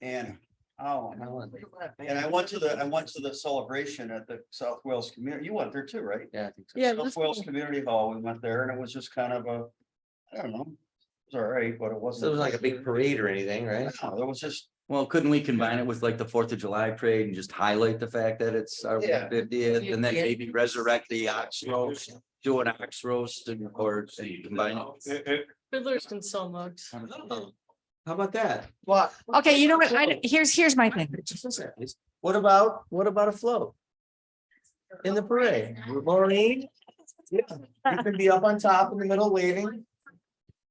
and Holland. And I went to the celebration at the South Wales Community. You went there too, right? Yeah, I think so. Yeah, South Wales Community Hall. We went there and it was just kind of I don't know. It was all right, but it wasn't. So it was like a big parade or anything, right? No, there was just. Well, couldn't we combine it with like the 4th of July parade and just highlight the fact that it's our Yeah. 50th and then maybe resurrect the ox roast, do an ox roast and combine it? Fiddlers can sell mugs. How about that? What? Okay, you know what? Here's my thing. What about a float? In the parade, Maureen? Yeah, you can be up on top in the middle waving.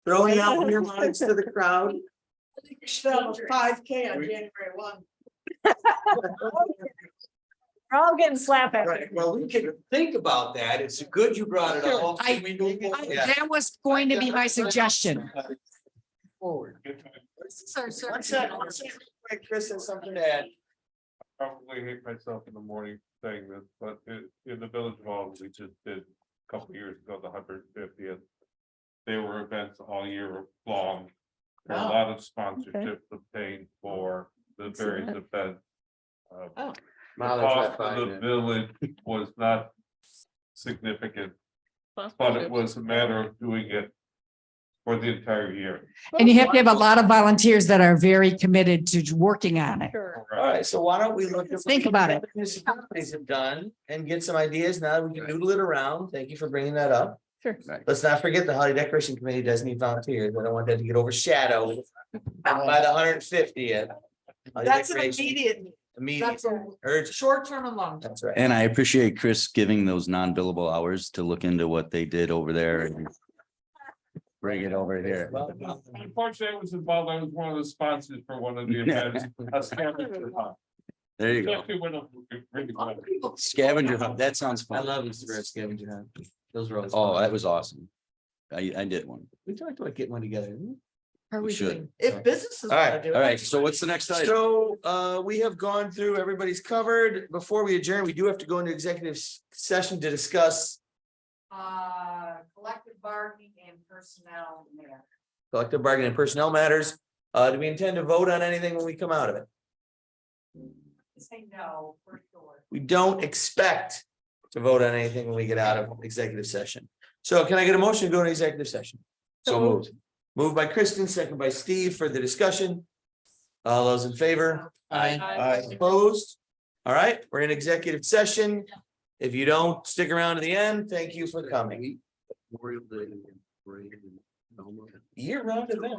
Throwing out your mugs to the crowd. I think we should have a 5K on January 1. all getting slap at. Right, well, we can think about that. It's good you brought it up. Yeah. That was going to be my suggestion. Forward. One second, Chris has something to add. Probably hate myself in the morning saying this, but in the village hall, we just did a couple years ago, the 150th. There were events all year long. There were a lot of sponsorships obtained for the various events. Oh. The cost of the village was not significant, but it was a matter of doing it for the entire year. And you have to have a lot of volunteers that are very committed to working on it. All right, so why don't we look at. Think about it. what Municipalities have done and get some ideas. Now we can noodle it around. Thank you for bringing that up. Sure. Let's not forget the Holiday Decoration Committee does need volunteers. I don't want that to get overshadowed by the 150th. That's an immediate, Immediate, that's a urgent. short-term and long. That's right. And I appreciate Chris giving those non-billable hours to look into what they did over there and bring it over here. Unfortunately, I was involved. I was one of the sponsors for one of the events. A scavenger hunt. There you go. Especially when it really was. Scavenger hunt, that sounds I fun. love Easter egg scavenger hunt. Those were always. Oh, fun. that was awesome. I did one. We talked about getting one together. didn't we? Are we should. doing? If businesses All right, want to do it. All right, so what's the next item? So we have gone through, everybody's covered. Before we adjourn, we do have to go into executive session to discuss Collective bargaining and personnel matter. collective bargaining and personnel matters. Do we intend to vote on anything when we come out of it? Say no, for sure. We don't expect to vote on anything when we get out of executive session. So can I get a motion to go into executive session? So moved. Moved by Kristen, second by Steve for the discussion. All those in favor? Aye. Opposed? All right, we're in executive session. If you don't stick around to the end, thank you for coming. Memorial Day, parade in Belmont. Year-round event.